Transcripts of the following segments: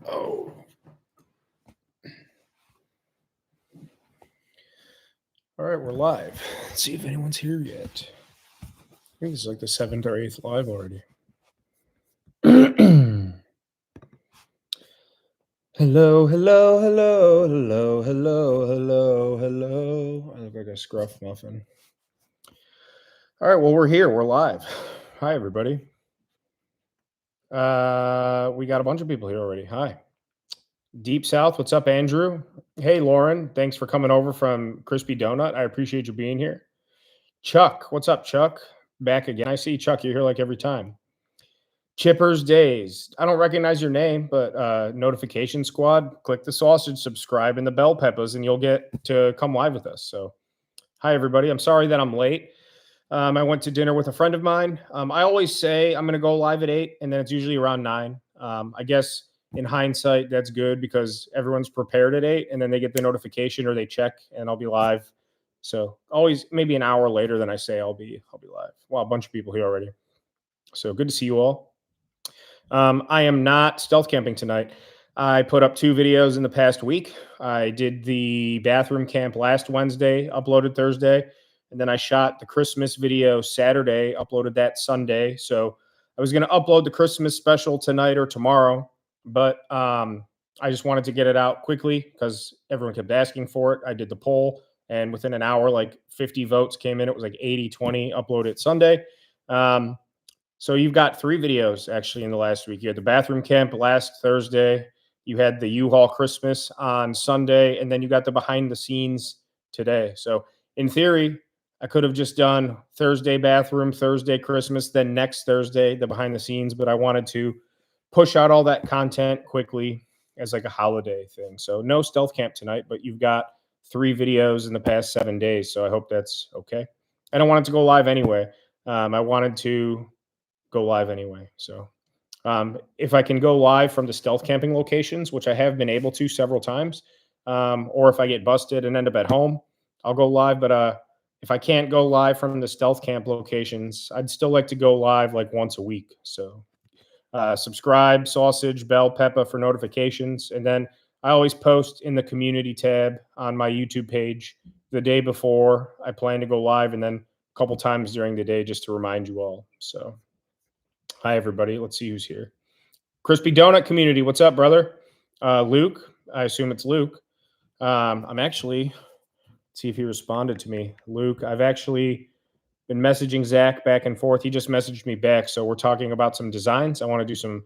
Oh. All right, we're live. Let's see if anyone's here yet. I think this is like the 7th or 8th live already. Hello, hello, hello, hello, hello, hello, hello. I look like a scruff muffin. All right, well, we're here. We're live. Hi, everybody. We got a bunch of people here already. Hi. Deep South, what's up, Andrew? Hey, Lauren, thanks for coming over from Crispy Donut. I appreciate you being here. Chuck, what's up, Chuck? Back again. I see Chuck. You're here like every time. Chippers Days. I don't recognize your name, but Notification Squad. Click the sausage, subscribe, and the bell peppers, and you'll get to come live with us. So, hi everybody. I'm sorry that I'm late. I went to dinner with a friend of mine. I always say I'm going to go live at 8, and then it's usually around 9. I guess in hindsight, that's good because everyone's prepared at 8, and then they get the notification or they check, and I'll be live. So always maybe an hour later than I say I'll be live. Wow, a bunch of people here already. So good to see you all. I am not stealth camping tonight. I put up 2 videos in the past week. I did the bathroom camp last Wednesday, uploaded Thursday, and then I shot the Christmas video Saturday, uploaded that Sunday. So I was going to upload the Christmas special tonight or tomorrow, but I just wanted to get it out quickly because everyone kept asking for it. I did the poll, and within an hour, like 50 votes came in. It was like 80-20, uploaded Sunday. So you've got 3 videos actually in the last week. You had the bathroom camp last Thursday. You had the U-Haul Christmas on Sunday, and then you got the behind the scenes today. So in theory, I could have just done Thursday bathroom, Thursday Christmas, then next Thursday, the behind the scenes, but I wanted to push out all that content quickly as like a holiday thing. So no stealth camp tonight, but you've got 3 videos in the past 7 days. So I hope that's okay. And I wanted to go live anyway. I wanted to go live anyway. So if I can go live from the stealth camping locations, which I have been able to several times, or if I get busted and end up at home, I'll go live. But if I can't go live from the stealth camp locations, I'd still like to go live like once a week. So subscribe, sausage, bell, pepper for notifications. And then I always post in the community tab on my YouTube page the day before I plan to go live, and then a couple times during the day just to remind you all. So hi, everybody. Let's see who's here. Crispy Donut community. What's up, brother? Luke. I assume it's Luke. I'm actually, see if he responded to me. Luke, I've actually been messaging Zach back and forth. He just messaged me back. So we're talking about some designs. I want to do some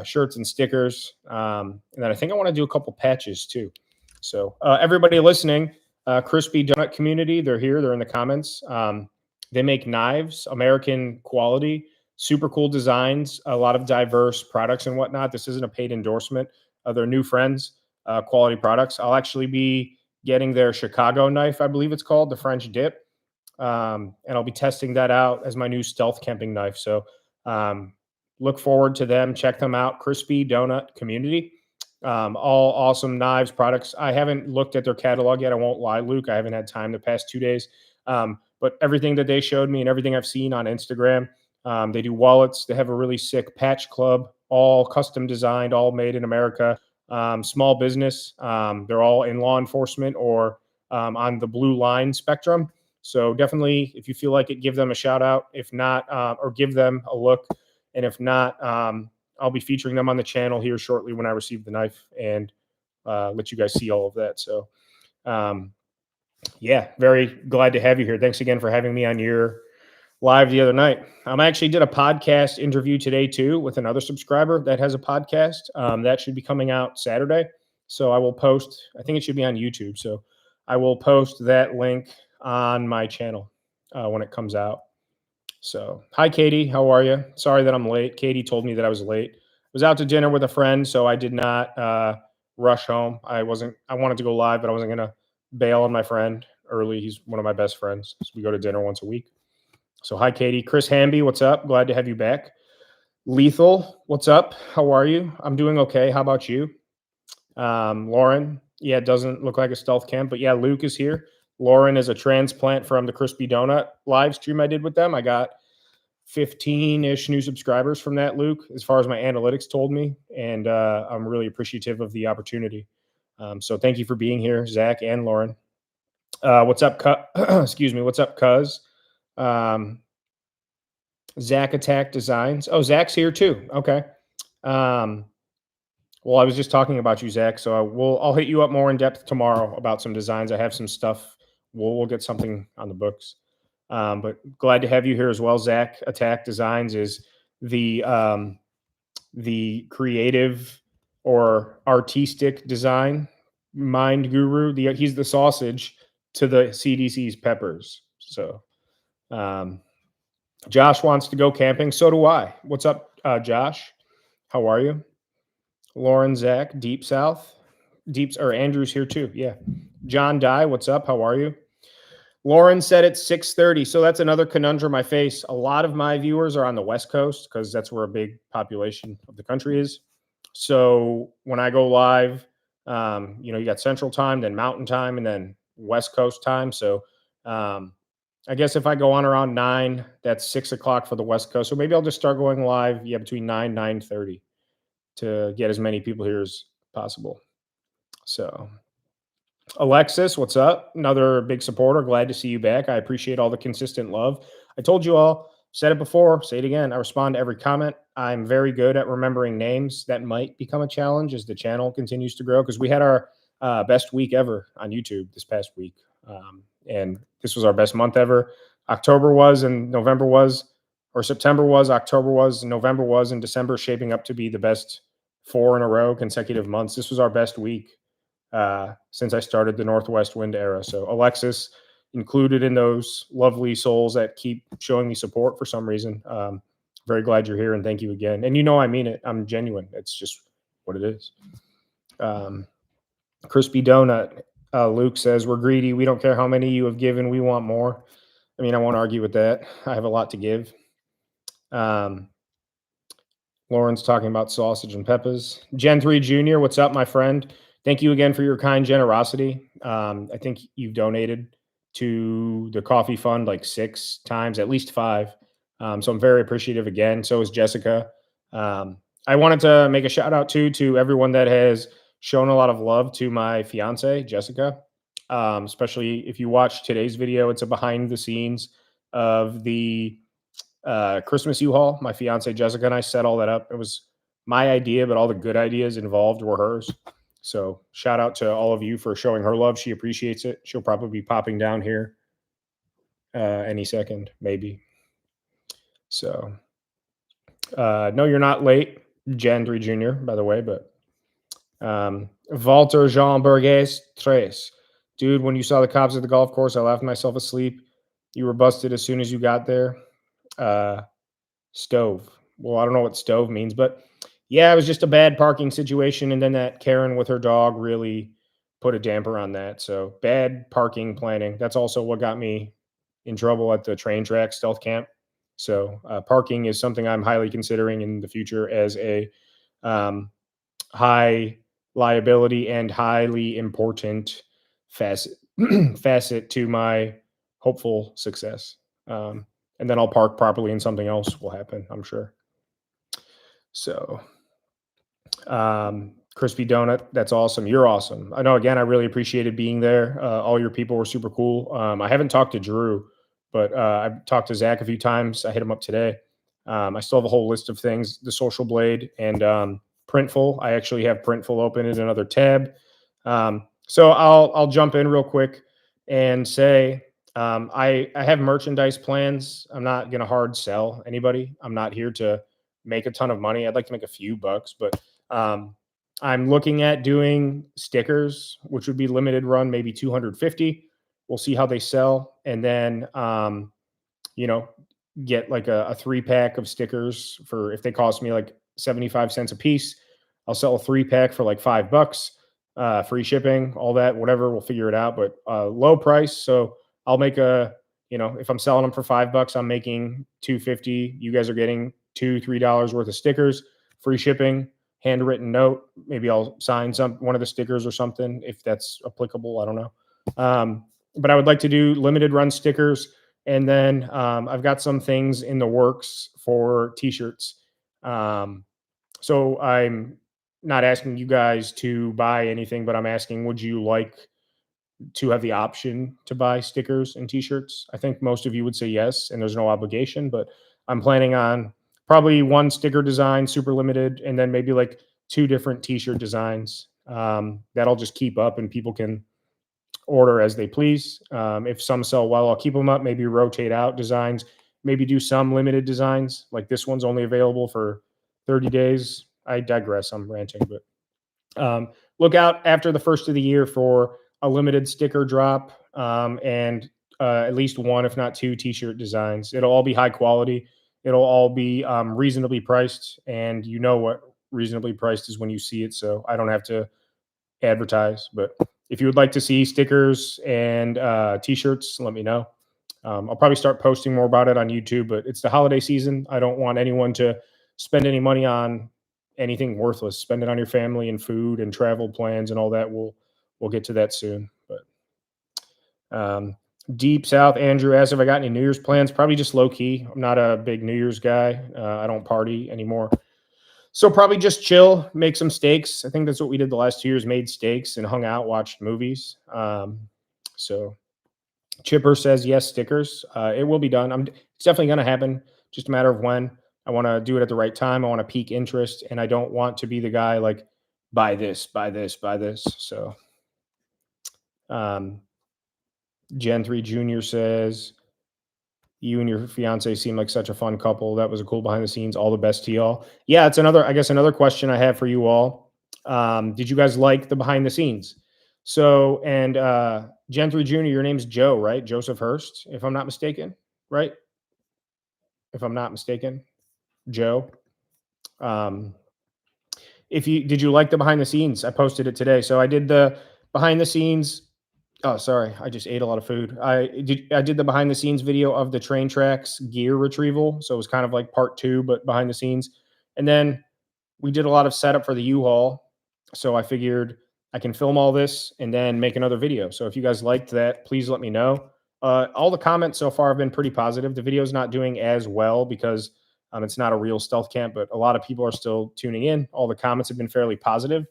shirts and stickers. And then I think I want to do a couple patches too. So everybody listening, Crispy Donut community, they're here. They're in the comments. They make knives, American quality, super cool designs, a lot of diverse products and whatnot. This isn't a paid endorsement. They're new friends, quality products. I'll actually be getting their Chicago knife, I believe it's called, the French dip. And I'll be testing that out as my new stealth camping knife. So look forward to them. Check them out. Crispy Donut community. All awesome knives, products. I haven't looked at their catalog yet. I won't lie, Luke. I haven't had time the past 2 days. But everything that they showed me and everything I've seen on Instagram, they do wallets. They have a really sick patch club, all custom designed, all made in America. Small business. They're all in law enforcement or on the blue line spectrum. So definitely, if you feel like it, give them a shout out. If not, or give them a look. And if not, I'll be featuring them on the channel here shortly when I receive the knife and let you guys see all of that. So yeah, very glad to have you here. Thanks again for having me on your live the other night. I actually did a podcast interview today too with another subscriber that has a podcast. That should be coming out Saturday. So I will post, I think it should be on YouTube. So I will post that link on my channel when it comes out. So hi, Katie. How are you? Sorry that I'm late. Katie told me that I was late. I was out to dinner with a friend, so I did not rush home. I wanted to go live, but I wasn't going to bail on my friend early. He's one of my best friends. So we go to dinner once a week. So hi, Katie. Chris Hamby, what's up? Glad to have you back. Lethal, what's up? How are you? I'm doing okay. How about you? Lauren, yeah, it doesn't look like a stealth camp, but yeah, Luke is here. Lauren is a transplant from the Crispy Donut live stream I did with them. I got 15-ish new subscribers from that, Luke, as far as my analytics told me. And I'm really appreciative of the opportunity. So thank you for being here, Zach and Lauren. What's up, excuse me. What's up, cuz? Zach Attack Designs. Oh, Zach's here too. Okay. Well, I was just talking about you, Zach. So I'll hit you up more in depth tomorrow about some designs. I have some stuff. We'll get something on the books. But glad to have you here as well. Zach Attack Designs is the creative or artistic design mind guru. He's the sausage to the CDC's peppers. So Josh wants to go camping. So do I. What's up, Josh? How are you? Lauren, Zach, Deep South. Or Andrew's here too. Yeah. John Dye, what's up? How are you? Lauren said it's 6:30. So that's another conundrum I face. A lot of my viewers are on the West Coast because that's where a big population of the country is. So when I go live, you got Central Time, then Mountain Time, and then West Coast time. So I guess if I go on around 9, that's 6 o'clock for the West Coast. So maybe I'll just start going live, between 9 and 9:30 to get as many people here as possible. So Alexis, what's up? Another big supporter. Glad to see you back. I appreciate all the consistent love. I told you all, said it before, say it again. I respond to every comment. I'm very good at remembering names. That might become a challenge as the channel continues to grow because we had our best week ever on YouTube this past week. And this was our best month ever. October was, and November was, or September was, October was, November was, and December shaping up to be the best 4 in a row consecutive months. This was our best week since I started the Northwest Wind era. So Alexis included in those lovely souls that keep showing me support for some reason. Very glad you're here and thank you again. And I mean it. I'm genuine. It's just what it is. Crispy Donut. Luke says, we're greedy. We don't care how many you have given. We want more. I mean, I won't argue with that. I have a lot to give. Lauren's talking about sausage and peppers. Gen 3 Junior, what's up, my friend? Thank you again for your kind generosity. I think you've donated to the coffee fund like 6 times, at least 5. So I'm very appreciative again. So is Jessica. I wanted to make a shout out to everyone that has shown a lot of love to my fiance, Jessica. Especially if you watch today's video, it's a behind the scenes of the Christmas U-Haul. My fiance, Jessica, and I set all that up. It was my idea, but all the good ideas involved were hers. So shout out to all of you for showing her love. She appreciates it. She'll probably be popping down here any second, maybe. So no, you're not late, Gen 3 Junior, by the way, but Walter Jean Burgess Tres. Dude, when you saw the cops at the golf course, I laughed myself asleep. You were busted as soon as you got there. Stove. Well, I don't know what stove means, but yeah, it was just a bad parking situation. And then that Karen with her dog really put a damper on that. So bad parking planning. That's also what got me in trouble at the train track stealth camp. So parking is something I'm highly considering in the future as a high liability and highly important facet to my hopeful success. And then I'll park properly and something else will happen, I'm sure. So Crispy Donut, that's awesome. You're awesome. I know, again, I really appreciated being there. All your people were super cool. I haven't talked to Drew, but I've talked to Zach a few times. I hit him up today. I still have a whole list of things, the Social Blade and Printful. I actually have Printful open in another tab. So I'll jump in real quick and say I have merchandise plans. I'm not going to hard sell anybody. I'm not here to make a ton of money. I'd like to make a few bucks, but I'm looking at doing stickers, which would be limited run, maybe 250. We'll see how they sell. And then, get like a 3-pack of stickers for, if they cost me like 75 cents a piece, I'll sell a 3-pack for like $5, free shipping, all that, whatever, we'll figure it out, but low price. So I'll make if I'm selling them for $5, I'm making $2.50. You guys are getting $2-3 worth of stickers, free shipping, handwritten note. Maybe I'll sign one of the stickers or something if that's applicable. I don't know. but I would like to do limited run stickers. And then I've got some things in the works for t-shirts. Um, so I'm not asking you guys to buy anything, but I'm asking, would you like to have the option to buy stickers and t-shirts? I think most of you would say yes, and there's no obligation, but I'm planning on probably one sticker design, super limited, and then maybe like two different t-shirt designs. That'll just keep up and people can order as they please. If some sell well, I'll keep them up, maybe rotate out designs, maybe do some limited designs. Like this one's only available for 30 days. I digress. I'm ranting, but look out after the first of the year for a limited sticker drop and at least one, if not two, t-shirt designs. It'll all be high quality. It'll all be reasonably priced, and you know what reasonably priced is when you see it. So I don't have to advertise. But if you would like to see stickers and t-shirts, let me know. I'll probably start posting more about it on YouTube. But it's the holiday season. I don't want anyone to spend any money on anything worthless. Spend it on your family and food and travel plans and all that. We'll get to that soon. But Deep South Andrew asked if I got any New Year's plans. Probably just low key. I'm not a big New Year's guy. I don't party anymore. So probably just chill, make some steaks. I think that's what we did the last 2 years, made steaks and hung out, watched movies. So Chipper says yes, stickers. It will be done. It's definitely going to happen. Just a matter of when. I want to do it at the right time. I want to pique interest, and I don't want to be the guy like buy this, buy this, buy this. So Gen 3 Junior says, you and your fiance seem like such a fun couple. That was a cool behind the scenes. All the best to y'all. Yeah, it's another question I have for you all. Did you guys like the behind the scenes? So, and Gen 3 Junior, your name's Joe, right? Joseph Hurst, if I'm not mistaken, right? If I'm not mistaken, Joe. If you did you like the behind the scenes? I posted it today. So I did the behind the scenes. Oh, sorry. I just ate a lot of food. I did the behind the scenes video of the train tracks gear retrieval. So it was kind of like part two, but behind the scenes. And then we did a lot of setup for the U-Haul. So I figured I can film all this and then make another video. So if you guys liked that, please let me know. All the comments so far have been pretty positive. The video's not doing as well because it's not a real stealth camp, but a lot of people are still tuning in. All the comments have been fairly positive.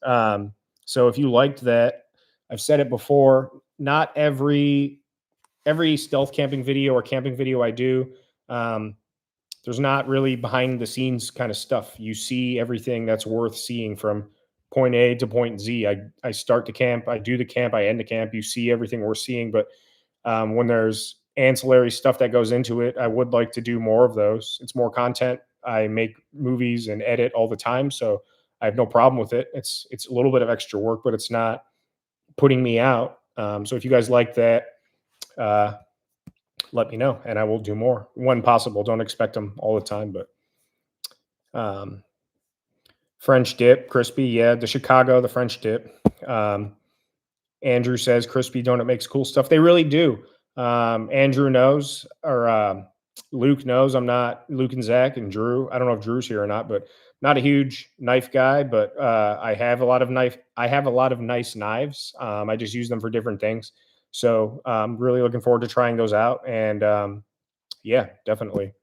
So if you liked that, I've said it before, not every stealth camping video or camping video I do, there's not really behind the scenes kind of stuff. You see everything that's worth seeing from point A to point Z. I start the camp, I do the camp, I end the camp. You see everything we're seeing, but when there's ancillary stuff that goes into it, I would like to do more of those. It's more content. I make movies and edit all the time, so I have no problem with it. It's a little bit of extra work, but it's not putting me out. So if you guys like that, let me know and I will do more when possible. Don't expect them all the time, but French dip, crispy. Yeah, the French dip. Andrew says crispy donut makes cool stuff. They really do. Andrew knows, or Luke knows. I'm not Luke and Zach and Drew. I don't know if Drew's here or not, but not a huge knife guy. But I have a lot of nice knives. I just use them for different things. So I'm really looking forward to trying those out. And yeah, definitely.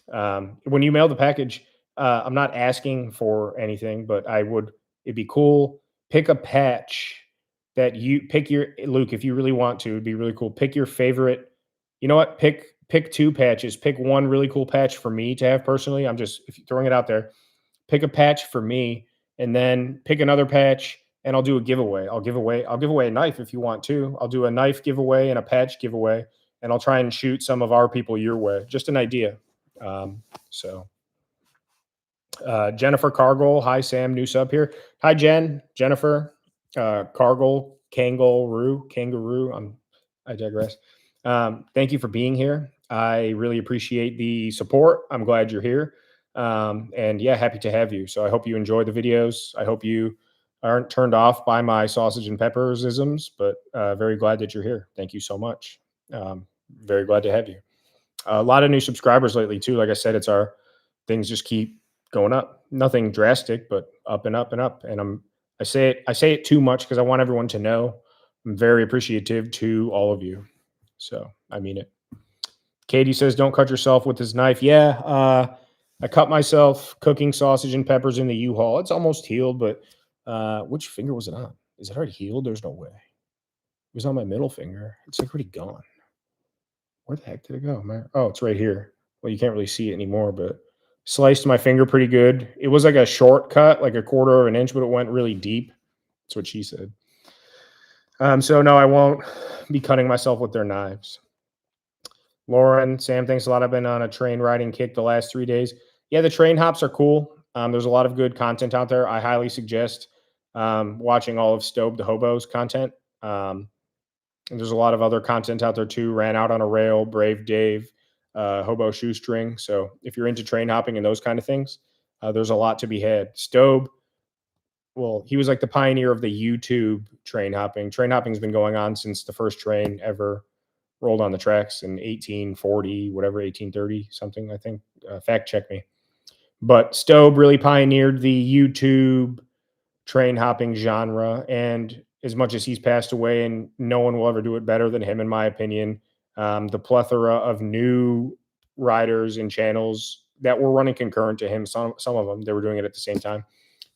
When you mail the package, I'm not asking for anything, but it'd be cool. Pick a patch that you pick your Luke, if you really want to, it'd be really cool. Pick your favorite. You know what? Pick two patches. Pick one really cool patch for me to have personally. I'm just throwing it out there. Pick a patch for me, and then pick another patch, and I'll do a giveaway. I'll give away a knife if you want to. I'll do a knife giveaway and a patch giveaway, and I'll try and shoot some of our people your way. Just an idea. So Jennifer Cargill. Hi, Sam. New sub here. Hi, Jennifer. Cargill, Kangaroo. I digress. Thank you for being here. I really appreciate the support. I'm glad you're here. And yeah, happy to have you. So I hope you enjoy the videos. I hope you aren't turned off by my sausage and pepperisms, but very glad that you're here. Thank you so much. Very glad to have you. A lot of new subscribers lately too. Like I said, things just keep going up. Nothing drastic, but up and up and up. And I say it too much because I want everyone to know. I'm very appreciative to all of you. So I mean it. Katie says, "Don't cut yourself with this knife." Yeah, I cut myself cooking sausage and peppers in the U-Haul. It's almost healed, but which finger was it on? Is it already healed? There's no way. It was on my middle finger. It's like already gone. Where the heck did it go, man? Oh, it's right here. Well, you can't really see it anymore, but sliced my finger pretty good. It was like a shortcut, like a quarter of an inch, but it went really deep. That's what she said. So no, I won't be cutting myself with their knives. Lauren, Sam, thanks a lot. I've been on a train riding kick the last 3 days. Yeah, the train hops are cool. There's a lot of good content out there. I highly suggest watching all of Stobe the Hobo's content. And there's a lot of other content out there too. Ran Out on a Rail, Brave Dave, Hobo Shoestring. So if you're into train hopping and those kind of things, there's a lot to be had. Stobe, well, he was like the pioneer of the YouTube train hopping. Train hopping's been going on since the first train ever rolled on the tracks in 1840, whatever, 1830, something, I think. Fact check me. But Stobe really pioneered the YouTube train hopping genre. And as much as he's passed away, and no one will ever do it better than him, in my opinion, the plethora of new riders and channels that were running concurrent to him, some of them, they were doing it at the same time.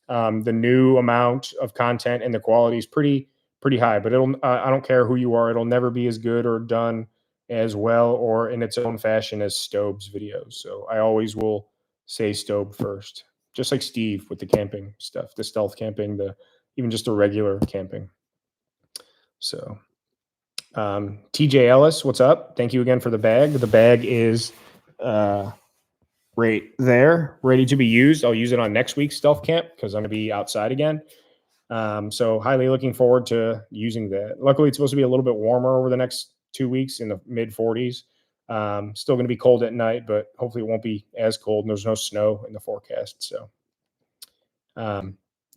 The new amount of content and the quality is pretty high, but it'll I don't care who you are, it'll never be as good or done as well or in its own fashion as Stobe's videos. So I always will say Stobe first, just like Steve with the camping stuff, the stealth camping, the even just the regular camping. So TJ Ellis, what's up? Thank you again for the bag. The bag is right there, ready to be used. I'll use it on next week's stealth camp because I'm going to be outside again. So highly looking forward to using that. Luckily, it's supposed to be a little bit warmer over the next 2 weeks in the mid 40s. Still going to be cold at night, but hopefully it won't be as cold. And there's no snow in the forecast. So,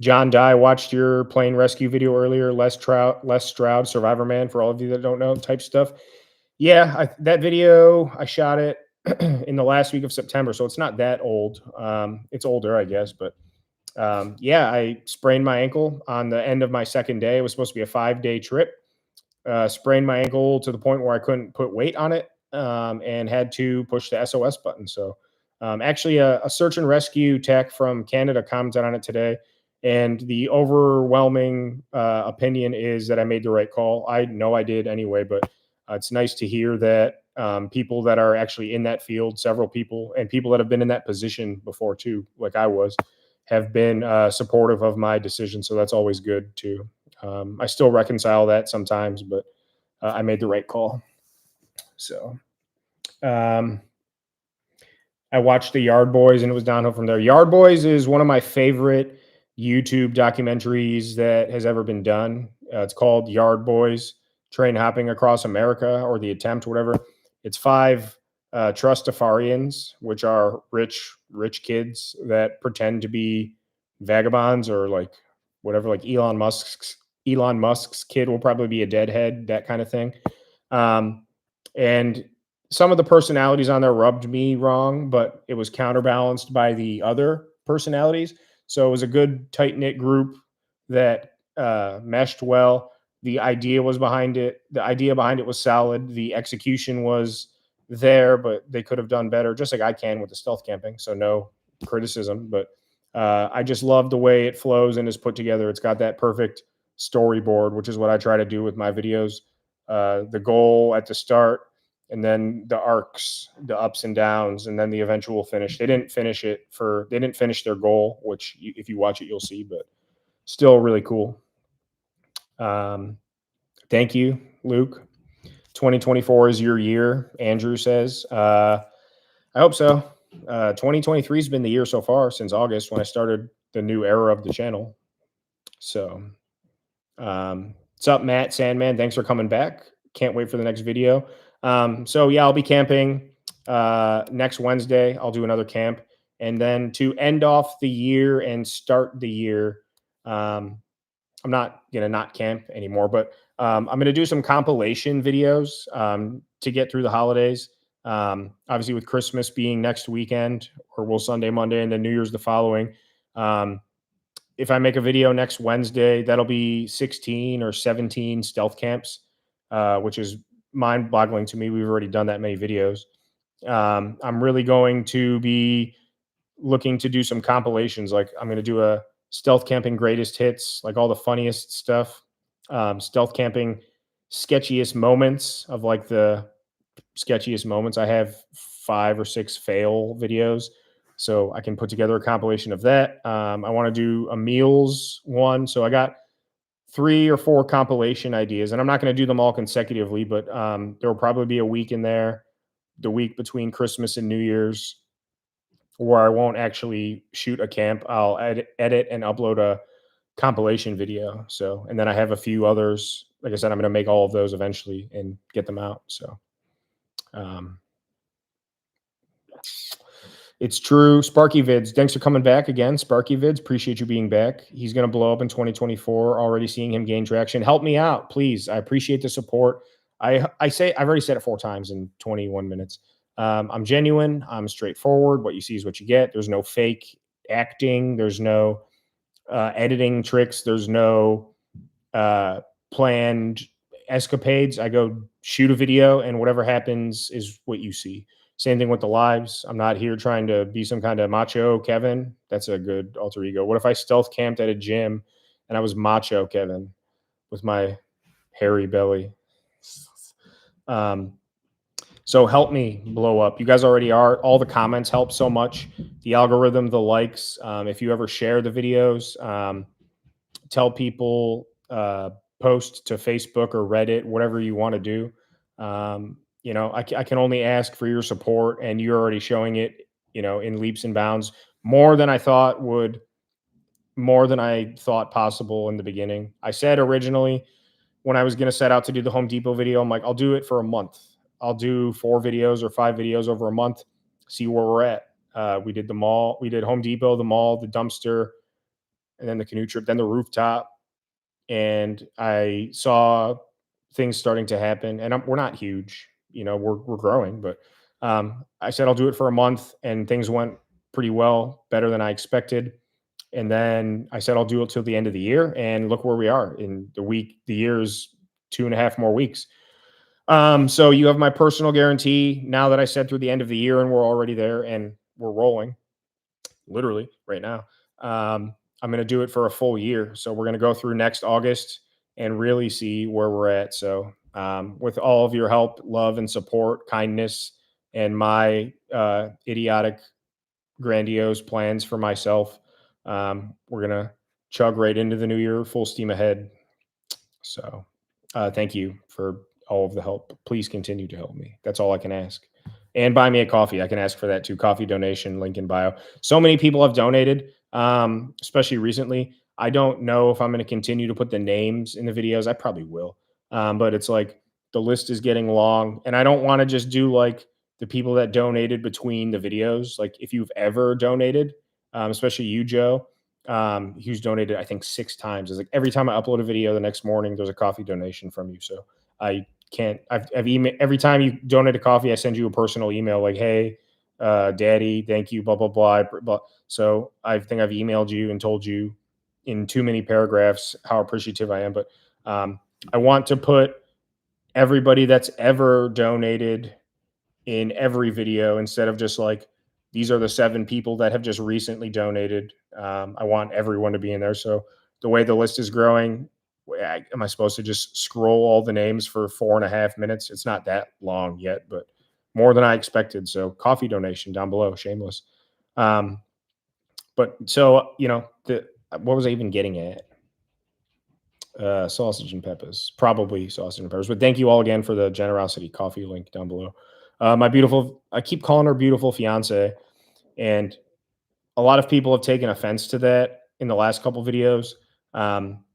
John Dye watched your plane rescue video earlier. Les Stroud, Survivor Man, for all of you that don't know, type stuff. Yeah, that video, I shot it in the last week of September, so it's not that old. It's older, I guess, but yeah, I sprained my ankle on the end of my second day. It was supposed to be a 5-day trip. Sprained my ankle to the point where I couldn't put weight on it and had to push the SOS button. So actually a search and rescue tech from Canada commented on it today. And the overwhelming opinion is that I made the right call. I know I did anyway, but it's nice to hear that people that are actually in that field, several people, and people that have been in that position before too, like I was, have been supportive of my decision. So that's always good too. I still reconcile that sometimes, but I made the right call. So I watched the Yard Boys and it was downhill from there. Yard Boys is one of my favorite YouTube documentaries that has ever been done. It's called Yard Boys Train Hopping Across America, or The Attempt, whatever. It's 5 Trustafarians, which are rich kids that pretend to be vagabonds or like whatever, like Elon Musk's kid will probably be a deadhead, that kind of thing. And some of the personalities on there rubbed me wrong, but it was counterbalanced by the other personalities. So it was a good tight knit group that meshed well. The idea behind it was solid. The execution was there, but they could have done better, just like I can with the stealth camping. So no criticism, but I just love the way it flows and is put together. It's got that perfect storyboard, which is what I try to do with my videos. The goal at the start, and then the arcs, the ups and downs, and then the eventual finish. They didn't finish their goal, which if you watch it, you'll see, but still really cool. Thank you, Luke. 2024 is your year, Andrew says. I hope so. 2023 has been the year so far since August when I started the new era of the channel. So, what's up, Matt Sandman? Thanks for coming back. Can't wait for the next video. So yeah, I'll be camping next Wednesday. I'll do another camp. And then to end off the year and start the year, I'm not going to not camp anymore, but I'm going to do some compilation videos to get through the holidays. Obviously, with Christmas being next weekend, or will Sunday, Monday, and then New Year's the following. if I make a video next Wednesday, that'll be 16 or 17 stealth camps, which is mind boggling to me. We've already done that many videos. I'm really going to be looking to do some compilations. Like I'm going to do a stealth camping greatest hits, like all the funniest stuff, stealth camping sketchiest moments of like the sketchiest moments. I have 5 or 6 fail videos, so I can put together a compilation of that. I want to do a meals one, so I got 3 or 4 compilation ideas, and I'm not going to do them all consecutively, but there will probably be a week in there, the week between Christmas and New Year's, where I won't actually shoot a camp. I'll edit and upload a compilation video. So, and then I have a few others. Like I said, I'm going to make all of those eventually and get them out. So, um, it's true. Sparky Vids, thanks for coming back again. Sparky Vids, appreciate you being back. He's going to blow up in 2024. Already seeing him gain traction. Help me out, please. I appreciate the support. I say I've already said it 4 times in 21 minutes. I'm genuine. I'm straightforward. What you see is what you get. There's no fake acting. There's no editing tricks. There's no planned escapades. I go shoot a video, and whatever happens is what you see. Same thing with the lives. I'm not here trying to be some kind of macho Kevin. That's a good alter ego. What if I stealth camped at a gym and I was macho Kevin with my hairy belly? So help me blow up. You guys already are. All the comments help so much. The algorithm, the likes. If you ever share the videos, tell people, post to Facebook or Reddit, whatever you want to do. I can only ask for your support, and you're already showing it, in leaps and bounds, more than I thought possible in the beginning. I said originally when I was going to set out to do the Home Depot video, I'm like, I'll do it for a month. I'll do 4 videos or 5 videos over a month, see where we're at. We did the mall, we did Home Depot, the mall, the dumpster, and then the canoe trip, then the rooftop. And I saw things starting to happen, and we're not huge, we're growing, but I said I'll do it for a month, and things went pretty well, better than I expected. And then I said I'll do it till the end of the year, and look where we are in the year is 2.5 more weeks. So you have my personal guarantee now that I said through the end of the year, and we're already there and we're rolling literally right now. I'm going to do it for a full year. So we're going to go through next August and really see where we're at. So with all of your help, love, and support, kindness, and my idiotic, grandiose plans for myself, we're going to chug right into the new year full steam ahead. So thank you for all of the help. Please continue to help me. That's all I can ask. And buy me a coffee. I can ask for that too. Coffee donation, link in bio. So many people have donated, especially recently. I don't know if I'm going to continue to put the names in the videos. I probably will. But it's like the list is getting long, and I don't want to just do like the people that donated between the videos. Like if you've ever donated, especially you, Joe, who's donated, I think 6 times. It's like every time I upload a video the next morning, there's a coffee donation from you. So I've emailed every time you donate a coffee, I send you a personal email like, hey, daddy, thank you, blah, blah, blah. So I think I've emailed you and told you in too many paragraphs how appreciative I am. But I want to put everybody that's ever donated in every video instead of just like, these are the 7 people that have just recently donated. I want everyone to be in there. So the way the list is growing, am I supposed to just scroll all the names for 4.5 minutes? It's not that long yet, but more than I expected. So coffee donation down below, shameless. But so, what was I even getting at? Sausage and peppers, probably sausage and peppers. But thank you all again for the generosity coffee link down below. I keep calling her beautiful fiance, and a lot of people have taken offense to that in the last couple videos.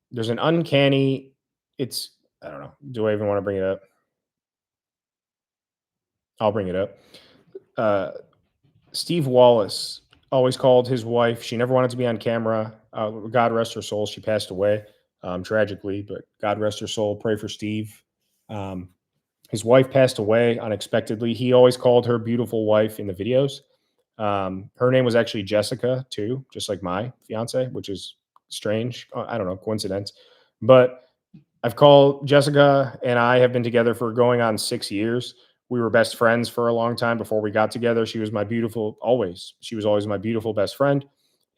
There's an uncanny, I don't know. Do I even want to bring it up? I'll bring it up. Steve Wallace always called his wife. She never wanted to be on camera. God rest her soul. She passed away tragically, but God rest her soul. Pray for Steve. His wife passed away unexpectedly. He always called her beautiful wife in the videos. Her name was actually Jessica too, just like my fiance, which is strange. I don't know, coincidence. But I've called Jessica and I have been together for going on 6 years. We were best friends for a long time before we got together. She was my beautiful, always. She was always my beautiful best friend.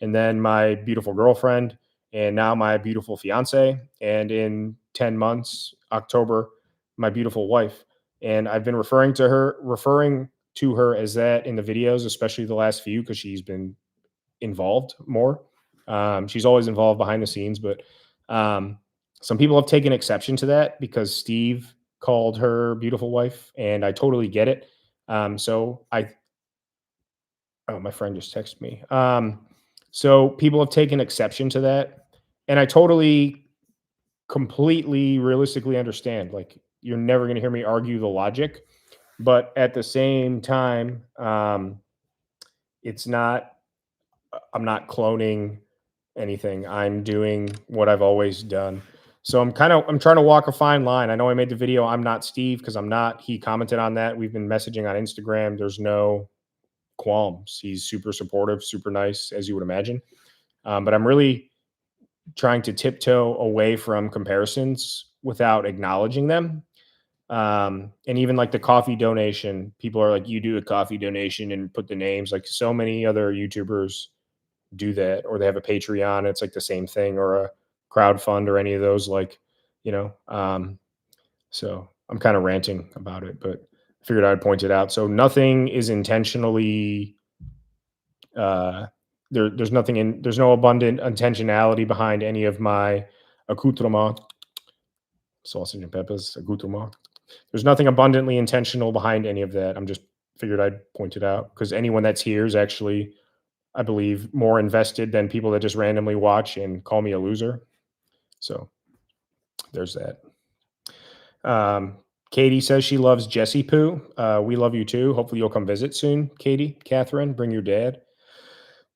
And then my beautiful girlfriend. And now my beautiful fiance. And in 10 months, October, my beautiful wife. And I've been referring to her as that in the videos, especially the last few, because she's been involved more. She's always involved behind the scenes, but um, some people have taken exception to that because Steve called her beautiful wife, and I totally get it. So I, oh, my friend just texted me. So people have taken exception to that, and I totally, completely, realistically understand. Like, you're never going to hear me argue the logic, but at the same time, it's not. I'm not cloning anything. I'm doing what I've always done. So I'm trying to walk a fine line. I know I made the video I'm not Steve because I'm not. He commented on that. We've been messaging on Instagram. There's no qualms. He's super supportive, super nice, as you would imagine. But I'm really trying to tiptoe away from comparisons without acknowledging them. And even like the coffee donation, people are like, you do a coffee donation and put the names. Like, so many other YouTubers do that, or they have a Patreon. It's like the same thing, or a crowdfund, or any of those. Like, you know, so I'm kind of ranting about it, but I figured I'd point it out. So nothing is intentionally, uh, there's no abundant intentionality behind any of my accoutrement, sausage and peppers, accoutrement. There's nothing abundantly intentional behind any of that. I'm just figured I'd point it out because anyone that's here is actually, I believe, more invested than people that just randomly watch and call me a loser. So there's that. Katie says she loves Jesse Poo. We love you too. Hopefully you'll come visit soon, Katie. Catherine, bring your dad.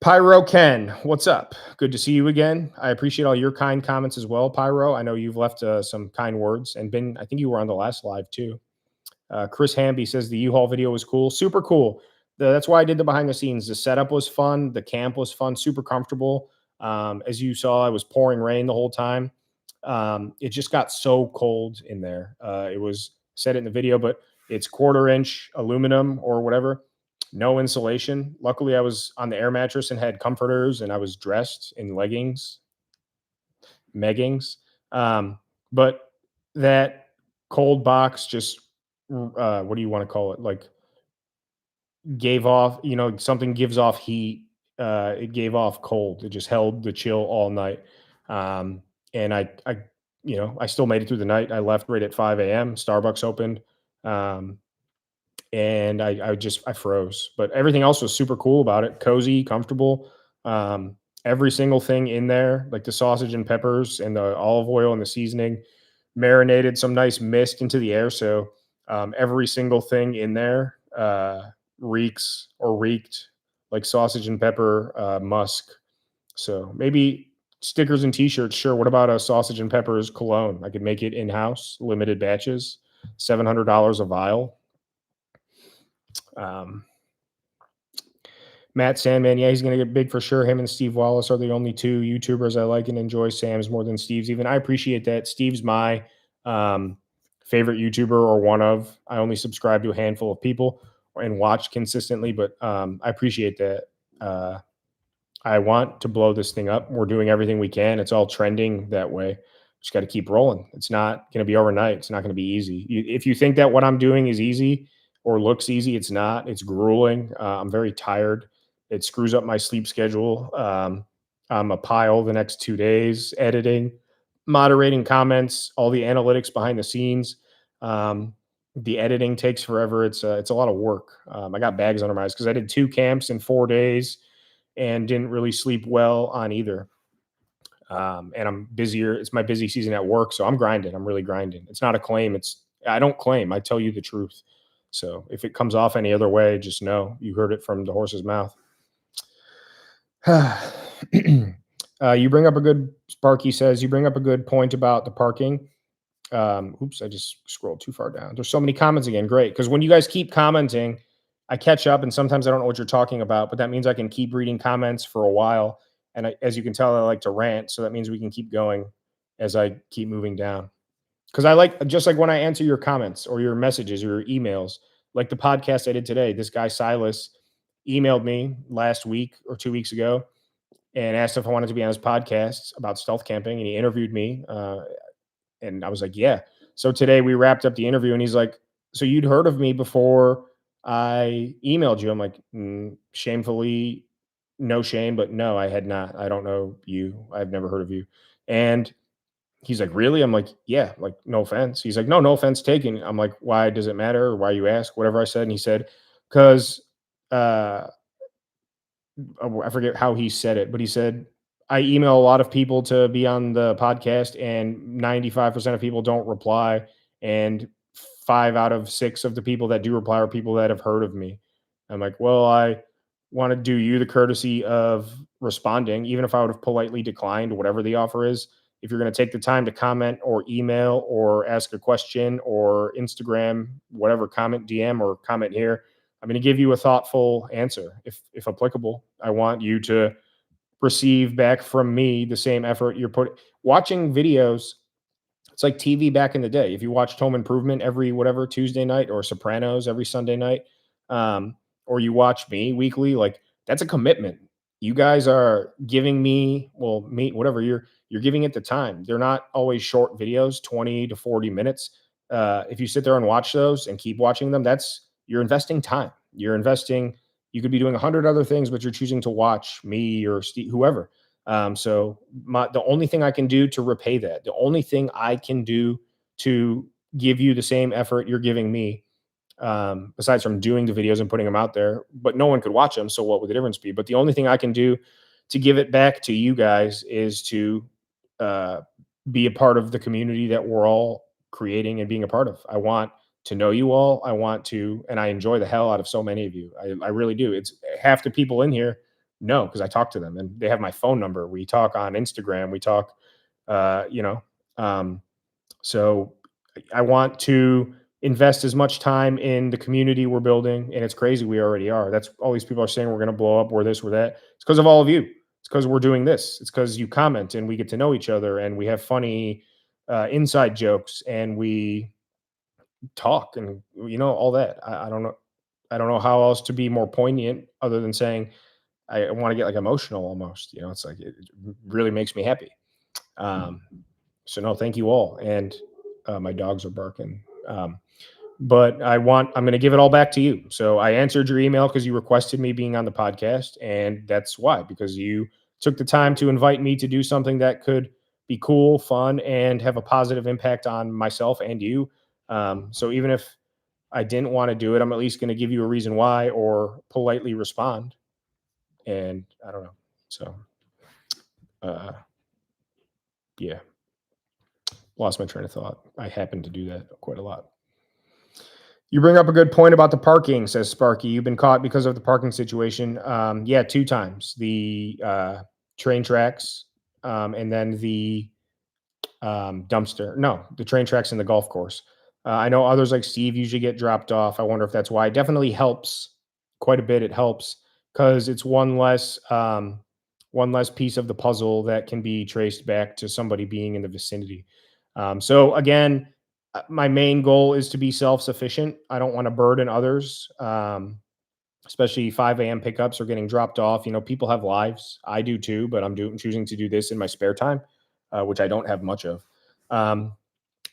Pyro Ken, what's up? Good to see you again. I appreciate all your kind comments as well, Pyro. I know you've left some kind words and been, I think you were on the last live too. Chris Hamby says the U-Haul video was cool. Super cool. That's why I did the behind the scenes. The setup was fun. The camp was fun, super comfortable. As you saw, it was pouring rain the whole time. It just got so cold in there. It was said it in the video, but it's 1/4 inch aluminum or whatever, no insulation. Luckily, I was on the air mattress and had comforters, and I was dressed in meggings. But that cold box just, what do you want to call it? Like, gave off, something gives off heat. It gave off cold. It just held the chill all night. And I still made it through the night. I left right at 5 a.m. Starbucks opened. Um, and I froze, but everything else was super cool about it. Cozy, comfortable. Every single thing in there, like the sausage and peppers and the olive oil and the seasoning, marinated some nice mist into the air. So every single thing in there reeked like sausage and pepper musk. So maybe stickers and t-shirts. Sure. What about a sausage and peppers cologne? I could make it in-house, limited batches, $700 a vial. Um, Matt Sandman, yeah, he's going to get big for sure. Him and Steve Wallace are the only two YouTubers I like and enjoy. Sam's more than Steve's even. I appreciate that. Steve's my favorite YouTuber, or one of. I only subscribe to a handful of people and watch consistently, but I appreciate that. I want to blow this thing up. We're doing everything we can. It's all trending that way. Just got to keep rolling. It's not going to be overnight. It's not going to be easy. If you think that what I'm doing is easy or looks easy, it's not. It's grueling. I'm very tired. It screws up my sleep schedule. I'm a pile the next 2 days, editing, moderating comments, all the analytics behind the scenes. The editing takes forever. It's a lot of work. I got bags under my eyes because I did 2 camps in 4 days and didn't really sleep well on either. And I'm busier. It's my busy season at work, so I'm grinding. I'm really grinding. It's not a claim. I don't claim. I tell you the truth. So if it comes off any other way, just know you heard it from the horse's mouth. You bring up a good, Sparky says, you bring up a good point about the parking. Oops, I just scrolled too far down. There's so many comments again. Great. Because when you guys keep commenting, I catch up, and sometimes I don't know what you're talking about, but that means I can keep reading comments for a while. And as you can tell, I like to rant. So that means we can keep going as I keep moving down. Because I like, just like when I answer your comments or your messages or your emails, like the podcast I did today, this guy Silas emailed me last week or 2 weeks ago and asked if I wanted to be on his podcast about stealth camping, and he interviewed me. And I was like, yeah. So today we wrapped up the interview, and he's like, so you'd heard of me before I emailed you? I'm like, shamefully, no shame, but no, I had not. I don't know you. I've never heard of you. And he's like, really? I'm like, yeah, like, no offense. He's like, no, no offense taken. I'm like, why does it matter? Or why you ask? Whatever I said. And he said, because uh, I forget how he said it, but he said, I email a lot of people to be on the podcast, and 95% of people don't reply. And 5 out of 6 of the people that do reply are people that have heard of me. I'm like, well, I want to do you the courtesy of responding, even if I would have politely declined whatever the offer is. If you're going to take the time to comment or email or ask a question or Instagram, whatever, comment, DM, or comment here, I'm going to give you a thoughtful answer if applicable. I want you to receive back from me the same effort you're putting. Watching videos, it's like TV back in the day. If you watched Home Improvement every whatever Tuesday night, or Sopranos every Sunday night, um, or you watch me weekly, like, that's a commitment. You guys are giving me, well, me, whatever, you're giving it the time. They're not always short videos, 20 to 40 minutes. If you sit there and watch those and keep watching them, that's, you're investing time. You're investing. You could be doing 100 other things, but you're choosing to watch me or Steve, whoever. So the only thing I can do to repay that, the only thing I can do to give you the same effort you're giving me, besides from doing the videos and putting them out there, but no one could watch them. So what would the difference be? But the only thing I can do to give it back to you guys is to uh, be a part of the community that we're all creating and being a part of. I want to know you all. I want to, and I enjoy the hell out of so many of you. I really do. It's half the people in here know, because I talk to them and they have my phone number. We talk on Instagram. We talk, uh, you know, um, so I want to invest as much time in the community we're building. And it's crazy. We already are. That's all these people are saying we're going to blow up, we're this, we're that. It's because of all of you. It's because we're doing this. It's because you comment and we get to know each other and we have funny inside jokes and we talk and, all that. I don't know. I don't know how else to be more poignant other than saying I want to get like emotional almost. It's like it really makes me happy. Um, so no, thank you all. And my dogs are barking. But I'm going to give it all back to you. So I answered your email because you requested me being on the podcast. And that's why, because you took the time to invite me to do something that could be cool, fun, and have a positive impact on myself and you. So even if I didn't want to do it, I'm at least going to give you a reason why or politely respond. And I don't know. So, uh, yeah, lost my train of thought. I happen to do that quite a lot. You bring up a good point about the parking, says Sparky. You've been caught because of the parking situation. Yeah, 2 times. The train tracks, and then the dumpster. No, the train tracks and the golf course. I know others like Steve usually get dropped off. I wonder if that's why. It definitely helps quite a bit. It helps because it's one less piece of the puzzle that can be traced back to somebody being in the vicinity. So again, my main goal is to be self-sufficient. I don't want to burden others, especially 5 a.m. pickups or getting dropped off. People have lives. I do too, but I'm choosing to do this in my spare time, which I don't have much of. Um,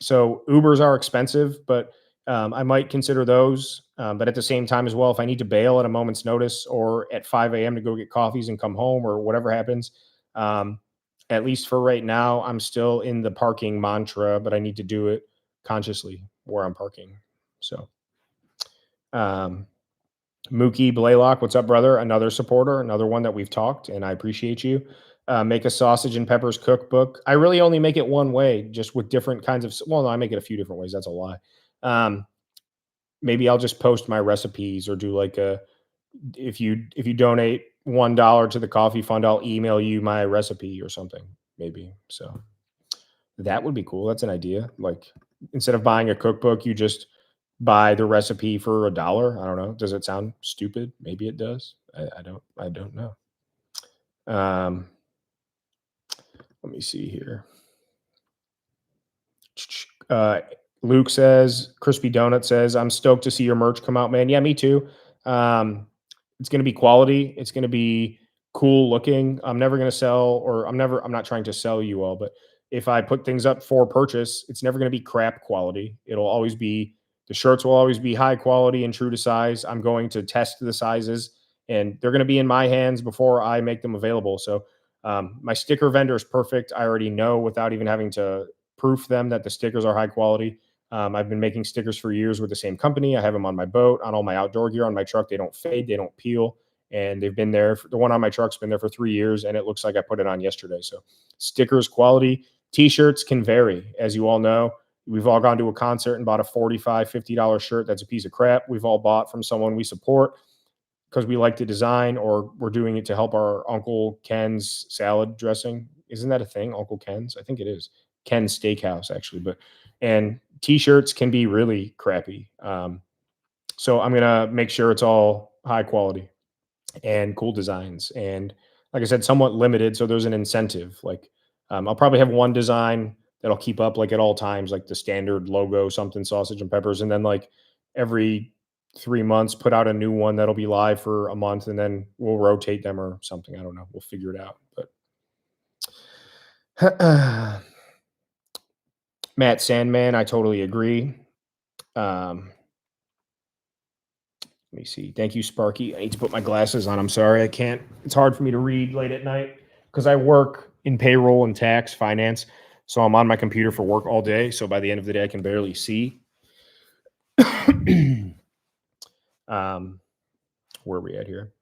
so Ubers are expensive, but I might consider those. But at the same time as well, if I need to bail at a moment's notice or at 5 a.m. to go get coffees and come home or whatever happens, um, at least for right now, I'm still in the parking mantra, but I need to do it consciously where I'm parking. So, um, Mookie Blaylock, what's up, brother? Another supporter, another one that we've talked, and I appreciate you. Make a sausage and peppers cookbook. I really only make it one way, just with different kinds of. Well, no, I make it a few different ways. That's a lie. Maybe I'll just post my recipes or do like a. If you donate $1 to the coffee fund, I'll email you my recipe or something. Maybe so. That would be cool. That's an idea. Like, instead of buying a cookbook, you just buy the recipe for $1. I don't know. Does it sound stupid? Maybe it does. I don't know. Let me see here. Uh, Luke says, Crispy Donut says, I'm stoked to see your merch come out, man. Yeah, me too. Um, it's going to be quality. It's going to be cool looking. I'm never going to sell, or I'm not trying to sell you all, but if I put things up for purchase, it's never going to be crap quality. The shirts will always be high quality and true to size. I'm going to test the sizes and they're going to be in my hands before I make them available. So, my sticker vendor is perfect. I already know without even having to proof them that the stickers are high quality. I've been making stickers for years with the same company. I have them on my boat, on all my outdoor gear, on my truck. They don't fade, they don't peel, and they've been there. The one on my truck's been there for 3 years, and it looks like I put it on yesterday. So, stickers quality. T-shirts can vary, as you all know. We've all gone to a concert and bought a $45, $50 shirt that's a piece of crap. We've all bought from someone we support because we like the design, or we're doing it to help our Uncle Ken's salad dressing. Isn't that a thing? Uncle Ken's? I think it is. Ken's Steakhouse, actually. And t-shirts can be really crappy. So I'm gonna make sure it's all high quality and cool designs. And like I said, somewhat limited. So there's an incentive. Like, I'll probably have one design that I'll keep up like at all times, like the standard logo, something sausage and peppers. And then like every 3 months, put out a new one that'll be live for a month, and then we'll rotate them or something. I don't know. We'll figure it out. But Matt Sandman, I totally agree. Let me see. Thank you, Sparky. I need to put my glasses on. I'm sorry. I can't. It's hard for me to read late at night because I work in payroll and tax finance. So I'm on my computer for work all day. So by the end of the day, I can barely see. Where are we at here?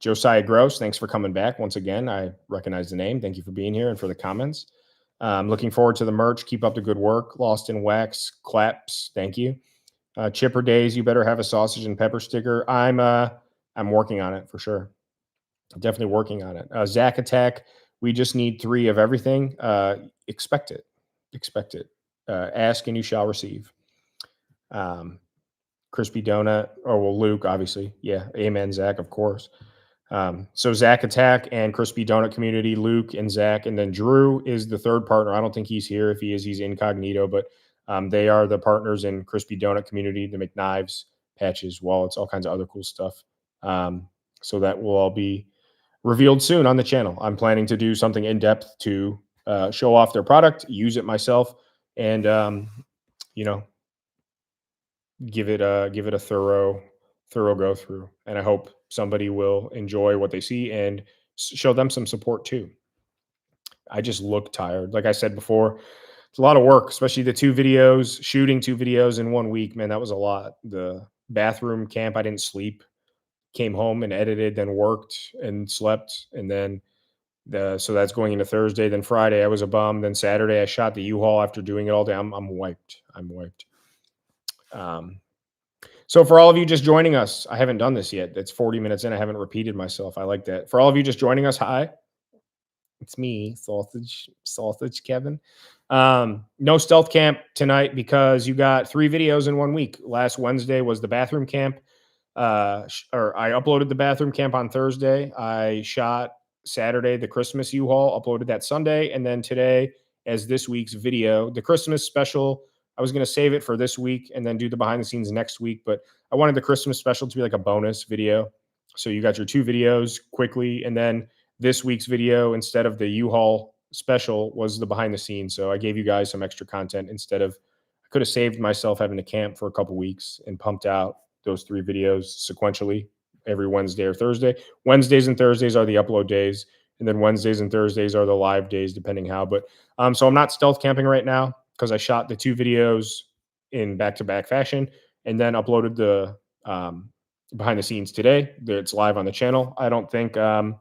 Josiah Gross, thanks for coming back once again. I recognize the name. Thank you for being here and for the comments. Looking forward to the merch. Keep up the good work. Lost in Wax claps. Thank you. Chipper Days, you better have a sausage and pepper sticker. I'm working on it for sure. Definitely working on it. Zach Attack, we just need 3 of everything. Expect it. Expect it. Ask and you shall receive. Crispy Donut, Luke, obviously. Yeah, amen, Zach, of course. So Zach Attack and Crispy Donut Community, Luke and Zach, and then Drew is the third partner. I don't think he's here. If he is, he's incognito, but they are the partners in Crispy Donut Community. They make knives, patches, wallets, all kinds of other cool stuff. So that will all be revealed soon on the channel. I'm planning to do something in depth to show off their product, use it myself, and give it a thorough go through. And I hope somebody will enjoy what they see and show them some support too. I just look tired. Like I said before, it's a lot of work, especially the 2 videos, shooting 2 videos in 1 week. Man, that was a lot. The bathroom camp, I didn't sleep, came home and edited, then worked and slept. And then so that's going into Thursday. Then Friday, I was a bum. Then Saturday, I shot the U-Haul after doing it all day. I'm wiped. I'm wiped. So for all of you just joining us, I haven't done this yet. It's 40 minutes in. I haven't repeated myself. I like that. For all of you just joining us, hi. It's me, Sausage Kevin. No stealth camp tonight because you got 3 videos in 1 week. Last Wednesday was the bathroom camp. I uploaded the bathroom camp on Thursday. I shot Saturday the Christmas U-Haul, uploaded that Sunday, and then today as this week's video, the Christmas special. I was going to save it for this week and then do the behind the scenes next week, but I wanted the Christmas special to be like a bonus video. So you got your 2 videos quickly, and then this week's video, instead of the U-Haul special, was the behind the scenes. So I gave you guys some extra content instead of, I could have saved myself having to camp for a couple weeks and pumped out those 3 videos sequentially every Wednesday or Thursday. Wednesdays and Thursdays are the upload days, and then Wednesdays and Thursdays are the live days, depending how. But so I'm not stealth camping right now because I shot the 2 videos in back-to-back fashion and then uploaded the behind the scenes today. It's live on the channel. I don't think I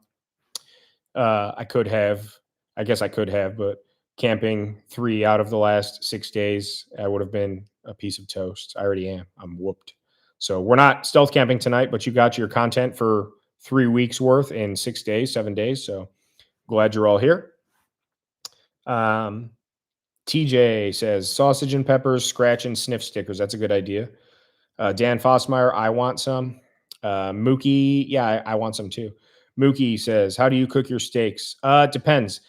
could have. I guess I could have, but camping 3 out of the last 6 days, I would have been a piece of toast. I already am. I'm whooped. So we're not stealth camping tonight, but you got your content for 3 weeks worth in 6 days, 7 days. So glad you're all here. TJ says sausage and peppers, scratch and sniff stickers. That's a good idea. Dan Fossmeyer, I want some. Mookie, yeah, I want some too. Mookie says, how do you cook your steaks? It depends.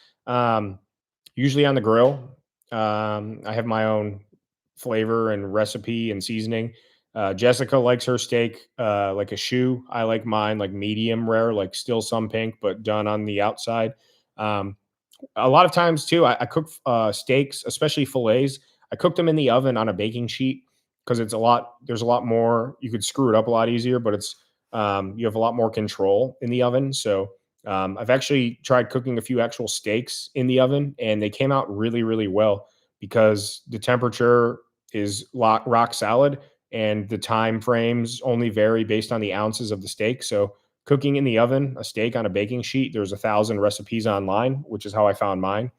Usually on the grill. I have my own flavor and recipe and seasoning. Jessica likes her steak like a shoe. I like mine like medium rare, like still some pink, but done on the outside. Um, a lot of times too, I cook steaks, especially fillets. I cook them in the oven on a baking sheet because it's a lot. There's a lot more. You could screw it up a lot easier, but it's you have a lot more control in the oven. So I've actually tried cooking a few actual steaks in the oven, and they came out really, really well because the temperature is rock solid, and the time frames only vary based on the ounces of the steak. So cooking in the oven, a steak on a baking sheet, there's 1,000 recipes online, which is how I found mine.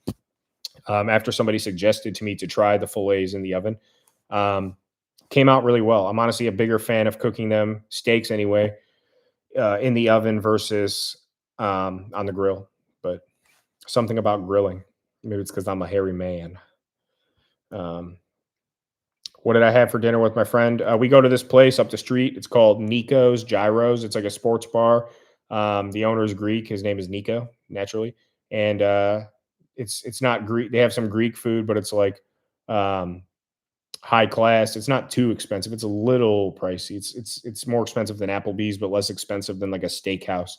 After somebody suggested to me to try the fillets in the oven, um, came out really well. I'm honestly a bigger fan of cooking them steaks anyway in the oven versus on the grill. But something about grilling, maybe it's because I'm a hairy man. Um, what did I have for dinner with my friend? We go to this place up the street. It's called Nico's Gyros. It's like a sports bar. The owner is Greek. His name is Nico, naturally, and it's not Greek. They have some Greek food, but it's like um, high class. It's not too expensive. It's a little pricey. It's more expensive than Applebee's, but less expensive than like a steakhouse.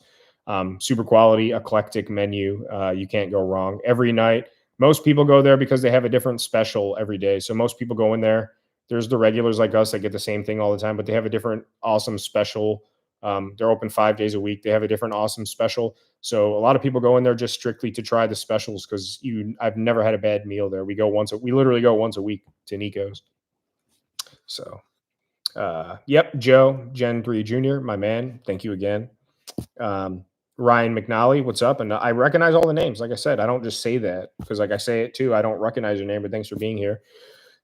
Super quality, eclectic menu. You can't go wrong. Every night, most people go there because they have a different special every day. So most people go in there. There's the regulars like us that get the same thing all the time, but they have a different awesome special. They're open 5 days a week. They have a different awesome special. So a lot of people go in there just strictly to try the specials because I've never had a bad meal there. We literally go once a week to Nico's. So, yep, Joe, Gen 3 Jr., my man. Thank you again. Ryan McNally, what's up? And I recognize all the names. Like I said, I don't just say that because, like I say it too, I don't recognize your name, but thanks for being here.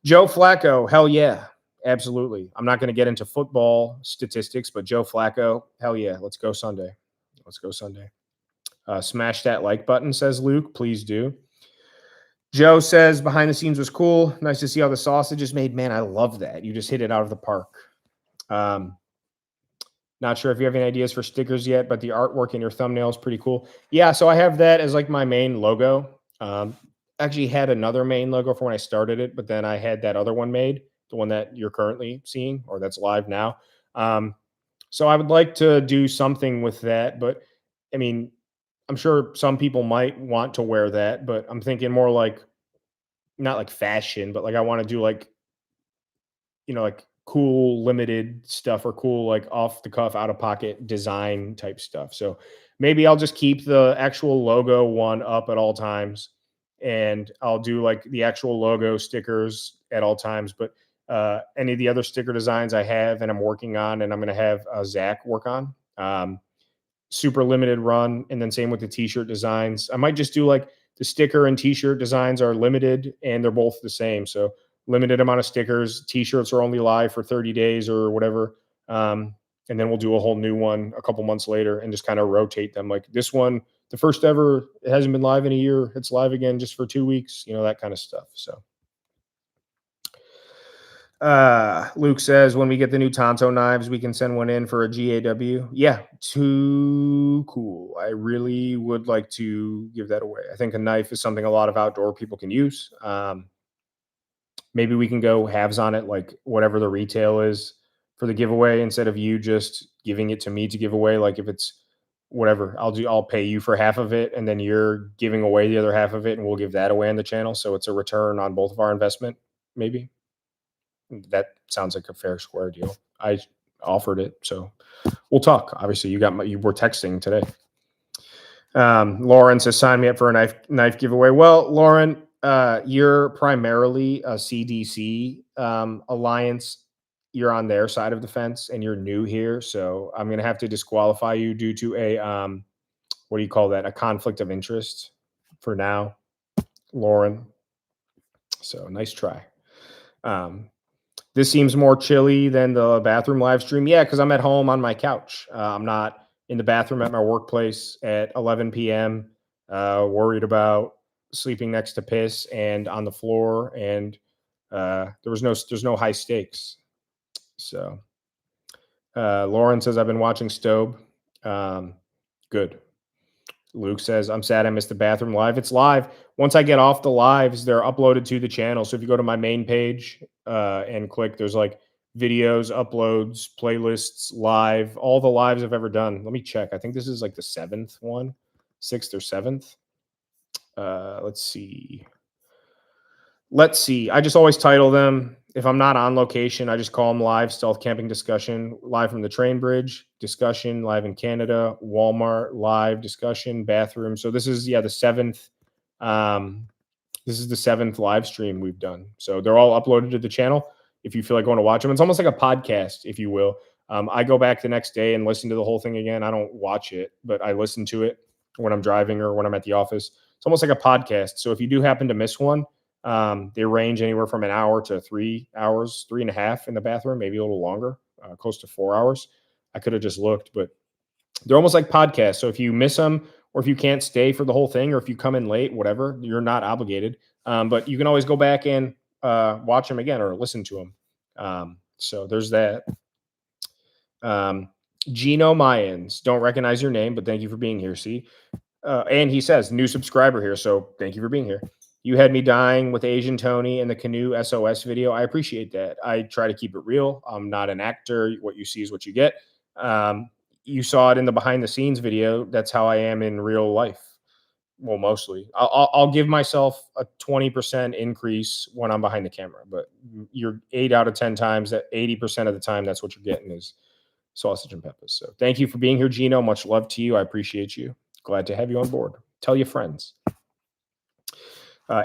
Joe Flacco, hell yeah. Absolutely. I'm not going to get into football statistics, but Joe Flacco, hell yeah. Let's go Sunday. Let's go Sunday. Smash that like button, says Luke. Please do. Joe says behind the scenes was cool. Nice to see how the sausage is made. Man, I love that. You just hit it out of the park. Um, not sure if you have any ideas for stickers yet, but the artwork in your thumbnail is pretty cool. Yeah, so I have that as like my main logo. Actually had another main logo for when I started it, but then I had that other one made, the one that you're currently seeing or that's live now. So I would like to do something with that, but I mean, I'm sure some people might want to wear that, but I'm thinking more like not like fashion, but like I want to do like like cool limited stuff or cool like off the cuff out of pocket design type stuff. So maybe I'll just keep the actual logo one up at all times and I'll do like the actual logo stickers at all times, but any of the other sticker designs I have and I'm working on and I'm going to have Zach work on. Super limited run, and then same with the t-shirt designs. I might just do like the sticker and t-shirt designs are limited and they're both the same. So limited amount of stickers, t-shirts are only live for 30 days or whatever. And then we'll do a whole new one a couple months later and just kind of rotate them. Like this one, the first ever, it hasn't been live in a year. It's live again just for 2 weeks, that kind of stuff. So Luke says when we get the new Tonto knives, we can send one in for a GAW. Yeah, too cool. I really would like to give that away. I think a knife is something a lot of outdoor people can use. Maybe we can go halves on it, like whatever the retail is for the giveaway, instead of you just giving it to me to give away. Like if it's whatever, I'll pay you for half of it, and then you're giving away the other half of it, and we'll give that away on the channel. So it's a return on both of our investment, maybe. That sounds like a fair square deal. I offered it, so we'll talk. Obviously, you were texting today. Lauren says, sign me up for a knife giveaway. Well, Lauren, you're primarily a CDC alliance. You're on their side of the fence, and you're new here, so I'm gonna have to disqualify you due to a what do you call that? A conflict of interest for now, Lauren. So nice try. This seems more chilly than the bathroom live stream. Yeah, because I'm at home on my couch. I'm not in the bathroom at my workplace at 11 p.m. Worried about sleeping next to piss and on the floor. And there's no high stakes. So Lauren says I've been watching Stobe. Good. Luke says, I'm sad I missed the bathroom live. It's live. Once I get off the lives, they're uploaded to the channel. So if you go to my main page and click, there's like videos, uploads, playlists, live, all the lives I've ever done. Let me check. I think this is like the seventh one, sixth or seventh. Let's see. I just always title them. If I'm not on location, I just call them live stealth camping discussion, live from the train bridge, discussion, live in Canada, Walmart, live discussion, bathroom. So this is, the seventh. This is the seventh live stream we've done. So they're all uploaded to the channel. If you feel like going to watch them, it's almost like a podcast, if you will. I go back the next day and listen to the whole thing again. I don't watch it, but I listen to it when I'm driving or when I'm at the office. It's almost like a podcast. So if you do happen to miss one, they range anywhere from an hour to 3 hours, 3.5 in the bathroom, maybe a little longer, close to 4 hours. I could have just looked, but they're almost like podcasts. So if you miss them, or if you can't stay for the whole thing, or if you come in late, whatever, you're not obligated. But you can always go back and watch them again or listen to them. So there's that. Gino Mayans, don't recognize your name, but thank you for being here. See, and he says new subscriber here, so thank you for being here. You had me dying with Asian Tony and the canoe SOS video. I appreciate that. I try to keep it real. I'm not an actor. What you see is what you get. You saw it in the behind the scenes video. That's how I am in real life. Well, mostly. I'll give myself a 20% increase when I'm behind the camera, but you're 8 out of 10 times, that 80% of the time, that's what you're getting is sausage and peppers. So thank you for being here, Gino. Much love to you. I appreciate you. Glad to have you on board. Tell your friends.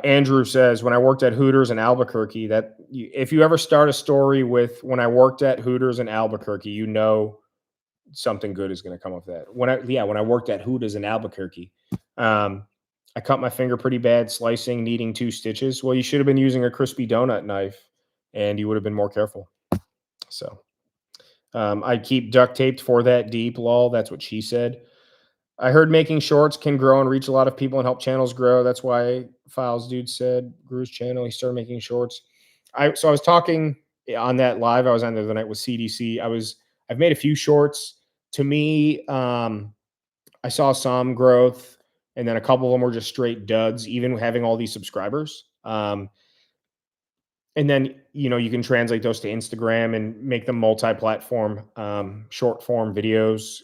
Andrew says, when I worked at Hooters in Albuquerque, if you ever start a story with when I worked at Hooters in Albuquerque, you know something good is going to come of that. When I worked at Hooters in Albuquerque, I cut my finger pretty bad slicing, needing 2 stitches. Well, you should have been using a crispy donut knife, and you would have been more careful. So I keep duct taped for that deep, lol. That's what she said. I heard making shorts can grow and reach a lot of people and help channels grow. That's why Files Dude said grew his channel. He started making shorts. I was talking on that live I was on the other night with CDC. I've made a few shorts. To me, I saw some growth, and then a couple of them were just straight duds, even having all these subscribers. And then, you can translate those to Instagram and make them multi-platform, short form videos.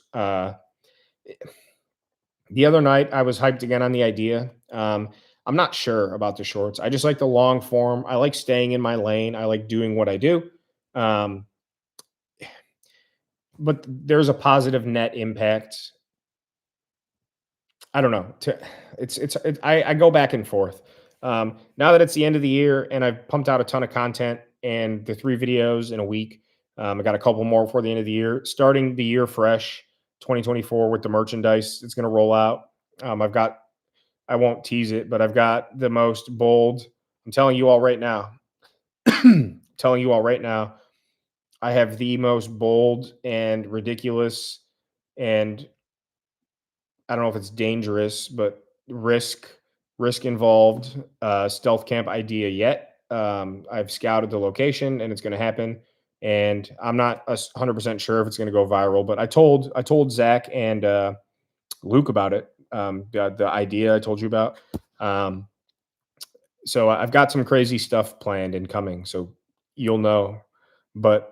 The other night, I was hyped again on the idea. I'm not sure about the shorts. I just like the long form. I like staying in my lane. I like doing what I do. But there's a positive net impact. I don't know. I go back and forth. Now that it's the end of the year and I've pumped out a ton of content and the 3 videos in a week, I got a couple more before the end of the year. Starting the year fresh, 2024 with the merchandise, it's going to roll out. I won't tease it, but I've got the most bold. I'm telling you all right now. I have the most bold and ridiculous, and I don't know if it's dangerous, but risk involved stealth camp idea yet. I've scouted the location and it's going to happen. And I'm not 100% sure if it's going to go viral, but I told Zach and Luke about it. The idea I told you about. So I've got some crazy stuff planned and coming. So you'll know. But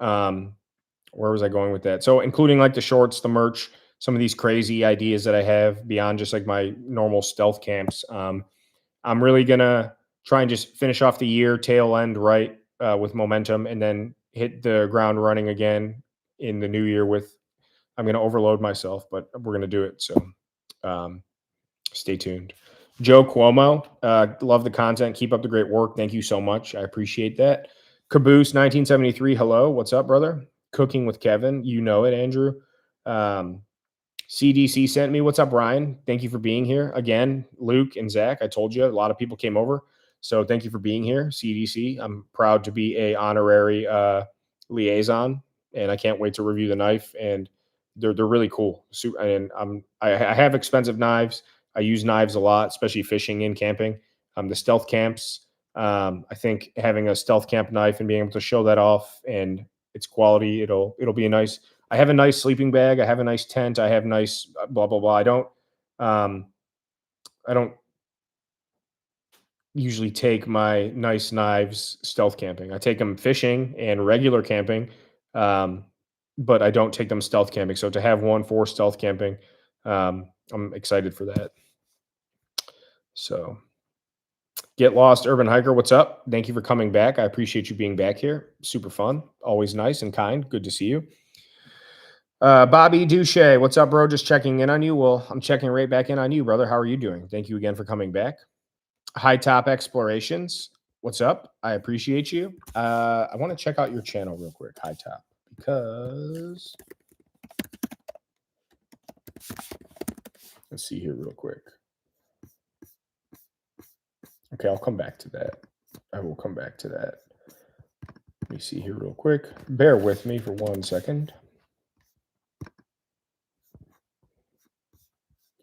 where was I going with that? So including like the shorts, the merch, some of these crazy ideas that I have beyond just like my normal stealth camps. I'm really gonna try and just finish off the year tail end right with momentum, and then hit the ground running again in the new year with. I'm gonna overload myself, but we're gonna do it. So stay tuned. Joe Cuomo, love the content. Keep up the great work. Thank you so much. I appreciate that. Caboose 1973. Hello, what's up, brother? Cooking with Kevin. You know it, Andrew. CDC sent me. What's up, Ryan? Thank you for being here again. Luke and Zach, I told you a lot of people came over. So thank you for being here, CDC. I'm proud to be a honorary liaison, and I can't wait to review the knife. And they're really cool. And I have expensive knives. I use knives a lot, especially fishing and camping. The stealth camps. I think having a stealth camp knife and being able to show that off and its quality, it'll be a nice. I have a nice sleeping bag. I have a nice tent. I have nice blah blah blah. I don't. don't usually take my nice knives stealth camping. I take them fishing and regular camping, um, but I don't take them stealth camping. So to have one for stealth camping, I'm excited for that. So get lost, urban hiker. What's up? Thank you for coming back. I appreciate you being back here. Super fun. Always nice and kind. Good to see you. Bobby Duche, what's up, bro? Just checking in on you. Well, I'm checking right back in on you, brother. How are you doing? Thank you again for coming back. High Top Explorations, what's up? I appreciate you. I want to check out your channel real quick, High Top, because let's see here real quick. Okay, I'll come back to that. I will come back to that. Let me see here real quick. Bear with me for 1 second.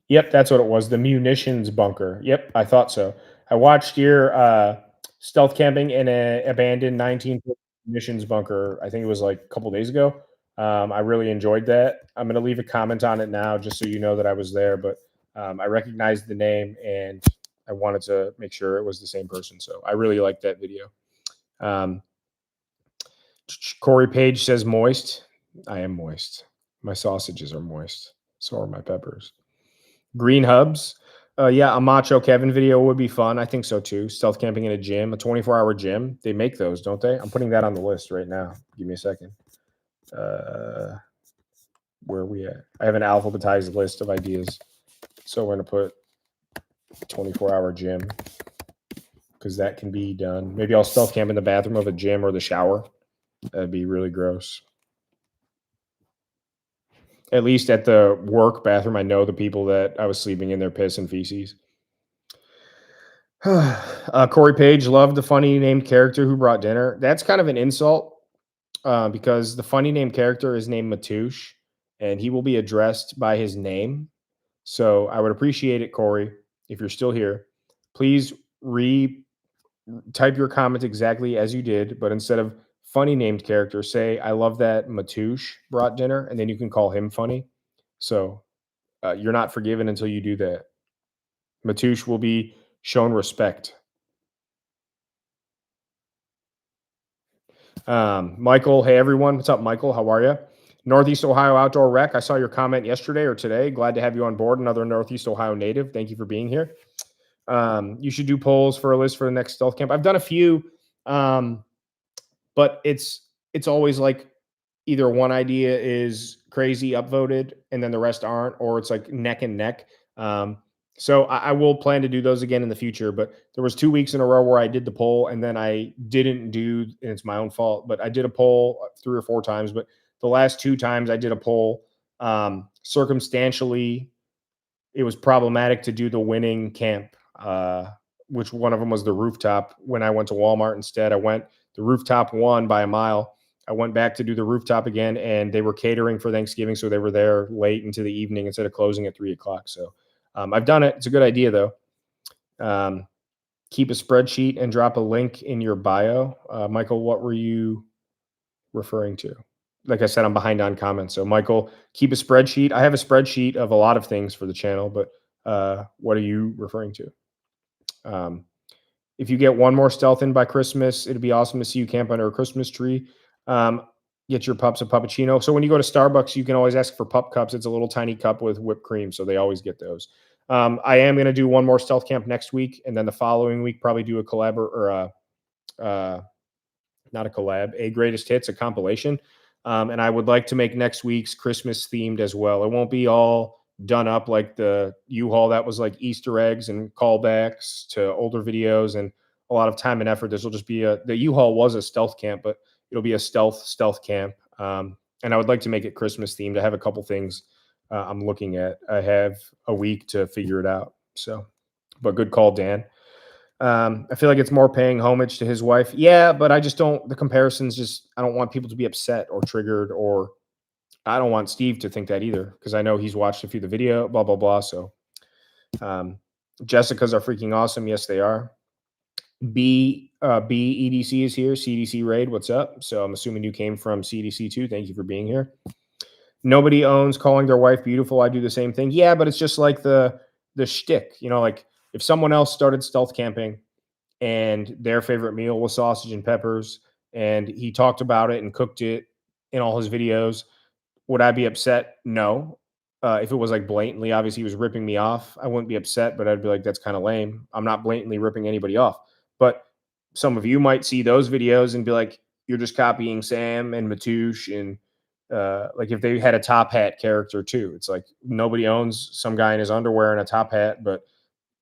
Yep, that's what it was. The munitions bunker. Yep, I thought so. I watched your stealth camping in an abandoned 19 munitions bunker. I think it was like a couple days ago. I really enjoyed that. I'm going to leave a comment on it now just so you know that I was there. But I recognized the name and I wanted to make sure it was the same person. So I really liked that video. Corey Page says moist. I am moist. My sausages are moist. So are my peppers. Green Hubs. Yeah, a Macho Kevin video would be fun. I think so too. Stealth camping in a gym, a 24-hour gym. They make those, don't they? I'm putting that on the list right now. Give me a second. Where are we at? I have an alphabetized list of ideas. So we're going to put 24-hour gym because that can be done. Maybe I'll stealth camp in the bathroom of a gym or the shower. That'd be really gross. At least at the work bathroom, I know the people that I was sleeping in their piss and feces. Corey Page loved the funny named character who brought dinner. That's kind of an insult because the funny named character is named Matouche, and he will be addressed by his name. So I would appreciate it, Corey, if you're still here. Please type your comment exactly as you did, but instead of funny named character, say, I love that Matouche brought dinner, and then you can call him funny. So you're not forgiven until you do that. Matouche will be shown respect. Michael, hey everyone. What's up, Michael? How are you? Northeast Ohio Outdoor Rec. I saw your comment yesterday or today. Glad to have you on board. Another Northeast Ohio native. Thank you for being here. You should do polls for a list for the next stealth camp. I've done a few, but it's always like either one idea is crazy upvoted and then the rest aren't, or it's like neck and neck. So I will plan to do those again in the future, but there was 2 weeks in a row where I did the poll and then I didn't do, and it's my own fault, but I did a poll 3 or 4 times, but the last 2 times I did a poll, circumstantially, it was problematic to do the winning camp, which one of them was the rooftop. When I went to Walmart instead, the rooftop won by a mile. I went back to do the rooftop again, and they were catering for Thanksgiving, so they were there late into the evening instead of closing at 3 o'clock. So I've done it. It's a good idea, though. Keep a spreadsheet and drop a link in your bio. Michael, what were you referring to? Like I said, I'm behind on comments. So, Michael, keep a spreadsheet. I have a spreadsheet of a lot of things for the channel, but what are you referring to? If you get one more stealth in by Christmas, it'd be awesome to see you camp under a Christmas tree. Get your pups a puppuccino. So when you go to Starbucks, you can always ask for pup cups. It's a little tiny cup with whipped cream, so they always get those. I am going to do one more stealth camp next week, and then the following week probably do a collab or not a collab, a greatest hits, a compilation. And I would like to make next week's Christmas themed as well. It won't be all done up like the U-Haul that was like Easter eggs and callbacks to older videos and a lot of time and effort. This will just be the U-Haul was a stealth camp, but it'll be a stealth camp. And I would like to make it Christmas themed. I have a couple things I'm looking at. I have a week to figure it out. So, but good call, Dan. I feel like it's more paying homage to his wife. Yeah, but I just don't, the comparisons just, I don't want people to be upset or triggered, or I don't want Steve to think that either, because I know he's watched a few of the video, blah, blah, blah. So Jessica's are freaking awesome. Yes, they are. B EDC is here. CDC Raid, what's up? So I'm assuming you came from CDC too. Thank you for being here. Nobody owns calling their wife beautiful. I do the same thing. Yeah, but it's just like the shtick, you know, like if someone else started stealth camping and their favorite meal was sausage and peppers, and he talked about it and cooked it in all his videos, would I be upset? No. If it was like blatantly, obviously he was ripping me off, I wouldn't be upset, but I'd be like, that's kind of lame. I'm not blatantly ripping anybody off. But some of you might see those videos and be like, you're just copying Sam and Matouche. And like if they had a top hat character too, it's like nobody owns some guy in his underwear and a top hat, but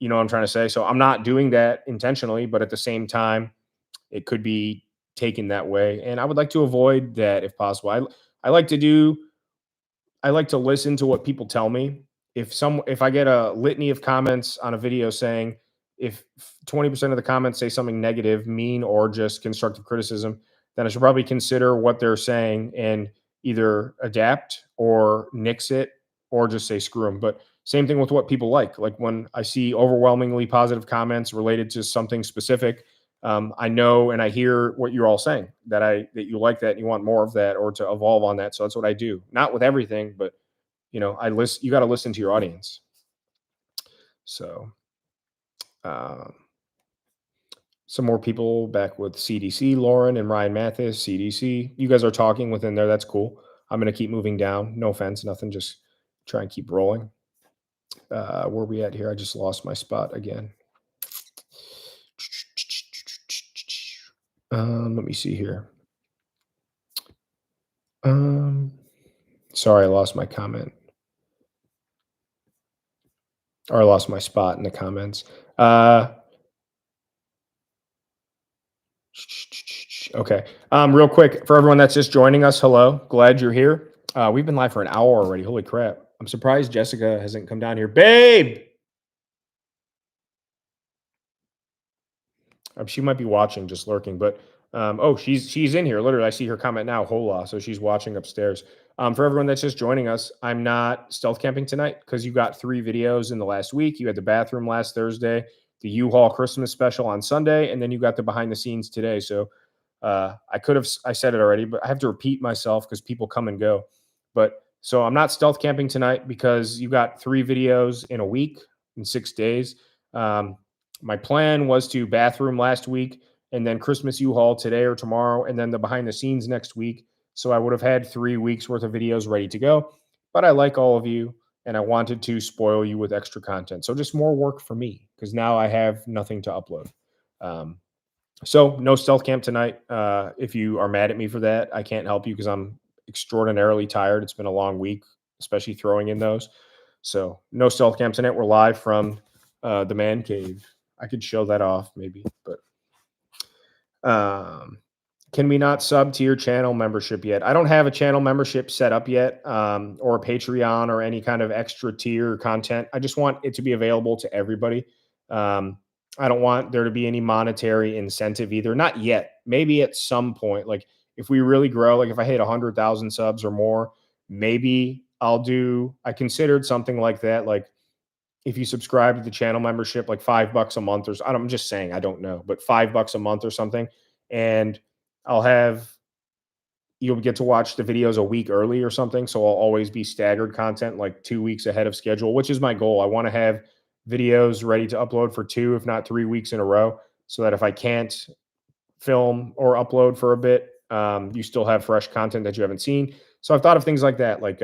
you know what I'm trying to say? So I'm not doing that intentionally, but at the same time, it could be taken that way. And I would like to avoid that if possible. I like to do I like to listen to what people tell me. If I get a litany of comments on a video saying if 20% of the comments say something negative, mean, or just constructive criticism, then I should probably consider what they're saying and either adapt or nix it or just say screw them. But same thing with what people like. Like when I see overwhelmingly positive comments related to something specific, I know and I hear what you're all saying that you like that and you want more of that or to evolve on that. So that's what I do. Not with everything, but I listen. You got to listen to your audience. So, um, some more people back with CDC, Lauren and Ryan Mathis, CDC. You guys are talking within there. That's cool. I'm gonna keep moving down. No offense, nothing. Just try and keep rolling. Where we at here? I just lost my spot again. Let me see here. Sorry, I lost my comment. Or I lost my spot in the comments. Okay. Real quick for everyone that's just joining us, hello. Glad you're here. We've been live for an hour already. Holy crap! I'm surprised Jessica hasn't come down here, babe. She might be watching, just lurking, but oh, she's in here. Literally, I see her comment now. Hola, so she's watching upstairs. For everyone that's just joining us, I'm not stealth camping tonight because you got 3 videos in the last week. You had the bathroom last Thursday, the U-Haul Christmas special on Sunday, and then you got the behind the scenes today. So I said it already, but I have to repeat myself because people come and go. But so I'm not stealth camping tonight because you got 3 videos in a week in 6 days. Um, my plan was to bathroom last week and then Christmas U-Haul today or tomorrow, and then the behind the scenes next week. So I would have had 3 weeks worth of videos ready to go. But I like all of you and I wanted to spoil you with extra content. So just more work for me because now I have nothing to upload. So no stealth camp tonight. If you are mad at me for that, I can't help you because I'm extraordinarily tired. It's been a long week, especially throwing in those. So no stealth camp tonight. We're live from the man cave. I could show that off maybe, but can we not sub to your channel membership yet? I don't have a channel membership set up yet, or a Patreon or any kind of extra tier content. I just want it to be available to everybody. I don't want there to be any monetary incentive either. Not yet. Maybe at some point, like if we really grow, like if I hit 100,000 subs or more, maybe I considered something like that. Like if you subscribe to the channel membership, like $5 a month I'm just saying, I don't know, but $5 a month or something. And you'll get to watch the videos a week early or something. So I'll always be staggered content, like 2 weeks ahead of schedule, which is my goal. I want to have videos ready to upload for 2, if not 3 weeks in a row, so that if I can't film or upload for a bit, you still have fresh content that you haven't seen. So I've thought of things like that, like,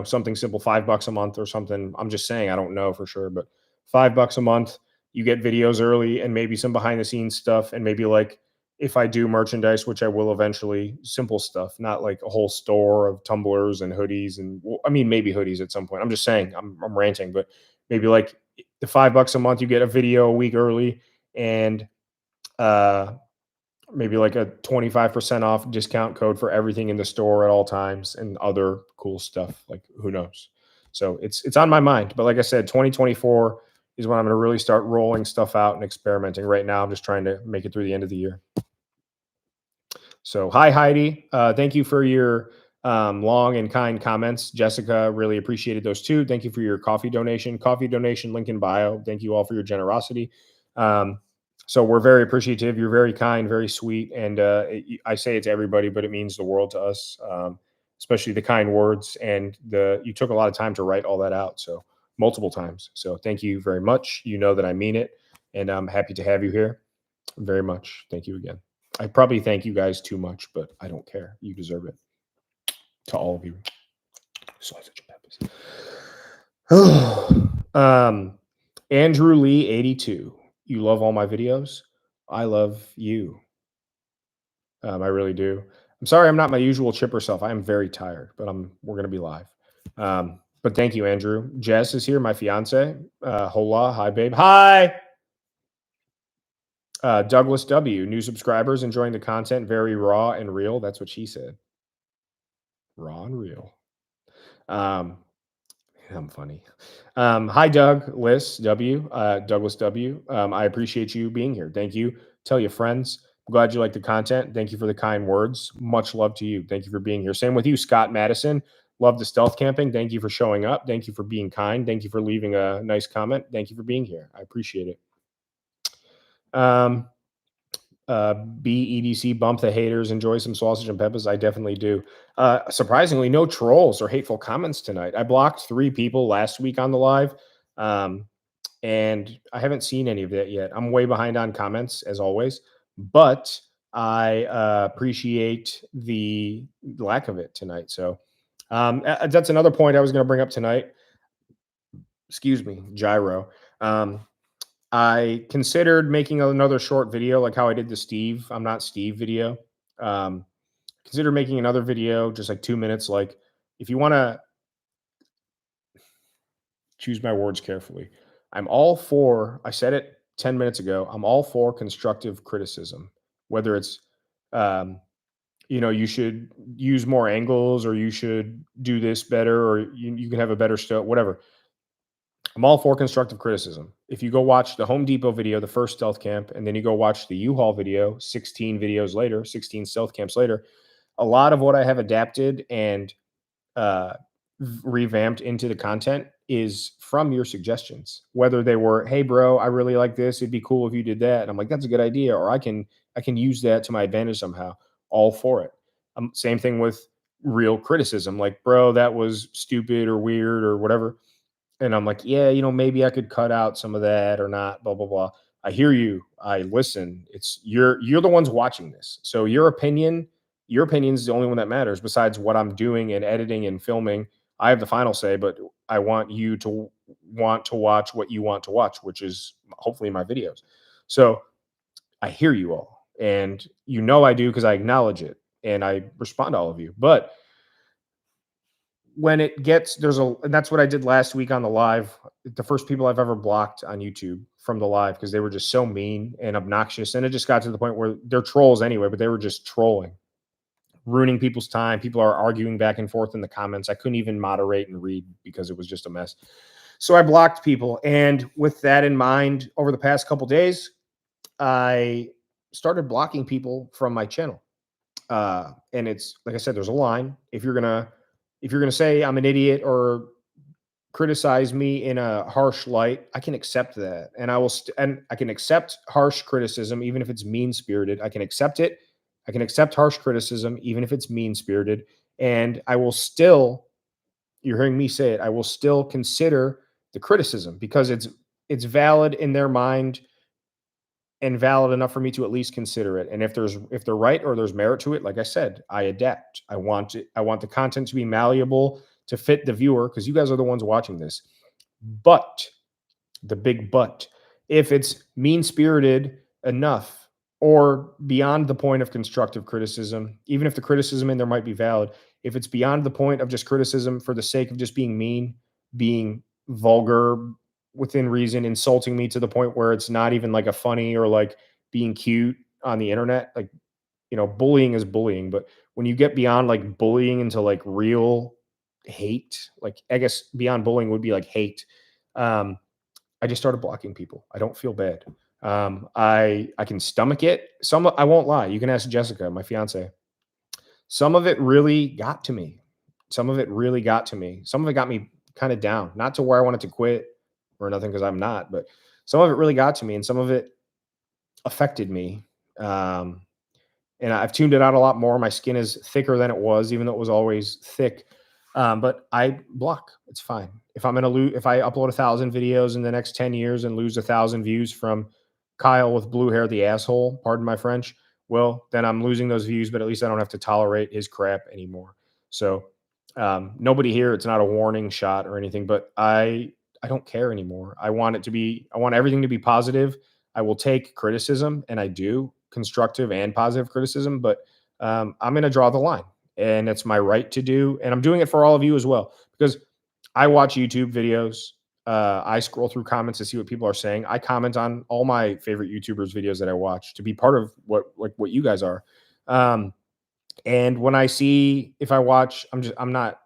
something simple, $5 a month or something. I'm just saying, I don't know for sure, but $5 a month, you get videos early and maybe some behind the scenes stuff. And maybe like if I do merchandise, which I will eventually, simple stuff, not like a whole store of tumblers and hoodies. And I mean, maybe hoodies at some point. I'm just saying, I'm ranting, but maybe like the $5 a month, you get a video a week early and, maybe like a 25% off discount code for everything in the store at all times and other cool stuff. Like who knows? So it's on my mind. But like I said, 2024 is when I'm going to really start rolling stuff out and experimenting. Right now, I'm just trying to make it through the end of the year. So hi, Heidi. Thank you for your long and kind comments. Jessica, really appreciated those too. Thank you for your coffee donation. Coffee donation, link in bio. Thank you all for your generosity. So we're very appreciative. You're very kind, very sweet. And I say it to everybody, but it means the world to us, especially the kind words. And you took a lot of time to write all that out. So multiple times. So thank you very much. You know that I mean it, and I'm happy to have you here very much. Thank you again. I probably thank you guys too much, but I don't care. You deserve it. To all of you. Sausage and peppers. Andrew Lee 82. You love all my videos. I love you. I really do. I'm sorry I'm not my usual chipper self. I am very tired, but we're gonna be live. But thank you, Andrew. Jess is here, my fiance. Hola, hi, babe. Hi. Douglas W. New subscribers enjoying the content, very raw and real. That's what she said. Raw and real. I'm funny. Hi, Doug, Liz W, Douglas W. I appreciate you being here. Thank you. Tell your friends. I'm glad you like the content. Thank you for the kind words. Much love to you. Thank you for being here. Same with you, Scott Madison. Love the stealth camping. Thank you for showing up. Thank you for being kind. Thank you for leaving a nice comment. Thank you for being here. I appreciate it. BEDC, bump the haters, enjoy some sausage and peppers. I definitely do. Surprisingly, no trolls or hateful comments tonight. I blocked 3 people last week on the live, and I haven't seen any of that yet. I'm way behind on comments as always, but I appreciate the lack of it tonight. So that's another point I was going to bring up tonight. Excuse me, gyro. I considered making another short video like how I did the Steve, I'm not Steve video. Consider making another video, just like 2 minutes. Like, if you want to choose my words carefully, I'm all for, I said it 10 minutes ago, I'm all for constructive criticism, whether it's, you should use more angles or you should do this better or you can have a better stow, whatever. I'm all for constructive criticism. If you go watch the Home Depot video, the first stealth camp, and then you go watch the U-Haul video 16 videos later, 16 stealth camps later, a lot of what I have adapted and uh, revamped into the content is from your suggestions. Whether they were, "Hey, bro, I really like this. It'd be cool if you did that," and I'm like, "That's a good idea," or I can use that to my advantage somehow. All for it. Same thing with real criticism, like, "Bro, that was stupid or weird or whatever." And I'm like, yeah, maybe I could cut out some of that or not, blah, blah, blah. I hear you. I listen. It's you're the ones watching this. So your opinion is the only one that matters besides what I'm doing and editing and filming. I have the final say, but I want you to want to watch what you want to watch, which is hopefully my videos. So I hear you all. And I do because I acknowledge it and I respond to all of you. But when it gets and that's what I did last week on the live. The first people I've ever blocked on YouTube from the live because they were just so mean and obnoxious. And it just got to the point where they're trolls anyway, but they were just trolling, ruining people's time. People are arguing back and forth in the comments. I couldn't even moderate and read because it was just a mess. So I blocked people. And with that in mind, over the past couple days, I started blocking people from my channel. And it's like I said, there's a line. If you're gonna say I'm an idiot or criticize me in a harsh light, I can accept that, and and I can accept harsh criticism even if it's mean spirited. I can accept it. I can accept harsh criticism even if it's mean spirited, and I will still. You're hearing me say it. I will still consider the criticism because it's valid in their mind and valid enough for me to at least consider it. And if they're right or there's merit to it, like I said, I adapt. I want the content to be malleable to fit the viewer because you guys are the ones watching this. But the big but, if it's mean-spirited enough or beyond the point of constructive criticism, even if the criticism in there might be valid, if it's beyond the point of just criticism for the sake of just being mean, being vulgar within reason, insulting me to the point where it's not even like a funny or like being cute on the internet, like, bullying is bullying, but when you get beyond like bullying into like real hate, like I guess beyond bullying would be like hate. I just started blocking people. I don't feel bad. I can stomach it. Some I won't lie. You can ask Jessica, my fiance. Some of it really got to me. Some of it really got to me. Some of it got me kind of down, not to where I wanted to quit or nothing because I'm not, but some of it really got to me and some of it affected me. And I've tuned it out a lot more. My skin is thicker than it was, even though it was always thick. But I block. It's fine. If I'm gonna lose, if I upload 1,000 videos in the next 10 years and lose 1,000 views from Kyle with blue hair, the asshole, pardon my French, well, then I'm losing those views, but at least I don't have to tolerate his crap anymore. So nobody here, it's not a warning shot or anything, but I don't care anymore. I want it to be, I want everything to be positive. I will take criticism, and I do constructive and positive criticism, but I'm going to draw the line, and it's my right to do. And I'm doing it for all of you as well, because I watch YouTube videos. I scroll through comments to see what people are saying. I comment on all my favorite YouTubers' videos that I watch to be part of what you guys are. And when I see, if I watch, I'm not,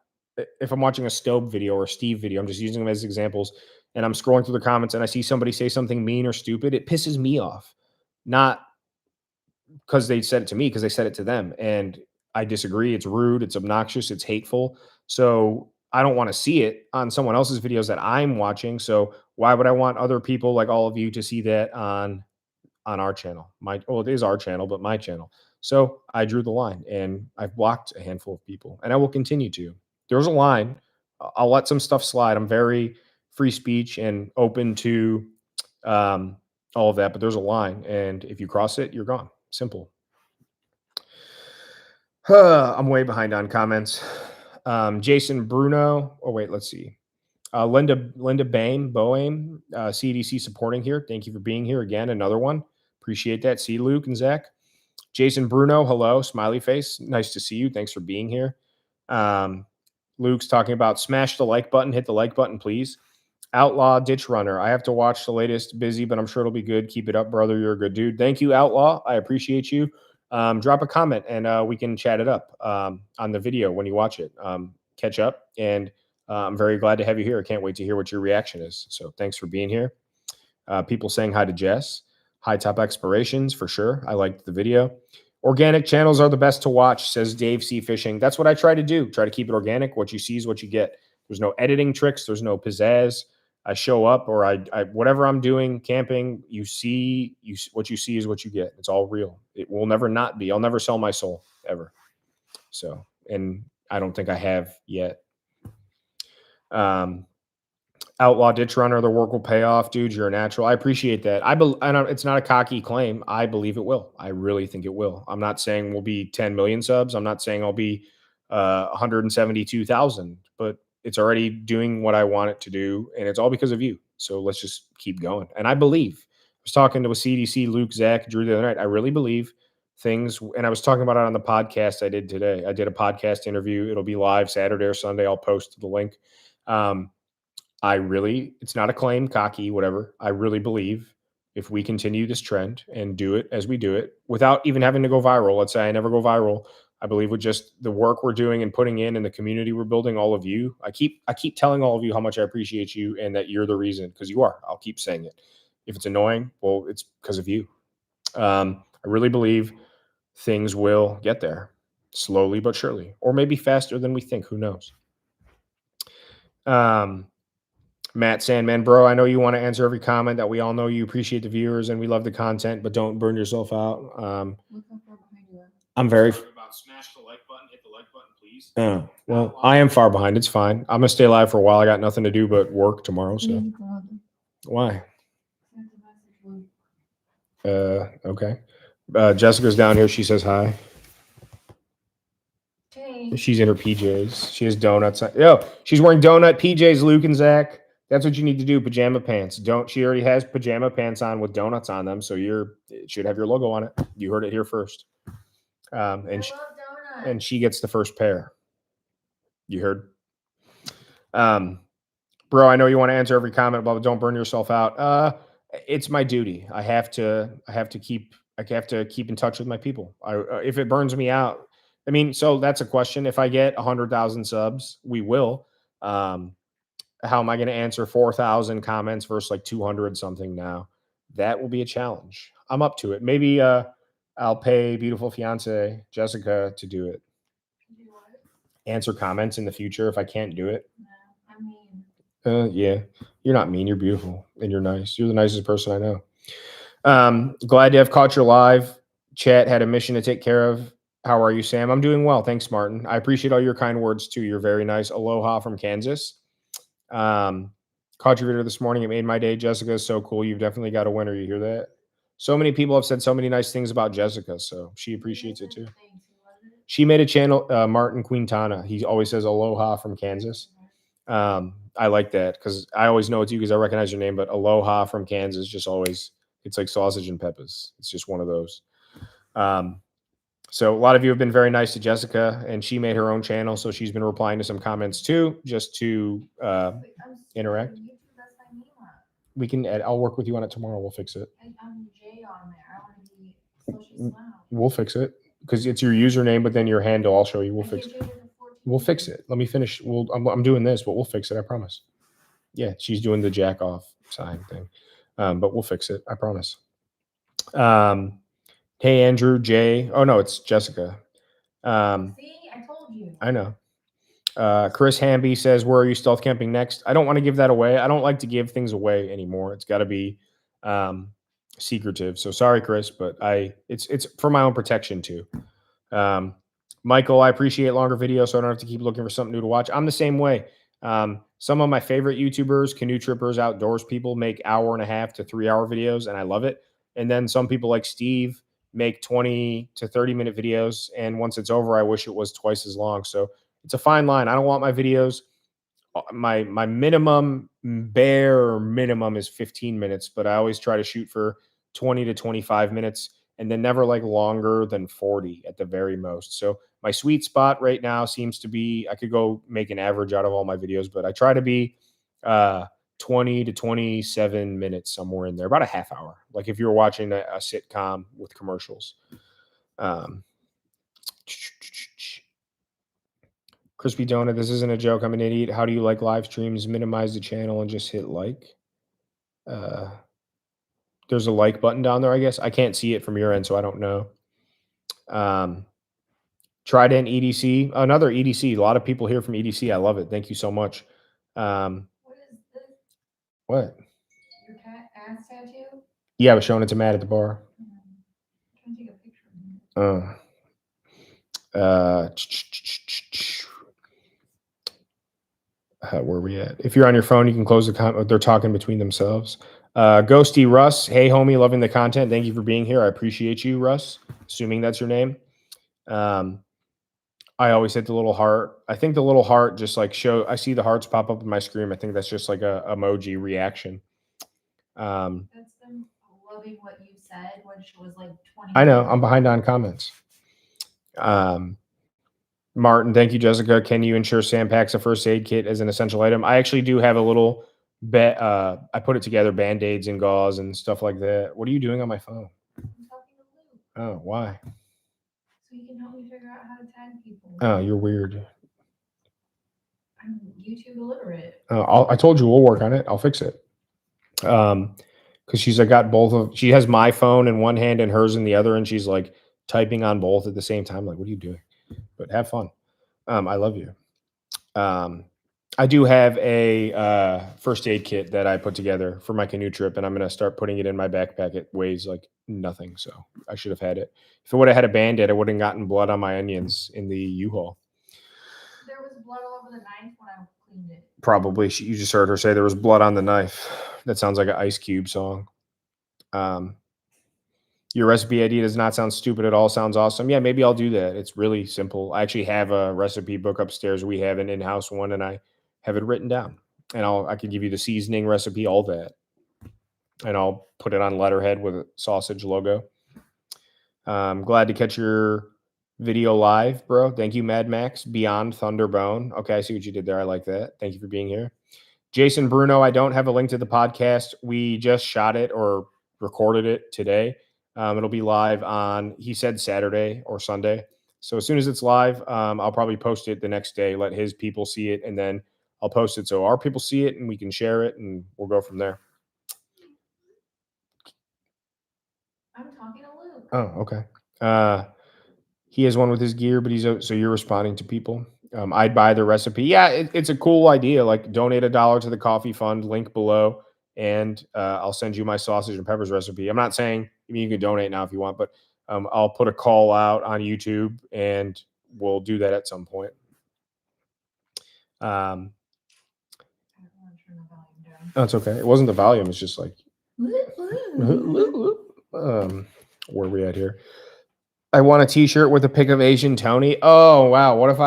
if I'm watching a Stobe video or a Steve video, I'm just using them as examples, and I'm scrolling through the comments and I see somebody say something mean or stupid, it pisses me off. Not because they said it to me, because they said it to them. And I disagree. It's rude, it's obnoxious, it's hateful. So I don't want to see it on someone else's videos that I'm watching. So why would I want other people like all of you to see that on our channel? Well, it is our channel, but my channel. So I drew the line, and I've blocked a handful of people, and I will continue to. There's a line. I'll let some stuff slide. I'm very free speech and open to all of that, but there's a line, and if you cross it, you're gone. Simple. I'm way behind on comments. Jason Bruno. Oh wait, let's see. Linda Boehm, CDC supporting here. Thank you for being here again. Another one. Appreciate that. See Luke and Zach. Jason Bruno, hello, smiley face. Nice to see you. Thanks for being here. Luke's talking about smash the like button. Hit the like button, please. Outlaw Ditch Runner. I have to watch the latest. Busy, but I'm sure it'll be good. Keep it up, brother. You're a good dude. Thank you, Outlaw. I appreciate you. Drop a comment, and we can chat it up on the video when you watch it. Catch up, and I'm very glad to have you here. I can't wait to hear what your reaction is. So thanks for being here. People saying hi to Jess. High top expirations for sure. I liked the video. Organic channels are the best to watch, says Dave C. Fishing. That's what I try to do. Try to keep it organic. What you see is what you get. There's no editing tricks. There's no pizzazz. I show up, or I whatever I'm doing, camping, what you see is what you get. It's all real. It will never not be. I'll never sell my soul ever. So, and I don't think I have yet. Outlaw Ditch Runner, the work will pay off, dude. You're a natural. I appreciate that. I don't, it's not a cocky claim. I believe it will. I really think it will. I'm not saying we'll be 10 million subs. I'm not saying I'll be 172,000, but it's already doing what I want it to do, and it's all because of you. So let's just keep going. And I believe. I was talking to a CDC, Luke, Zach, Drew the other night. I really believe things, and I was talking about it on the podcast I did today. I did a podcast interview. It'll be live Saturday or Sunday. I'll post the link. It's not a claim, cocky, whatever. I really believe if we continue this trend and do it as we do it without even having to go viral, let's say I never go viral. I believe with just the work we're doing and putting in and the community we're building, all of you, I keep telling all of you how much I appreciate you and that you're the reason, because you are. I'll keep saying it. If it's annoying, well, it's because of you. I really believe things will get there slowly but surely, or maybe faster than we think. Who knows? Matt Sandman, bro, I know you want to answer every comment. That we all know you appreciate the viewers and we love the content, but don't burn yourself out. I'm very about smash the like button, hit the like button, please. Well, I am far behind. It's fine. I'm gonna stay live for a while. I got nothing to do but work tomorrow. So why? Okay. Jessica's down here. She says hi. Hey. She's in her PJs. She has donuts. Yo, she's wearing donut PJs, Luke and Zach. That's what you need to do. Pajama pants. She already has pajama pants on with donuts on them. So it should have your logo on it. You heard it here first. And she gets the first pair. You heard? Bro, I know you want to answer every comment, but don't burn yourself out. It's my duty. I have to keep in touch with my people. If it burns me out, I mean, so that's a question. If I get 100,000 subs, we will. How am I going to answer 4,000 comments versus like 200 something now? That will be a challenge. I'm up to it. Maybe I'll pay beautiful fiance Jessica to do it. Answer comments in the future if I can't do it. No, I'm mean. Yeah, you're not mean. You're beautiful and you're nice. You're the nicest person I know. Glad to have caught your live. Chat had a mission to take care of. How are you, Sam? I'm doing well. Thanks, Martin. I appreciate all your kind words too. You're very nice. Aloha from Kansas. Um, Caught your video this morning. It made my day. Jessica is so cool. You've definitely got a winner. You hear that? So many people have said so many nice things about Jessica, so she appreciates it too. She made a channel, Martin Quintana. He always says aloha from Kansas. I like that because I always know it's you because I recognize your name, but aloha from Kansas just always, it's like sausage and peppers. It's just one of those. So a lot of you have been very nice to Jessica, and she made her own channel, so she's been replying to some comments too, just to interact. We can. I'll work with you on it tomorrow. We'll fix it. We'll fix it because it's your username, but then your handle. I'll show you. We'll fix it. We'll fix it. Let me finish. I'm doing this, but we'll fix it. I promise. Yeah, she's doing the jack off sign thing, but we'll fix it. I promise. Hey, Andrew, Jay. Oh, no, it's Jessica. See, I told you. I know. Chris Hamby says, where are you stealth camping next? I don't want to give that away. I don't like to give things away anymore. It's got to be secretive. So sorry, Chris, but it's for my own protection too. Michael, I appreciate longer videos, so I don't have to keep looking for something new to watch. I'm the same way. Some of my favorite YouTubers, canoe trippers, outdoors people make 1.5 to 3 hour videos, and I love it. And then some people like Steve make 20 to 30 minute videos, and once it's over, I wish it was twice as long. So it's a fine line. I don't want my videos. My minimum, bare minimum is 15 minutes, but I always try to shoot for 20 to 25 minutes, and then never like longer than 40 at the very most. So my sweet spot right now seems to be, I could go make an average out of all my videos, but I try to be 20 to 27 minutes, somewhere in there, about a half hour. Like if you're watching a sitcom with commercials. Crispy Donut, this isn't a joke. I'm an idiot. How do you like live streams? Minimize the channel and just hit like. There's a like button down there, I guess. I can't see it from your end, so I don't know. Trident EDC, another EDC. A lot of people here from EDC. I love it. Thank you so much. What is this? What? Your cat ass tattoo? Yeah, I was showing it to Matt at the bar. I'm trying to take a picture of it. Where are we at? If you're on your phone, you can close the comment. They're talking between themselves. Ghosty Russ, hey homie, loving the content. Thank you for being here. I appreciate you, Russ. Assuming that's your name. I always hit the little heart. I think the little heart just like I see the hearts pop up in my screen. I think that's just like a emoji reaction. That's them loving what you said when she was like 20. I know. I'm behind on comments. Martin, thank you, Jessica. Can you ensure Sam packs a first aid kit as an essential item? I actually do have a little I put it together, Band-Aids and gauze and stuff like that. What are you doing on my phone? I'm talking to Luke. Oh, why? So you can help me figure out how to tag people. Oh, you're weird. I'm YouTube illiterate. I told you we'll work on it. I'll fix it. Because she's like got she has my phone in one hand and hers in the other, and she's like typing on both at the same time. Like, what are you doing? But have fun. I love you. I do have a first aid kit that I put together for my canoe trip, and I'm going to start putting it in my backpack. It weighs like nothing, so I should have had it. If it would have had a Band-Aid, I wouldn't have gotten blood on my onions in the U-Haul. There was blood all over the knife when I cleaned it. Probably. You just heard her say there was blood on the knife. That sounds like an Ice Cube song. Your recipe idea does not sound stupid at all. Sounds awesome. Yeah, maybe I'll do that. It's really simple. I actually have a recipe book upstairs. We have an in-house one, and I have it written down. And I can give you the seasoning recipe, all that. And I'll put it on letterhead with a sausage logo. Glad to catch your video live, bro. Thank you, Mad Max. Beyond Thunderbone. Okay, I see what you did there. I like that. Thank you for being here. Jason Bruno, I don't have a link to the podcast. We just shot it or recorded it today. It'll be live on, he said Saturday or Sunday. So as soon as it's live, I'll probably post it the next day, let his people see it, and then I'll post it so our people see it and we can share it, and we'll go from there. I'm talking to Luke. Oh, okay. He has one with his gear, but so you're responding to people. I'd buy the recipe. Yeah, it's a cool idea. Like donate $1 to the coffee fund, link below, and I'll send you my sausage and peppers recipe. I'm not saying, I mean, you can donate now if you want, but I'll put a call out on YouTube, and we'll do that at some point. I don't want to turn the volume down. That's okay. It wasn't the volume. It's just like, where are we at here? I want a t-shirt with a pic of Asian Tony. Oh, wow. What if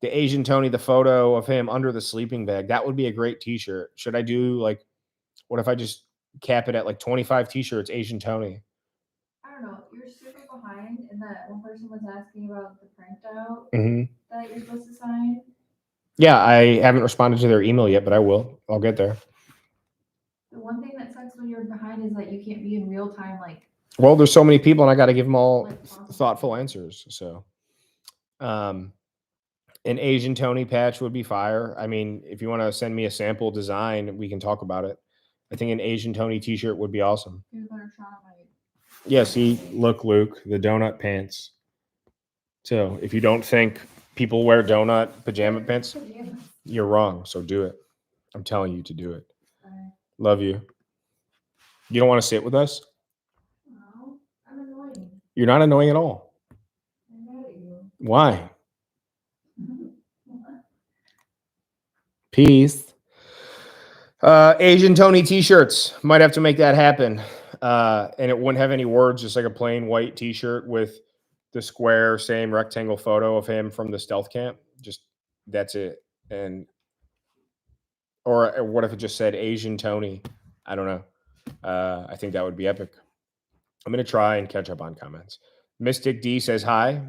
the Asian Tony, the photo of him under the sleeping bag? That would be a great t-shirt. Should I do like, what if I just cap it at like 25 t-shirts, Asian Tony? I don't know. You're super behind, and that one person was asking about the printout that you're supposed to sign. Yeah, I haven't responded to their email yet, but I will. I'll get there. The one thing that sucks when you're behind is that you can't be in real time, like. Well, there's so many people, and I got to give them all like thoughtful answers. So, an Asian Tony patch would be fire. I mean, if you want to send me a sample design, we can talk about it. I think an Asian Tony t-shirt would be awesome. You're gonna try my. Yeah, see, look, Luke, the donut pants. So if you don't think people wear donut pajama pants, you're wrong. So do it. I'm telling you to do it. Love you. You don't want to sit with us? No, I'm annoying. You're not annoying at all. I'm mad at you. Why? Peace. Asian Tony t-shirts. Might have to make that happen. And it wouldn't have any words, just like a plain white t-shirt with the square, same rectangle photo of him from the stealth camp. Just that's it. Or what if it just said Asian Tony? I don't know. I think that would be epic. I'm going to try and catch up on comments. Mystic D says hi.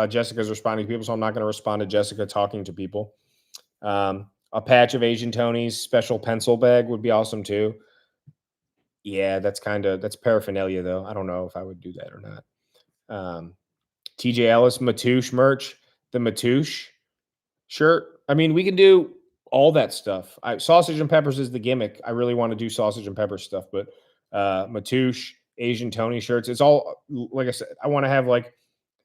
Jessica's responding to people, so I'm not going to respond to Jessica talking to people. A patch of Asian Tony's special pencil bag would be awesome too. Yeah, that's paraphernalia though. I don't know if I would do that or not. TJ Ellis Matouche merch, the Matouche shirt. I mean, we can do all that stuff. Sausage and peppers is the gimmick. I really want to do sausage and pepper stuff, but Matouche, Asian Tony shirts. It's all, like I said, I want to have like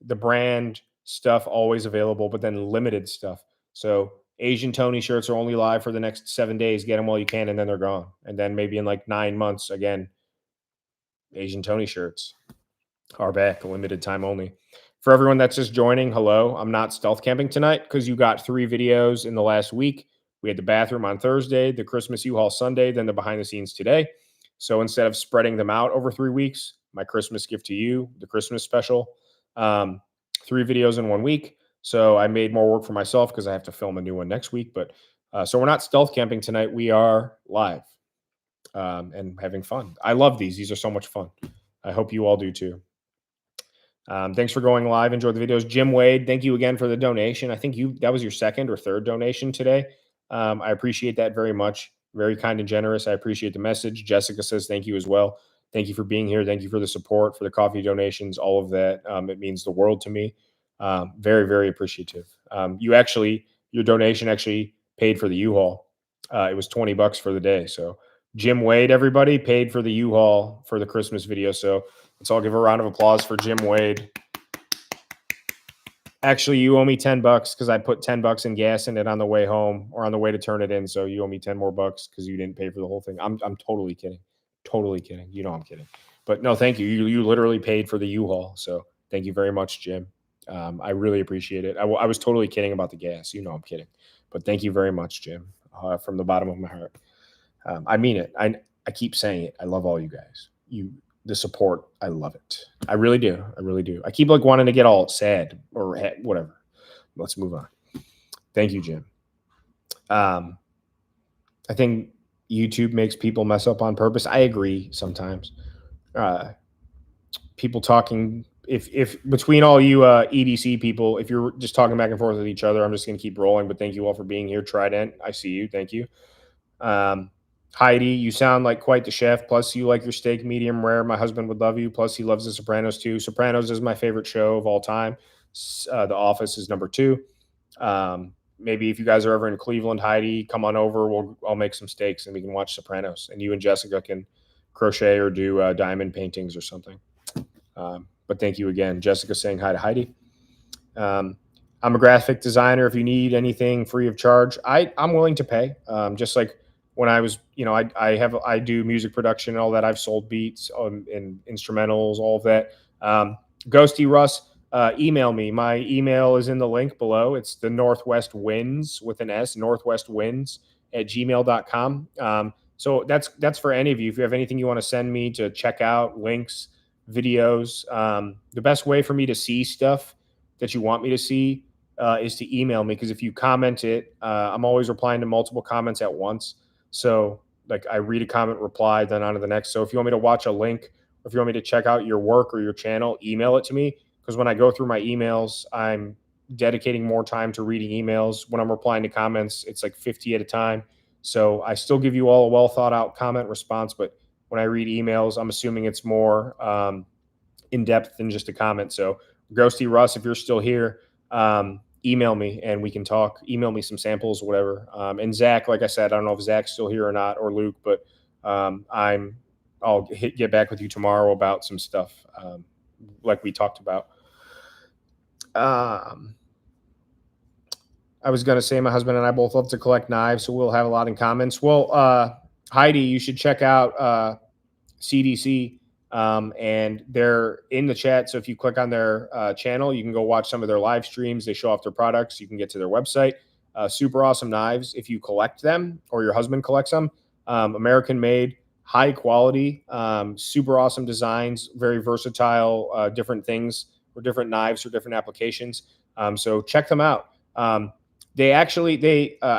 the brand stuff always available, but then limited stuff. So Asian Tony shirts are only live for the next 7 days. Get them while you can, and then they're gone. And then maybe in like 9 months, again, Asian Tony shirts are back, limited time only. For everyone that's just joining, hello. I'm not stealth camping tonight because you got 3 videos in the last week. We had the bathroom on Thursday, the Christmas U-Haul Sunday, then the behind the scenes today. So instead of spreading them out over 3 weeks, my Christmas gift to you, the Christmas special, 3 videos in 1 week. So I made more work for myself because I have to film a new one next week. But so we're not stealth camping tonight. We are live and having fun. I love these. These are so much fun. I hope you all do too. Thanks for going live. Enjoy the videos. Jim Wade, thank you again for the donation. I think that was your 2nd or 3rd donation today. I appreciate that very much. Very kind and generous. I appreciate the message. Jessica says thank you as well. Thank you for being here. Thank you for the support, for the coffee donations, all of that. It means the world to me. Very, very appreciative. Your donation actually paid for the U-Haul. It was $20 for the day. So Jim Wade, everybody, paid for the U-Haul for the Christmas video. So let's all give a round of applause for Jim Wade. Actually, you owe me $10 because I put $10 in gas in it on the way home or on the way to turn it in. So you owe me 10 more bucks because you didn't pay for the whole thing. I'm totally kidding. Totally kidding. You know I'm kidding. But no, thank you. You literally paid for the U-Haul. So thank you very much, Jim. I really appreciate it. I was totally kidding about the gas. You know I'm kidding. But thank you very much, Jim, from the bottom of my heart. I mean it. I keep saying it. I love all you guys. The support, I love it. I really do. I really do. I keep like wanting to get all sad or whatever. Let's move on. Thank you, Jim. I think YouTube makes people mess up on purpose. I agree sometimes. People talking, if between all you EDC people, if you're just talking back and forth with each other, I'm just going to keep rolling. But thank you all for being here. Trident, I see you. Thank you. Heidi, you sound like quite the chef. Plus, you like your steak medium rare. My husband would love you. Plus, he loves The Sopranos too. Sopranos is my favorite show of all time. The Office is number 2. Maybe if you guys are ever in Cleveland, Heidi, come on over. I'll make some steaks and we can watch Sopranos. And you and Jessica can crochet or do diamond paintings or something. But thank you again. Jessica saying hi to Heidi. I'm a graphic designer. If you need anything free of charge, I'm willing to pay. Just like when I was, I do music production and all that. I've sold beats and instrumentals, all of that. Ghosty Russ, email me. My email is in the link below. It's the Northwest Winds with an S, northwestwinds@gmail.com. So that's for any of you. If you have anything you want to send me to check out, links, videos, the best way for me to see stuff that you want me to see is to email me, because if you comment it, I'm always replying to multiple comments at once. So like I read a comment, reply, then on to the next. So if you want me to watch a link, or if you want me to check out your work or your channel, email it to me, because when I go through my emails, I'm dedicating more time to reading emails. When I'm replying to comments, it's like 50 at a time. So I still give you all a well thought out comment response, but when I read emails, I'm assuming it's more in depth than just a comment. So Ghosty Russ, if you're still here, email me and we can talk. Email me some samples, whatever. And Zach, like I said, I don't know if Zach's still here or not, or Luke, but I'll get back with you tomorrow about some stuff like we talked about. I was going to say my husband and I both love to collect knives, so we'll have a lot in common. Well, Heidi, you should check out CDC, and they're in the chat. So if you click on their channel, you can go watch some of their live streams. They show off their products. You can get to their website. Super awesome knives if you collect them or your husband collects them. American made, high quality, super awesome designs, very versatile, different things or different knives for different applications. So check them out. I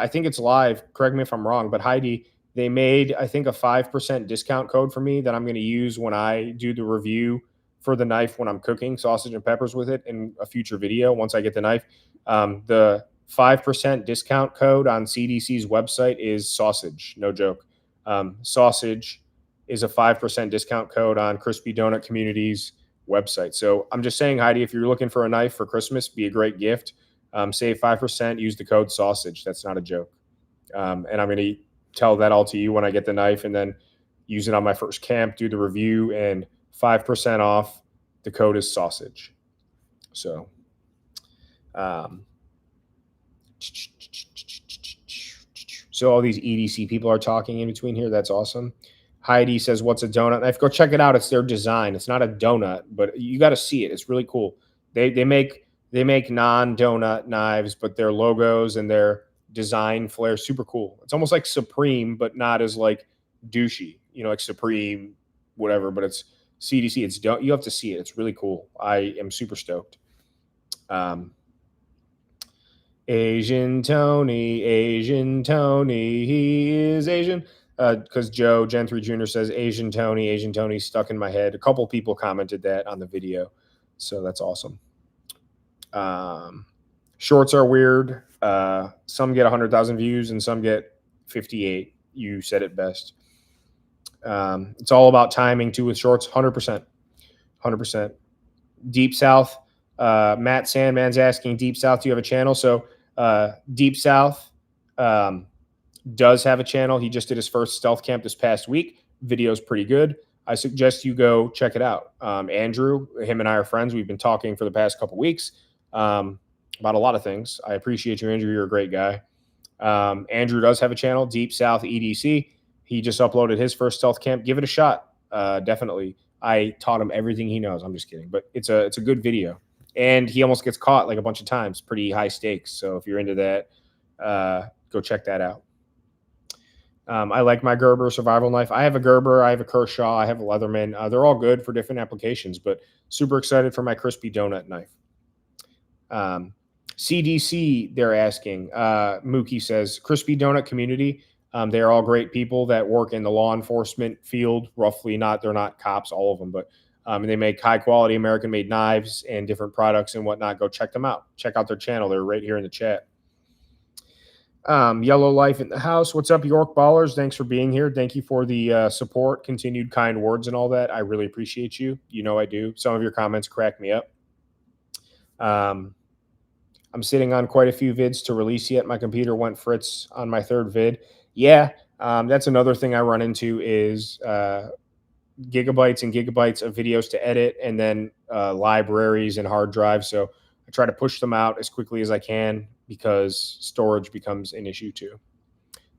think it's live. Correct me if I'm wrong, but Heidi, they made, I think, a 5% discount code for me that I'm going to use when I do the review for the knife when I'm cooking sausage and peppers with it in a future video once I get the knife. The 5% discount code on CDC's website is sausage. No joke. Sausage is a 5% discount code on Crispy Donut Community's website. So I'm just saying, Heidi, if you're looking for a knife for Christmas, be a great gift. Save 5%, use the code sausage. That's not a joke. And I'm going to tell that all to you when I get the knife, and then use it on my first camp, do the review, and 5% off. The code is sausage. So, so all these EDC people are talking in between here. That's awesome. Heidi says, what's a donut knife? Go check it out. It's their design. It's not a donut, but you got to see it. It's really cool. They make non-donut knives, but their logos and their design flair super cool. It's almost like Supreme, but not as like douchey, like Supreme, whatever. But it's CDC. You have to see it. It's really cool. I am super stoked. Asian Tony, he is Asian. Because Joe Gen 3 Jr. says Asian Tony stuck in my head. A couple people commented that on the video, so that's awesome. Shorts are weird. Some get 100,000 views and some get 58. You said it best. It's all about timing too with shorts. 100%. Deep South. Matt Sandman's asking, Deep South, do you have a channel? So Deep South does have a channel. He just did his first stealth camp this past week. Video's pretty good. I suggest you go check it out. Andrew, him and I are friends. We've been talking for the past couple weeks about a lot of things. I appreciate you, Andrew. You're a great guy. Andrew does have a channel, Deep South EDC. He just uploaded his first stealth camp. Give it a shot. Definitely. I taught him everything he knows. I'm just kidding, but it's a good video. And he almost gets caught like a bunch of times. Pretty high stakes. So if you're into that, go check that out. I like my Gerber survival knife. I have a Gerber, I have a Kershaw, I have a Leatherman. They're all good for different applications, but super excited for my crispy donut knife. CDC, they're asking. Mookie says, Crispy Donut Community. They're all great people that work in the law enforcement field. Roughly, they're not cops, all of them, but and they make high quality American made knives and different products and whatnot. Go check them out. Check out their channel. They're right here in the chat. Yellow Life in the house. What's up, York Ballers? Thanks for being here. Thank you for the support, continued kind words and all that. I really appreciate you. You know I do. Some of your comments crack me up. I'm sitting on quite a few vids to release yet. My computer went fritz on my third vid. Yeah, that's another thing I run into is gigabytes and gigabytes of videos to edit, and then libraries and hard drives. So I try to push them out as quickly as I can because storage becomes an issue too.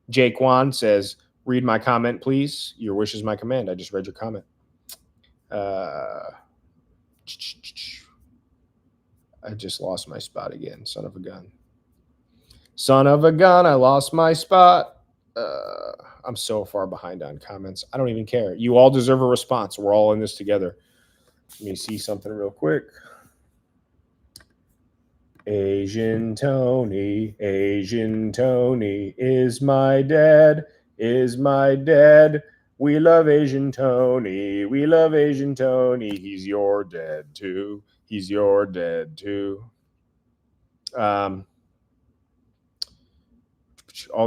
Jake Wan says, read my comment, please. Your wish is my command. I just read your comment. I just lost my spot again. Son of a gun. Son of a gun. I lost my spot. I'm so far behind on comments. I don't even care. You all deserve a response. We're all in this together. Let me see something real quick. Asian Tony is my dad, is my dad. We love Asian Tony, we love Asian Tony. He's your dad too, he's your dad too. All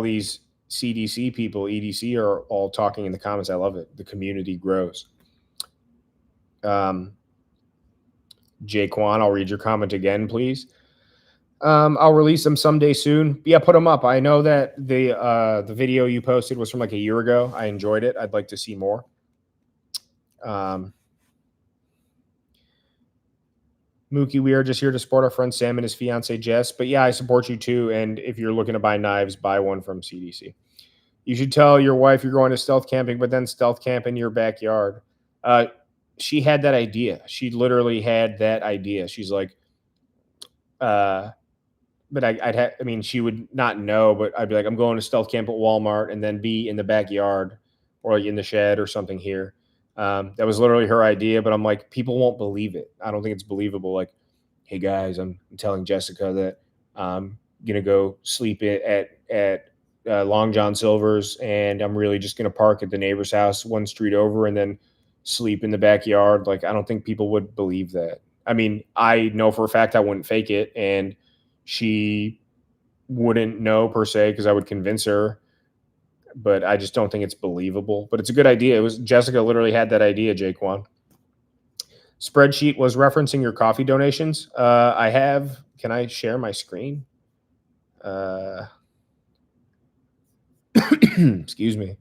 these CDC people, EDC, are all talking in the comments. I love it. The community grows. Jaquan, I'll read your comment again, please. I'll release them someday soon. Yeah, put them up. I know that the video you posted was from like a year ago. I enjoyed it. I'd like to see more. Mookie, we are just here to support our friend Sam and his fiance Jess. But yeah, I support you too. And if you're looking to buy knives, buy one from CDC. You should tell your wife you're going to stealth camping, but then stealth camp in your backyard. She had that idea. She literally had that idea. She's like, but I mean, she would not know, but I'd be like, I'm going to stealth camp at Walmart and then be in the backyard or like in the shed or something here. That was literally her idea, but I'm like, people won't believe it. I don't think it's believable. Like, hey guys, I'm telling Jessica that I'm gonna go sleep at Long John Silver's, and I'm really just gonna park at the neighbor's house one street over and then sleep in the backyard. Like, I don't think people would believe that. I mean, I know for a fact I wouldn't fake it, and she wouldn't know per se because I would convince her, but I just don't think it's believable. But it's a good idea. It was Jessica literally had that idea, Jaquan. Spreadsheet was referencing your coffee donations. I have. Can I share my screen? Excuse me.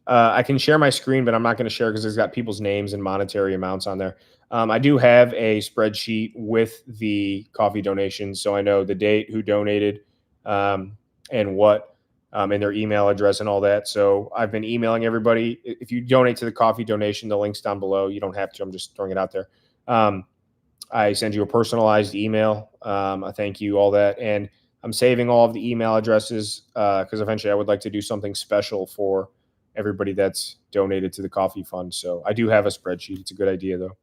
I can share my screen, but I'm not going to share because it's got people's names and monetary amounts on there. I do have a spreadsheet with the coffee donations, so I know the date, who donated, and what, and their email address and all that. So I've been emailing everybody. If you donate to the coffee donation, the link's down below. You don't have to. I'm just throwing it out there. I send you a personalized email. I thank you, all that. And I'm saving all of the email addresses because eventually I would like to do something special for everybody that's donated to the coffee fund. So I do have a spreadsheet. It's a good idea, though.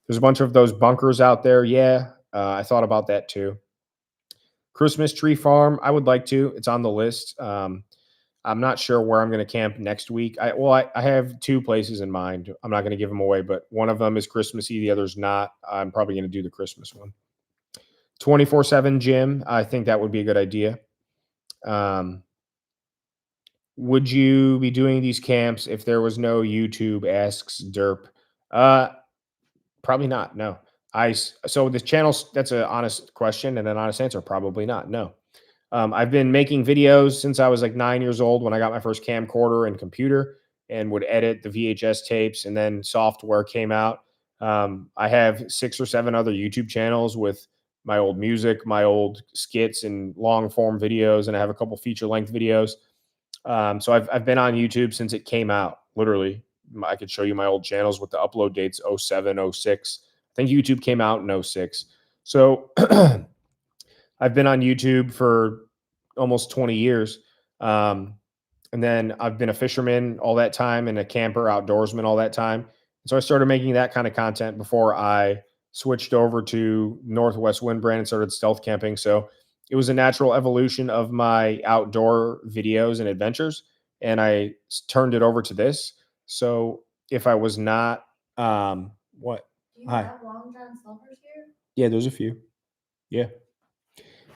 There's a bunch of those bunkers out there. Yeah, I thought about that, too. Christmas tree farm, I would like to. It's on the list. I'm not sure where I'm going to camp next week. I have two places in mind. I'm not going to give them away, but one of them is Christmassy. The other's not. I'm probably going to do the Christmas one. 24/7 gym. I think that would be a good idea. Would you be doing these camps if there was no YouTube? Asks Derp. Probably not. No. So this channel, that's an honest question and an honest answer. Probably not. No. I've been making videos since I was like 9 years old when I got my first camcorder and computer and would edit the VHS tapes, and then software came out. I have 6 or 7 other YouTube channels with my old music, my old skits and long form videos, and I have a couple feature length videos. So I've been on YouTube since it came out. Literally, I could show you my old channels with the upload dates 07, 06. I think YouTube came out in 06. So I've been on YouTube for almost 20 years. And then I've been a fisherman all that time and a camper, outdoorsman all that time. So I started making that kind of content before I switched over to Northwest Wind brand and started stealth camping. So it was a natural evolution of my outdoor videos and adventures, and I turned it over to this. So if I was not, what? Do you have Long John Silver's here? Yeah, there's a few. Yeah.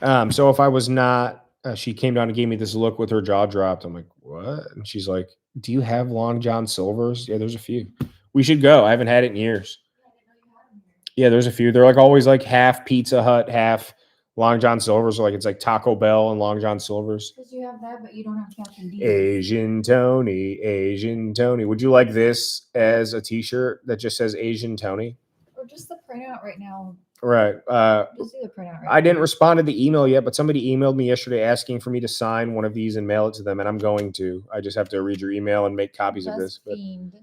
So if I was not, she came down and gave me this look with her jaw dropped. I'm like, what? And she's like, do you have Long John Silver's? Yeah, there's a few. We should go. I haven't had it in years. Yeah, I didn't know you had them here. Yeah, there's a few. They're like always like half Pizza Hut, half Long John Silver's. So like it's like Taco Bell and Long John Silver's. Because you have that, but you don't have Captain D. Asian Tony, Asian Tony. Would you like this as a T-shirt that just says Asian Tony? Or just the printout right now. Right. Just do the printout right I didn't respond to the email yet, but somebody emailed me yesterday asking for me to sign one of these and mail it to them, and I'm going to. I just have to read your email and make copies of this. But Fiend.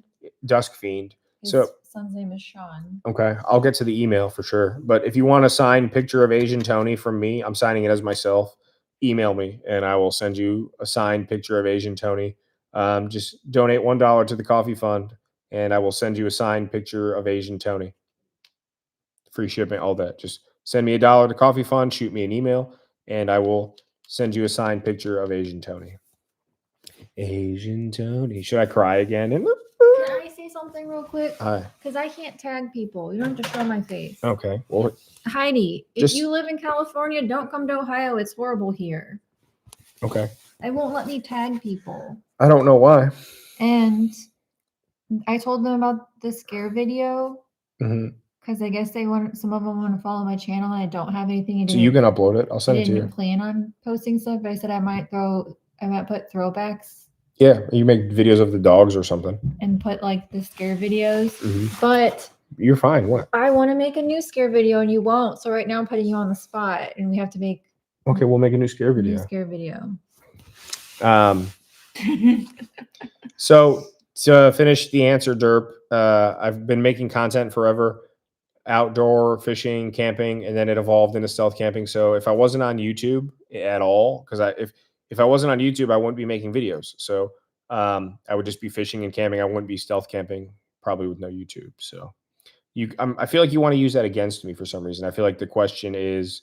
Dusk Fiend. His So- son's name is Sean. Okay, I'll get to the email for sure. But if you want a signed picture of Asian Tony from me, I'm signing it as myself. Email me and I will send you a signed picture of Asian Tony. Just donate $1 to the coffee fund and I will send you a signed picture of Asian Tony. Free shipping, all that. Just send me $1 to coffee fund, shoot me an email, and I will send you a signed picture of Asian Tony. Asian Tony. Should I cry again? Can I say something real quick? Hi. Because I can't tag people. You don't have to show my face. Okay. Well, Heidi, if Just- you live in California, don't come to Ohio. It's horrible here. okay. They won't let me tag people. I don't know why. And I told them about the scare video hmm because I guess some of them want to follow my channel and I don't have anything. So you can upload it. I'll I send it to didn't you. plan on posting stuff, but I said I might put throwbacks Yeah, you make videos of the dogs or something. and put like the scare videos. Mhm. But You're fine. What? I want to make a new scare video and you won't. So right now I'm putting you on the spot and we have to make Okay, we'll make a new scare a new video. scare video. So to finish the answer, Derp, I've been making content forever, outdoor fishing, camping, and then it evolved into stealth camping. So if I wasn't on YouTube at all, because if I wasn't on YouTube, I wouldn't be making videos. So I would just be fishing and camping. I wouldn't be stealth camping, probably with no YouTube. So I feel like you want to use that against me for some reason. I feel like the question is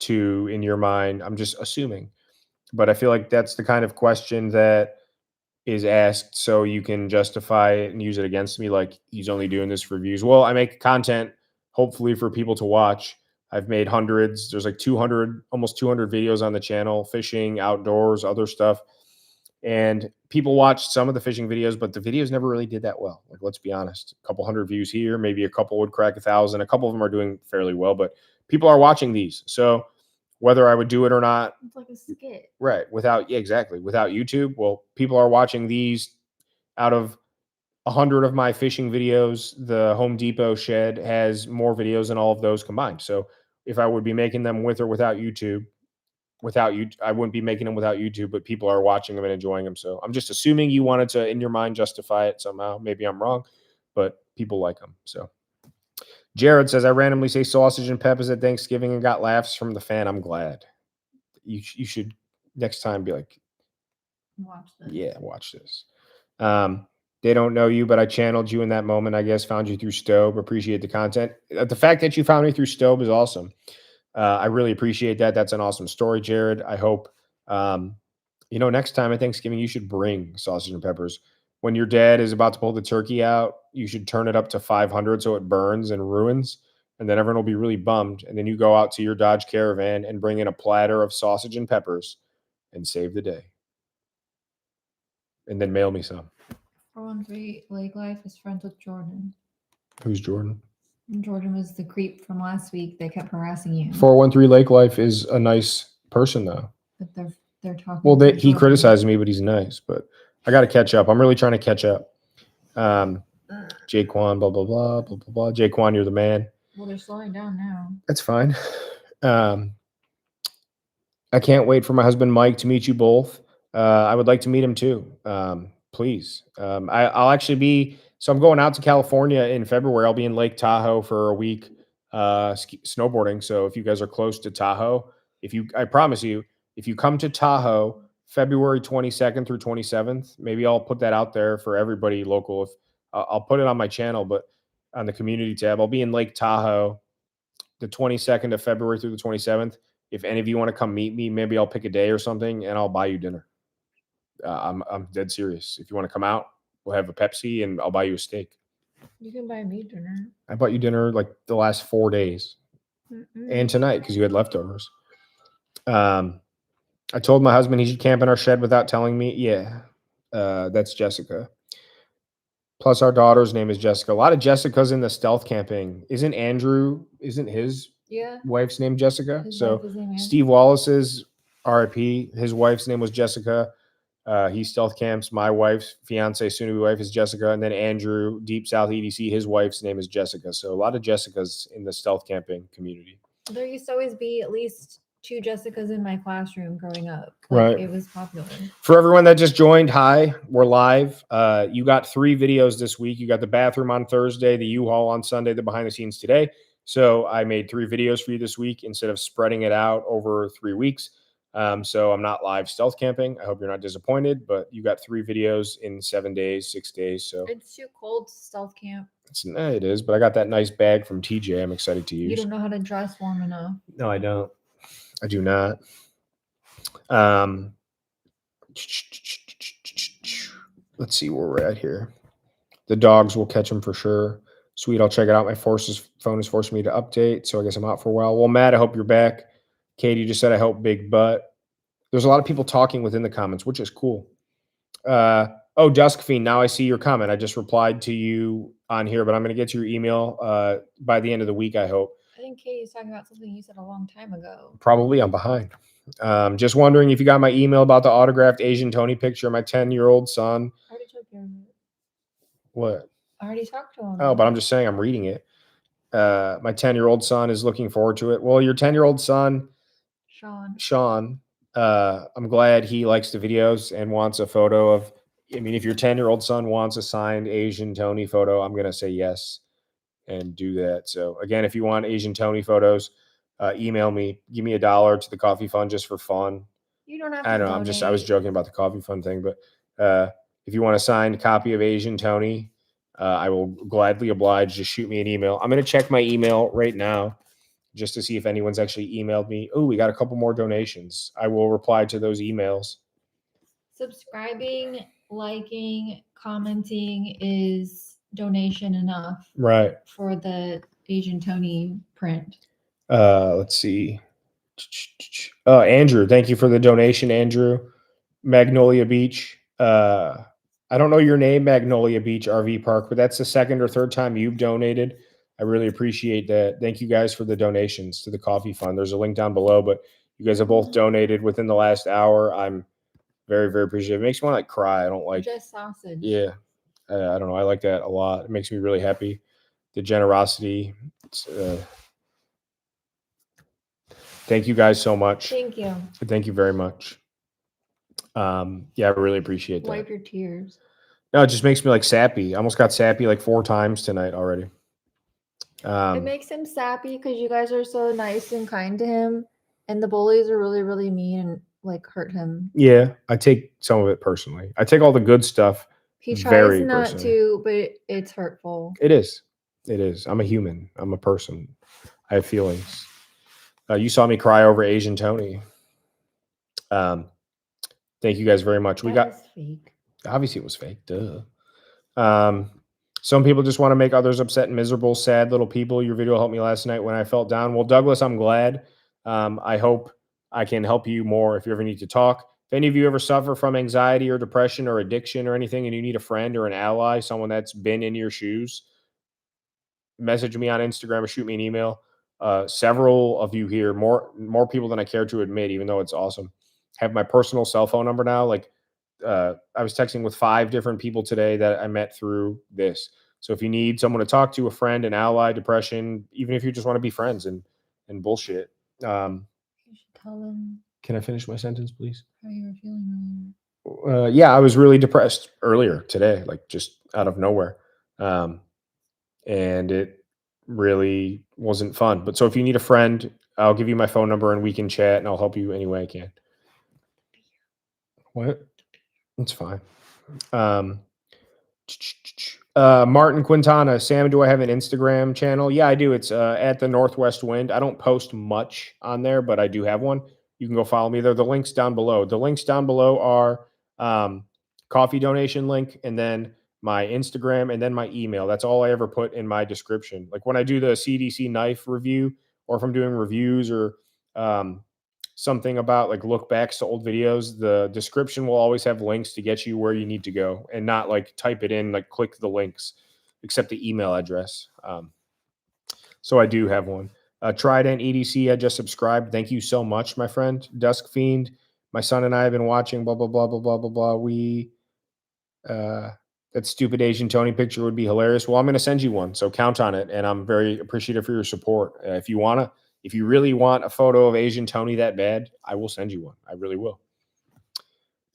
in your mind, I'm just assuming, but I feel like that's the kind of question that is asked so you can justify it and use it against me. Like he's only doing this for views. Well, I make content hopefully for people to watch. I've made hundreds. There's like 200, almost 200 videos on the channel, fishing, outdoors, other stuff. And people watched some of the fishing videos, but the videos never really did that well. Like, let's be honest, a couple hundred views here, maybe a couple would crack 1,000. A couple of them are doing fairly well, but people are watching these. So whether I would do it or not, It's like a skit. right, without YouTube, well, people are watching these. Out of 100 of my fishing videos, the Home Depot shed has more videos than all of those combined. So if I would be making them with or without YouTube, I wouldn't be making them without YouTube, but people are watching them and enjoying them. So I'm just assuming you wanted to, in your mind, justify it somehow. Maybe I'm wrong, but people like them. So Jared says, I randomly say sausage and peppers at Thanksgiving and got laughs from the fan. I'm glad. You should next time be like, Watch this. yeah, watch this. They don't know you, but I channeled you in that moment. I guess found you through Stobe. Appreciate the content. The fact that you found me through Stobe is awesome. I really appreciate that. That's an awesome story, Jared. I hope, next time at Thanksgiving, you should bring sausage and peppers. When your dad is about to pull the turkey out, you should turn it up to 500 so it burns and ruins, and then everyone will be really bummed. And then you go out to your Dodge Caravan and bring in a platter of sausage and peppers and save the day. And then mail me some. 413 Lake Life is friends with Jordan. Who's Jordan? Jordan was the creep from last week that kept harassing you. 413 Lake Life is a nice person, though. But they're talking. Well, to he Jordan. criticized me, but he's nice. But I got to catch up. I'm really trying to catch up. Jaquan, blah, blah, blah, blah, blah, blah. Jaquan, you're the man. Well, they're slowing down now. That's fine. I can't wait for my husband, Mike, to meet you both. I would like to meet him too. Please. I'll actually be, so I'm going out to California in February. I'll be in Lake Tahoe for a week snowboarding. So if you guys are close to Tahoe, I promise you, if you come to Tahoe, February 22nd through 27th, maybe I'll put that out there for everybody local. If I'll put it on my channel, but on the community tab, I'll be in Lake Tahoe the 22nd of February through the 27th. If any of you want to come meet me, maybe I'll pick a day or something and I'll buy you dinner. I'm dead serious. If you want to come out, we'll have a Pepsi and I'll buy you a steak. You can buy me dinner. I bought you dinner like the last 4 days and tonight because you had leftovers. I told my husband he should camp in our shed without telling me. Yeah, that's Jessica. Plus our daughter's name is Jessica. A lot of Jessicas in the stealth camping. Isn't his wife's name Jessica? His So wife is named Anne. Steve Wallace's RIP, his wife's name was Jessica. He stealth camps. My wife's fiance, soon-to-be wife, is Jessica. And then Andrew, Deep South EDC, his wife's name is Jessica. So a lot of Jessicas in the stealth camping community. There used to always be at least 2 Jessicas in my classroom growing up. Right. It was popular. For everyone that just joined, hi, we're live. You got 3 videos this week. You got the bathroom on Thursday, the U-Haul on Sunday, the behind the scenes today. So I made 3 videos for you this week instead of spreading it out over 3 weeks. So I'm not live stealth camping. I hope you're not disappointed, but you got 3 videos in 7 days, 6 days. So It's too cold to stealth camp. it is, but I got that nice bag from TJ. I'm excited to use. You don't know how to dress warm enough. No, I don't. I do not. Let's see where we're at here. The dogs will catch them for sure. Sweet, I'll check it out. My phone is forcing me to update, so I guess I'm out for a while. Well, Matt, I hope you're back. Katie just said, I hope big butt. There's a lot of people talking within the comments, which is cool. Oh, Dusk Fiend, now I see your comment. I just replied to you on here, but I'm going to get your email by the end of the week, I hope. I think Katie's talking about something you said a long time ago. Probably, I'm behind. Just wondering if you got my email about the autographed Asian Tony picture of my 10-year-old son. I already took care of it. What? I already talked to him. Oh, but I'm just saying I'm reading it. My 10-year-old son is looking forward to it. Well, your 10-year-old son, Sean, I'm glad he likes the videos and wants a photo of. I mean, if your 10-year-old son wants a signed Asian Tony photo, I'm gonna say yes and do that. So again, if you want Asian Tony photos, email me. Give me $1 to the coffee fund just for fun. You don't have to. I don't know. I was joking about the coffee fund thing, but if you want a signed copy of Asian Tony, I will gladly oblige. Just shoot me an email. I'm going to check my email right now just to see if anyone's actually emailed me. Oh, we got a couple more donations. I will reply to those emails. Subscribing, liking, commenting is donation enough. Right. For the Asian Tony print. Let's see. Andrew, thank you for the donation, Andrew. Magnolia Beach. I don't know your name, Magnolia Beach RV Park, but that's the 2nd or 3rd time you've donated. I really appreciate that. Thank you guys for the donations to the coffee fund. There's a link down below, but you guys have both donated within the last hour. I'm very, very appreciative. It makes me want to cry. I don't like just sausage. Yeah. I don't know. I like that a lot. It makes me really happy. The generosity. Thank you guys so much. Thank you. Thank you very much. Yeah, I really appreciate that. Wipe your tears. No, it just makes me like sappy. I almost got sappy like 4 times tonight already. It makes him sappy because you guys are so nice and kind to him, and the bullies are really, really mean and like hurt him. Yeah, I take some of it personally. I take all the good stuff. He tries not to, but it's hurtful. It is. It is. I'm a human. I'm a person. I have feelings. You saw me cry over Asian Tony. Thank you guys very much. We got fake. Obviously it was fake. Duh. Some people just want to make others upset and miserable, sad little people. Your video helped me last night when I felt down. Well, Douglas, I'm glad. I hope I can help you more if you ever need to talk. If any of you ever suffer from anxiety or depression or addiction or anything, and you need a friend or an ally, someone that's been in your shoes, message me on Instagram or shoot me an email. Several of you here, more people than I care to admit, even though it's awesome, have my personal cell phone number now. Like I was texting with 5 different people today that I met through this. So if you need someone to talk to, a friend, an ally, depression, even if you just want to be friends and bullshit. You should tell them. Can I finish my sentence, please? How you were feeling earlier? Yeah, I was really depressed earlier today, like just out of nowhere. And it really wasn't fun. But so if you need a friend, I'll give you my phone number and we can chat and I'll help you any way I can. What? It's fine. Martin Quintana, Sam, do I have an Instagram channel? Yeah, I do. It's at the Northwest Wind. I don't post much on there, but I do have one. You can go follow me there. The links down below. The links down below are coffee donation link and then my Instagram and then my email. That's all I ever put in my description. Like when I do the CDC knife review or if I'm doing reviews or something about like look backs to old videos, the description will always have links to get you where you need to go and not like type it in, like click the links, except the email address. So I do have one. Trident EDC, I just subscribed. Thank you so much, my friend. Dusk Fiend, my son and I have been watching, blah, blah, blah, blah, blah, blah, blah. That stupid Asian Tony picture would be hilarious. Well, I'm going to send you one, so count on it. And I'm very appreciative for your support. If you want to, If you really want a photo of Asian Tony that bad, I will send you one. I really will.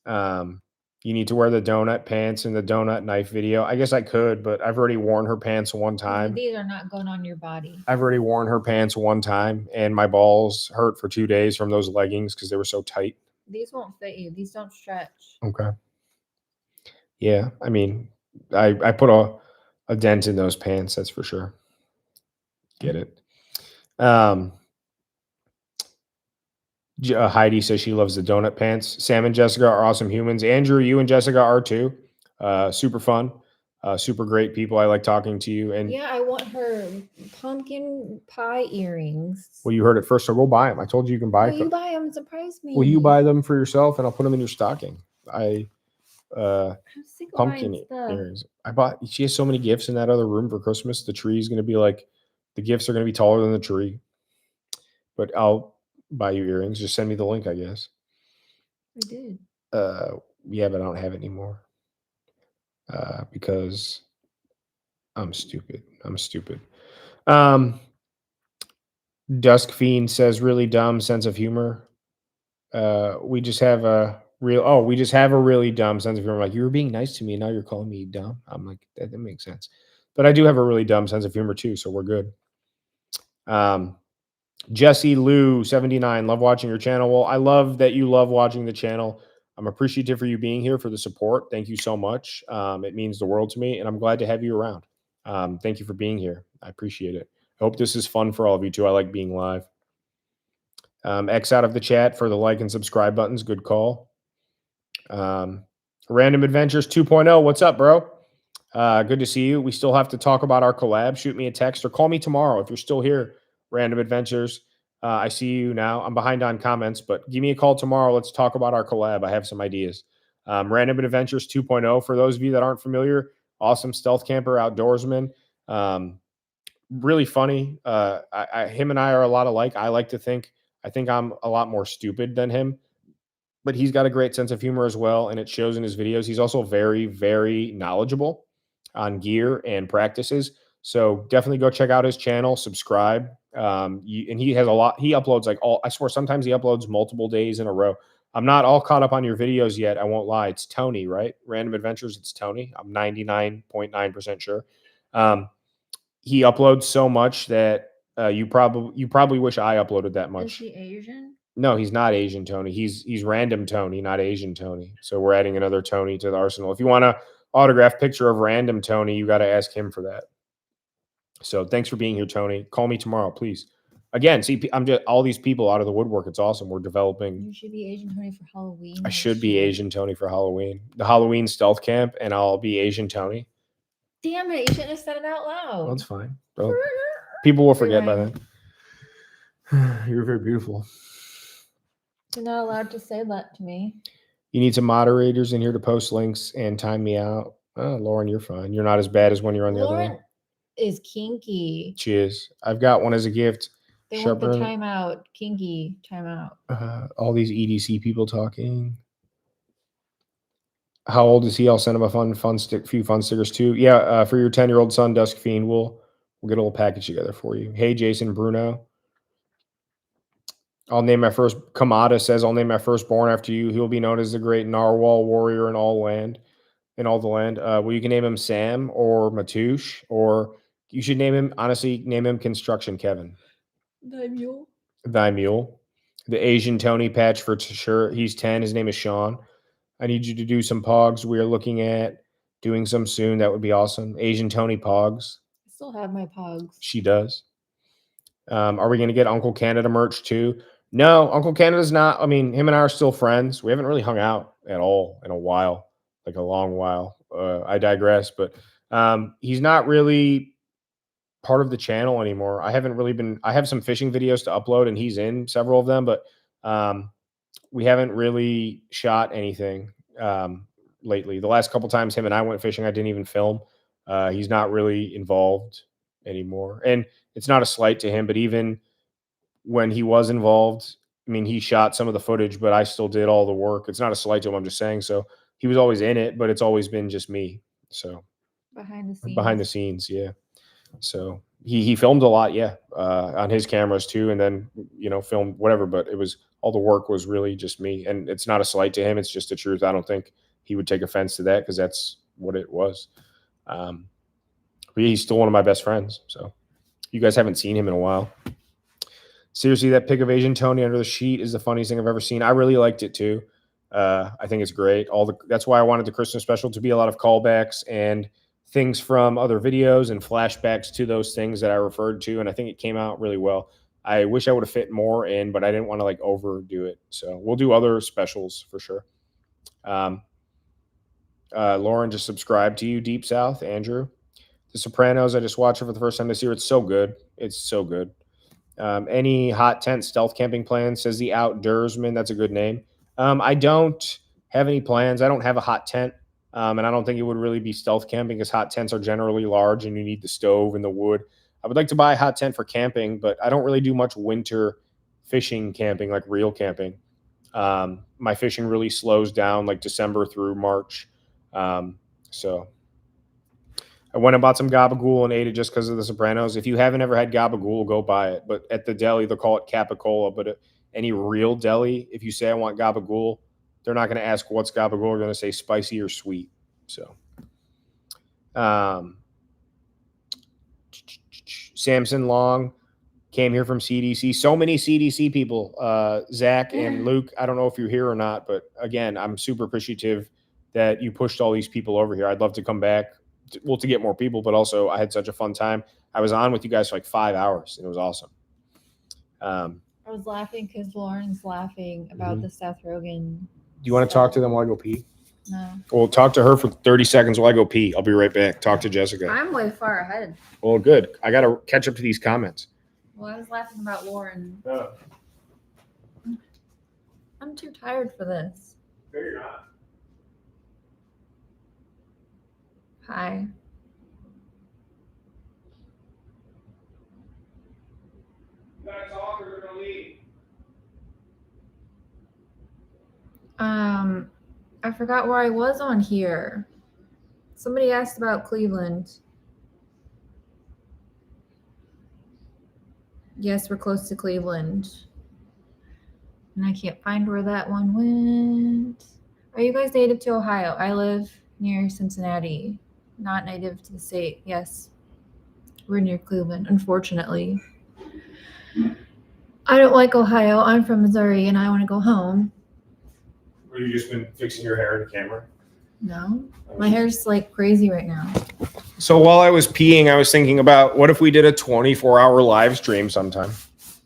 You need to wear the donut pants in the donut knife video. I guess I could, but I've already worn her pants one time. These are not going on your body. I've already worn her pants one time, and my balls hurt for 2 days from those leggings because they were so tight. These won't fit you. These don't stretch. Okay. Yeah, I mean, I put a dent in those pants, that's for sure. Get it. Heidi says she loves the donut pants. Sam and Jessica are awesome humans. Andrew, you and Jessica are too. Super fun. Super great people. I like talking to you. And yeah, I want her pumpkin pie earrings. Well, you heard it first, so go buy them. I told you can buy them. You buy them. Surprise me. Will you buy them for yourself, and I'll put them in your stocking? I'm sick of pumpkin earrings. I bought. She has so many gifts in that other room for Christmas. The tree is going to be like, the gifts are going to be taller than the tree. But I'll buy you earrings. Just send me the link, I guess. We did. Yeah, but I don't have it anymore. Because I'm stupid. Dusk Fiend says really dumb sense of humor. We just have a really dumb sense of humor. Like, you were being nice to me, and now you're calling me dumb. I'm like, that makes sense. But I do have a really dumb sense of humor too, so we're good. Jesse Lou 79, love watching your channel. Well, I love that you love watching the channel. I'm appreciative for you being here, for the support. Thank you so much. It means the world to me, and I'm glad to have you around. Thank you for being here. I appreciate it. I hope this is fun for all of you too. I like being live. X out of the chat for the like and subscribe buttons. Good call. Random Adventures 2.0. What's up, bro? Good to see you. We still have to talk about our collab. Shoot me a text or call me tomorrow if you're still here. Random Adventures. I see you now. I'm behind on comments, but give me a call tomorrow. Let's talk about our collab. I have some ideas. Random Adventures 2.0. For those of you that aren't familiar, awesome stealth camper, outdoorsman. Really funny. Him and I are a lot alike. I think I'm a lot more stupid than him, but he's got a great sense of humor as well, and it shows in his videos. He's also very, very knowledgeable on gear and practices. So definitely go check out his channel, subscribe. And he has a lot. He uploads I swear sometimes he uploads multiple days in a row. I'm not all caught up on your videos yet. I won't lie. It's Tony, right? Random Adventures. It's Tony. I'm 99.9% sure. He uploads so much that you probably wish I uploaded that much. Is he Asian? No, he's not Asian Tony. He's Random Tony, not Asian Tony. So we're adding another Tony to the arsenal. If you want an autographed picture of Random Tony, you got to ask him for that. So thanks for being here, Tony. Call me tomorrow, please. Again, see, I'm just all these people out of the woodwork. It's awesome. We're developing. You should be Asian Tony for Halloween. I should be Asian Tony for Halloween. The Halloween stealth camp, and I'll be Asian Tony. Damn it! You shouldn't have said it out loud. That's fine. Well, people will forget by then. You're very beautiful. You're not allowed to say that to me. You need some moderators in here to post links and time me out. Oh, Lauren, you're fine. You're not as bad as when you're on the other one. Is kinky. She is. I've got one as a gift. They want the timeout. Kinky timeout. All these EDC people talking. How old is he? I'll send him a few fun stickers too. Yeah, for your 10-year-old son, Dusk Fiend, we'll get a little package together for you. Hey, Jason Bruno. Kamada says, I'll name my firstborn after you. He'll be known as the great Narwhal warrior in all the land. Well, you can name him Sam or Matouche, or you should name him Construction Kevin. Thy mule. The Asian Tony patch for sure. He's 10. His name is Sean. I need you to do some pogs. We are looking at doing some soon. That would be awesome. Asian Tony pogs. I still have my pogs. She does. Are we going to get Uncle Canada merch too? No, Uncle Canada's not. I mean, him and I are still friends. We haven't really hung out at all in a while, like a long while. I digress, but he's not really part of the channel anymore. I have some fishing videos to upload, and he's in several of them, but we haven't really shot anything lately. The last couple times him and I went fishing, I didn't even film. He's not really involved anymore. And it's not a slight to him, but even when he was involved, I mean, he shot some of the footage, but I still did all the work. It's not a slight to him, I'm just saying. So he was always in it, but it's always been just me. So behind the scenes, yeah. So he filmed a lot, yeah, on his cameras too, and then filmed whatever. But it was all the work was really just me, and it's not a slight to him; it's just the truth. I don't think he would take offense to that because that's what it was. But he's still one of my best friends. So you guys haven't seen him in a while. Seriously, that pic of Asian Tony under the sheet is the funniest thing I've ever seen. I really liked it too. I think it's great. That's why I wanted the Christmas special to be a lot of callbacks and things from other videos and flashbacks to those things that I referred to. And I think it came out really well. I wish I would have fit more in, but I didn't want to like overdo it. So we'll do other specials for sure. Lauren just subscribed to you, Deep South. Andrew, The Sopranos. I just watched it for the first time this year. It's so good. It's so good. Any hot tent stealth camping plans? Says the Outdoorsman. That's a good name. I don't have any plans. I don't have a hot tent. And I don't think it would really be stealth camping because hot tents are generally large and you need the stove and the wood. I would like to buy a hot tent for camping, but I don't really do much winter fishing camping, like real camping. My fishing really slows down like December through March. So I went and bought some gabagool and ate it just because of The Sopranos. If you haven't ever had gabagool, go buy it. But at the deli, they'll call it capicola. But any real deli, if you say I want gabagool, they're not going to ask what's gabagool. They're going to say spicy or sweet. So, Samson Long came here from CDC. So many CDC people, Zach and Luke. I don't know if you're here or not, but again, I'm super appreciative that you pushed all these people over here. I'd love to come back, to get more people, but also I had such a fun time. I was on with you guys for like 5 hours, and it was awesome. I was laughing because Lauren's laughing about the Seth Rogen. Do you want to talk to them while I go pee? No. Well, talk to her for 30 seconds while I go pee. I'll be right back. Talk to Jessica. I'm way far ahead. Well, good. I got to catch up to these comments. Well, I was laughing about Lauren. Oh. I'm too tired for this. No, you're not. Hi. You gotta talk or you're gonna leave. I forgot where I was on here. Somebody asked about Cleveland. Yes, we're close to Cleveland. And I can't find where that one went. Are you guys native to Ohio? I live near Cincinnati. Not native to the state. Yes. We're near Cleveland, unfortunately. I don't like Ohio. I'm from Missouri and I want to go home. Or you just been fixing your hair in the camera? No. My hair's like crazy right now. So while I was peeing, I was thinking about what if we did a 24-hour live stream sometime?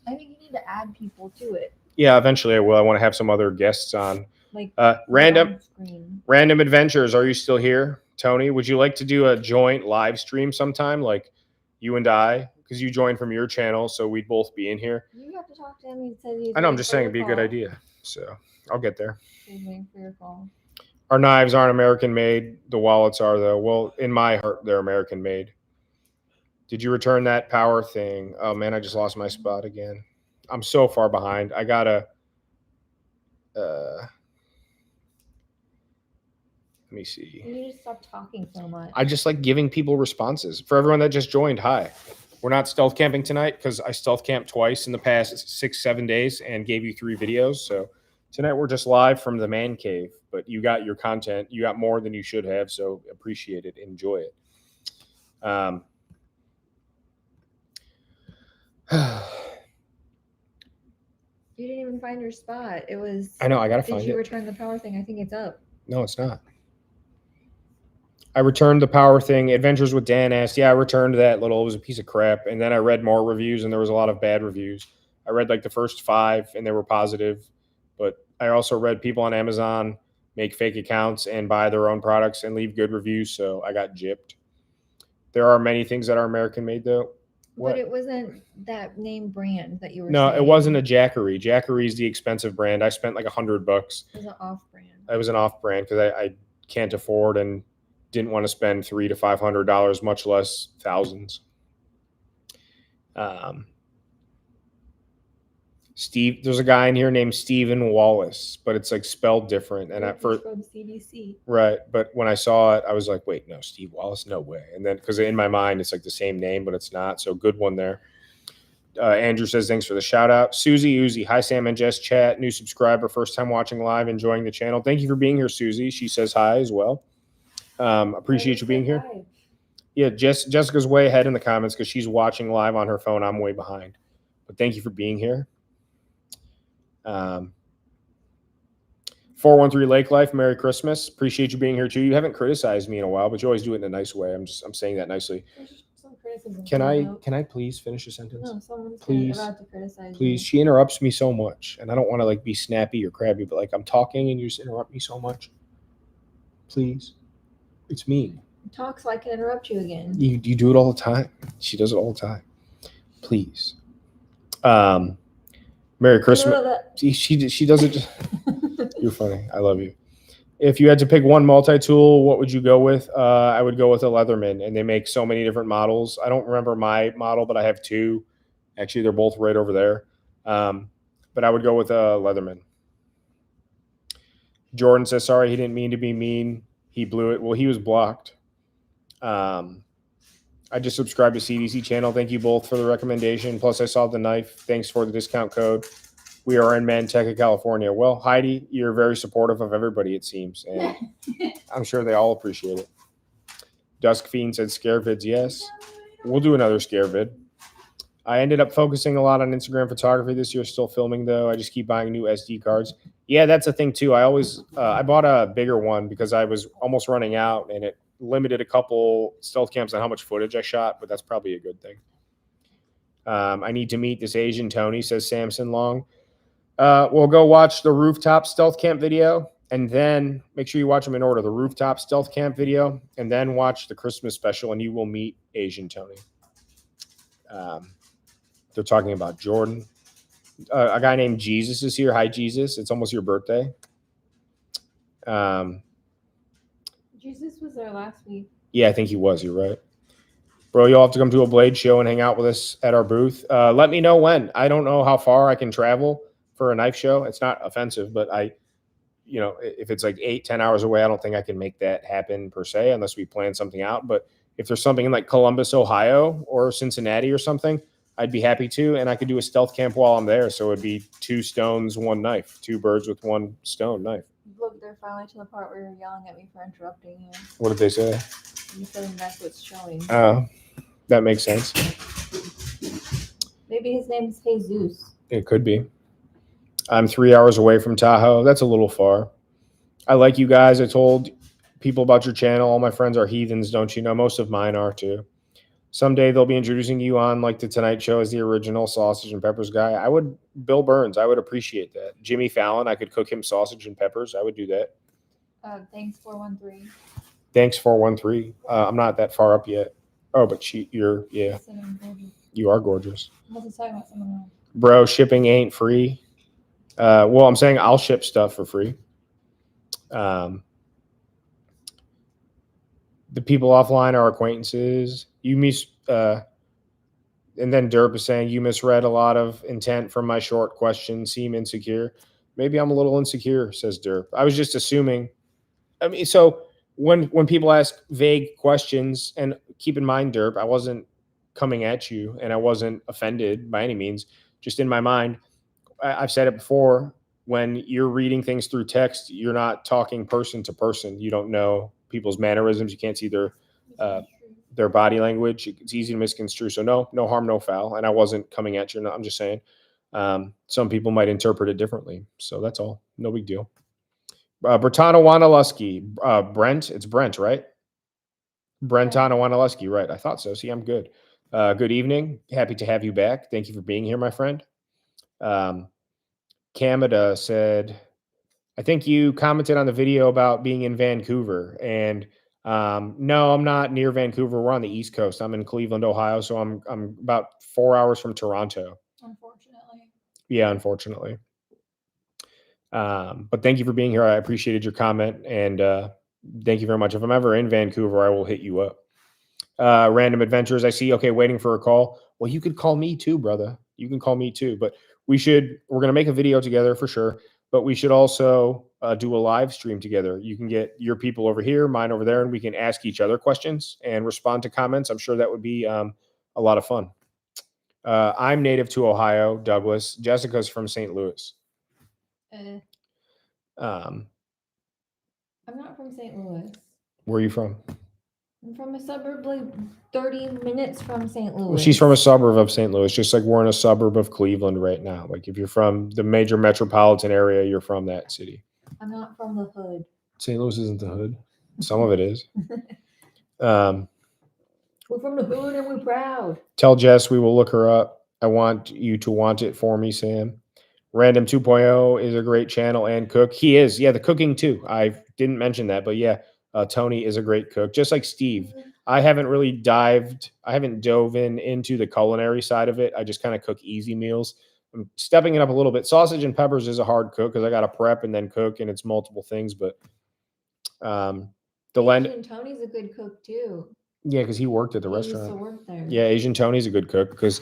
I think you need to add people to it. Yeah, eventually I will. I want to have some other guests on. Like Random Adventures, are you still here? Tony, would you like to do a joint live stream sometime, like you and I? Because you joined from your channel, so we'd both be in here. You have to talk to him. He said he's I know, I'm just saying it'd be a good idea. So I'll get there. He's waiting for your call. Our knives aren't American made. The wallets are, though. Well, in my heart, they're American made. Did you return that power thing? Oh, man, I just lost my spot again. I'm so far behind. I got to... let me see. You need to stop talking so much. I just like giving people responses. For everyone that just joined, hi. We're not stealth camping tonight because I stealth camped twice in the past 6-7 days and gave you 3 videos. So tonight we're just live from the man cave, but you got your content. You got more than you should have, so appreciate it. Enjoy it. You didn't even find your spot. It was... I know, I got to find it. Did you return the power thing? I think it's up. No, it's not. I returned the power thing. Adventures with Dan asked, yeah, I returned that little. It was a piece of crap. And then I read more reviews, and there was a lot of bad reviews. I read like the first 5, and they were positive. But I also read people on Amazon make fake accounts and buy their own products and leave good reviews, so I got gypped. There are many things that are American-made, though. What? But it wasn't that name brand that you were No, saying. it wasn't a Jackery. Jackery is the expensive brand. I spent like $100. It was an off-brand. I was an off-brand because I can't afford and didn't want to spend $300 to $500, much less thousands. Steve, there's a guy in here named Stephen Wallace, but it's like spelled different. And at first, from CDC. right. But when I saw it, I was like, wait, no, Steve Wallace, no way. And then because in my mind, it's like the same name, but it's not. So good one there. Andrew says, thanks for the shout out. Susie Uzi, hi, Sam and Jess chat, new subscriber, first time watching live, enjoying the channel. Thank you for being here, Susie. She says hi as well. Appreciate you being here. Yeah, Jessica's way ahead in the comments because she's watching live on her phone. I'm way behind. But thank you for being here. 413 Lake Life, Merry Christmas. Appreciate you being here too. You haven't criticized me in a while, but you always do it in a nice way. I'm saying that nicely. Can I please finish a sentence? No, someone's Please. about to criticize Please. you. She interrupts me so much, and I don't want to like be snappy or crabby, but like I'm talking and you just interrupt me so much. Please. It's mean. Talk so I can interrupt you again. You do it all the time. She does it all the time. Please. Merry Christmas. She does it. Just, you're funny. I love you. If you had to pick one multi-tool, what would you go with? I would go with a Leatherman, and they make so many different models. I don't remember my model, but I have two. Actually, they're both right over there. But I would go with a Leatherman. Jordan says, sorry, he didn't mean to be mean. He blew it. Well, he was blocked. I just subscribed to CDC channel. Thank you both for the recommendation. Plus, I saw the knife. Thanks for the discount code. We are in Manteca, California. Well, Heidi, you're very supportive of everybody, it seems. And I'm sure they all appreciate it. Dusk Fiend said scare vids. Yes. We'll do another scare vid. I ended up focusing a lot on Instagram photography this year. Still filming, though. I just keep buying new SD cards. Yeah, that's a thing, too. I bought a bigger one because I was almost running out, and it limited a couple stealth cams on how much footage I shot, but that's probably a good thing. I need to meet this Asian Tony, says Samson Long. We'll go watch the rooftop stealth camp video, and then make sure you watch them in order. The rooftop stealth camp video, and then watch the Christmas special, and you will meet Asian Tony. They're talking about Jordan. A guy named Jesus is here. Hi, Jesus. It's almost your birthday. Jesus was there last week. Yeah, I think he was. You're right. Bro, you'll have to come to a Blade show and hang out with us at our booth. Let me know when. I don't know how far I can travel for a knife show. It's not offensive, but if it's like 8-10 hours away, I don't think I can make that happen per se unless we plan something out. But if there's something in like Columbus, Ohio or Cincinnati or something, I'd be happy to. And I could do a stealth camp while I'm there. So it'd be 2 stones, 1 knife, 2 birds with 1 stone knife. Look, they're finally to the part where you're yelling at me for interrupting you. What did they say? You said that's what's showing. Oh, that makes sense. Maybe his name's Jesus. It could be. I'm 3 hours away from Tahoe. That's a little far. I like you guys. I told people about your channel. All my friends are heathens, don't you know? Most of mine are too. Someday they'll be introducing you on like the Tonight Show as the original sausage and peppers guy. Bill Burns, I would appreciate that. Jimmy Fallon, I could cook him sausage and peppers. I would do that. Thanks 413. Thanks 413. I'm not that far up yet. Oh, but you are gorgeous. Bro, shipping ain't free. Well, I'm saying I'll ship stuff for free. The people offline are acquaintances. And then Derp is saying you misread a lot of intent from my short question. Seem insecure. Maybe I'm a little insecure, says Derp. I was just assuming. I mean, so when people ask vague questions, and keep in mind, Derp, I wasn't coming at you and I wasn't offended by any means. Just in my mind, I've said it before. When you're reading things through text, you're not talking person to person. You don't know people's mannerisms. You can't see their body language. It's easy to misconstrue. So no harm, no foul. And I wasn't coming at you. No, I'm just saying some people might interpret it differently. So that's all. No big deal. Bertano Wanaluski. Brent. It's Brent, right? Brentano Wanaluski. Right. I thought so. See, I'm good. Good evening. Happy to have you back. Thank you for being here, my friend. Kamada said, I think you commented on the video about being in Vancouver. And no, I'm not near Vancouver. We're on the East Coast. I'm in Cleveland, Ohio. So I'm about 4 hours from Toronto. Unfortunately. Yeah, unfortunately. But thank you for being here. I appreciated your comment. And thank you very much. If I'm ever in Vancouver, I will hit you up. Random Adventures. I see. Okay, waiting for a call. Well, you could call me too, brother. You can call me too. But we're going to make a video together for sure, but we should also do a live stream together. You can get your people over here, mine over there, and we can ask each other questions and respond to comments. I'm sure that would be a lot of fun. I'm native to Ohio, Douglas. Jessica's from St. Louis. I'm not from St. Louis. Where are you from? I'm from a suburb like 30 minutes from St. Louis. Well, she's from a suburb of St. Louis, just like we're in a suburb of Cleveland right now. Like if you're from the major metropolitan area, you're from that city. I'm not from the hood. St. Louis isn't the hood. Some of it is. We're from the hood and we're proud. Tell Jess we will look her up. I want you to want it for me, Sam. Random 2.0 is a great channel and cook. He is. Yeah, the cooking too. I didn't mention that, but yeah, Tony is a great cook, just like Steve. I haven't dove into the culinary side of it. I just kind of cook easy meals. I'm stepping it up a little bit. Sausage and peppers is a hard cook because I got to prep and then cook, and it's multiple things. But Asian Tony's a good cook too. Yeah, because he worked at the restaurant. Used to work there. Yeah, Asian Tony's a good cook because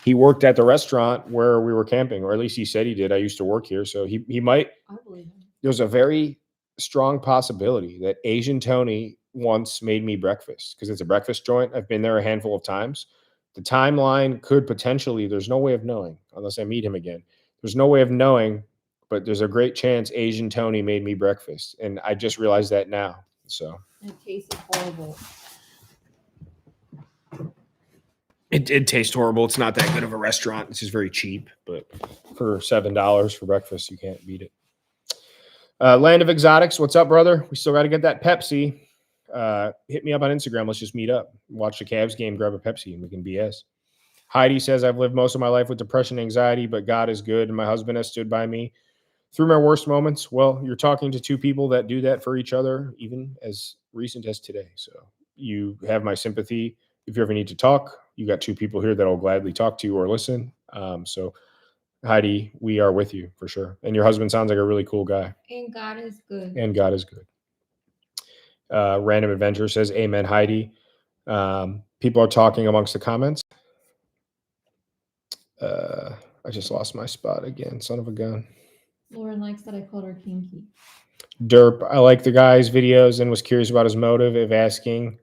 he worked at the restaurant where we were camping, or at least he said he did. I used to work here, so he might. I believe him. There's a very strong possibility that Asian Tony once made me breakfast because it's a breakfast joint. I've been there a handful of times. The timeline could potentially, there's no way of knowing unless I meet him again. There's no way of knowing, but there's a great chance Asian Tony made me breakfast. And I just realized that now. So it tasted horrible. It did taste horrible. It's not that good of a restaurant. It's just very cheap, but for $7 for breakfast, you can't beat it. Land of Exotics, what's up, brother? We still got to get that Pepsi. Hit me up on Instagram. Let's just meet up. Watch the Cavs game, grab a Pepsi, and we can BS. Heidi says, I've lived most of my life with depression and anxiety, but God is good, and my husband has stood by me through my worst moments. Well, you're talking to two people that do that for each other, even as recent as today. So you have my sympathy. If you ever need to talk, you got two people here that will gladly talk to you or listen. So Heidi, we are with you for sure. And your husband sounds like a really cool guy. And God is good. And God is good. Random Adventure says, amen, Heidi. People are talking amongst the comments. I just lost my spot again. Son of a gun. Lauren likes that I called her kinky. Derp, I like the guy's videos and was curious about his motive. If asking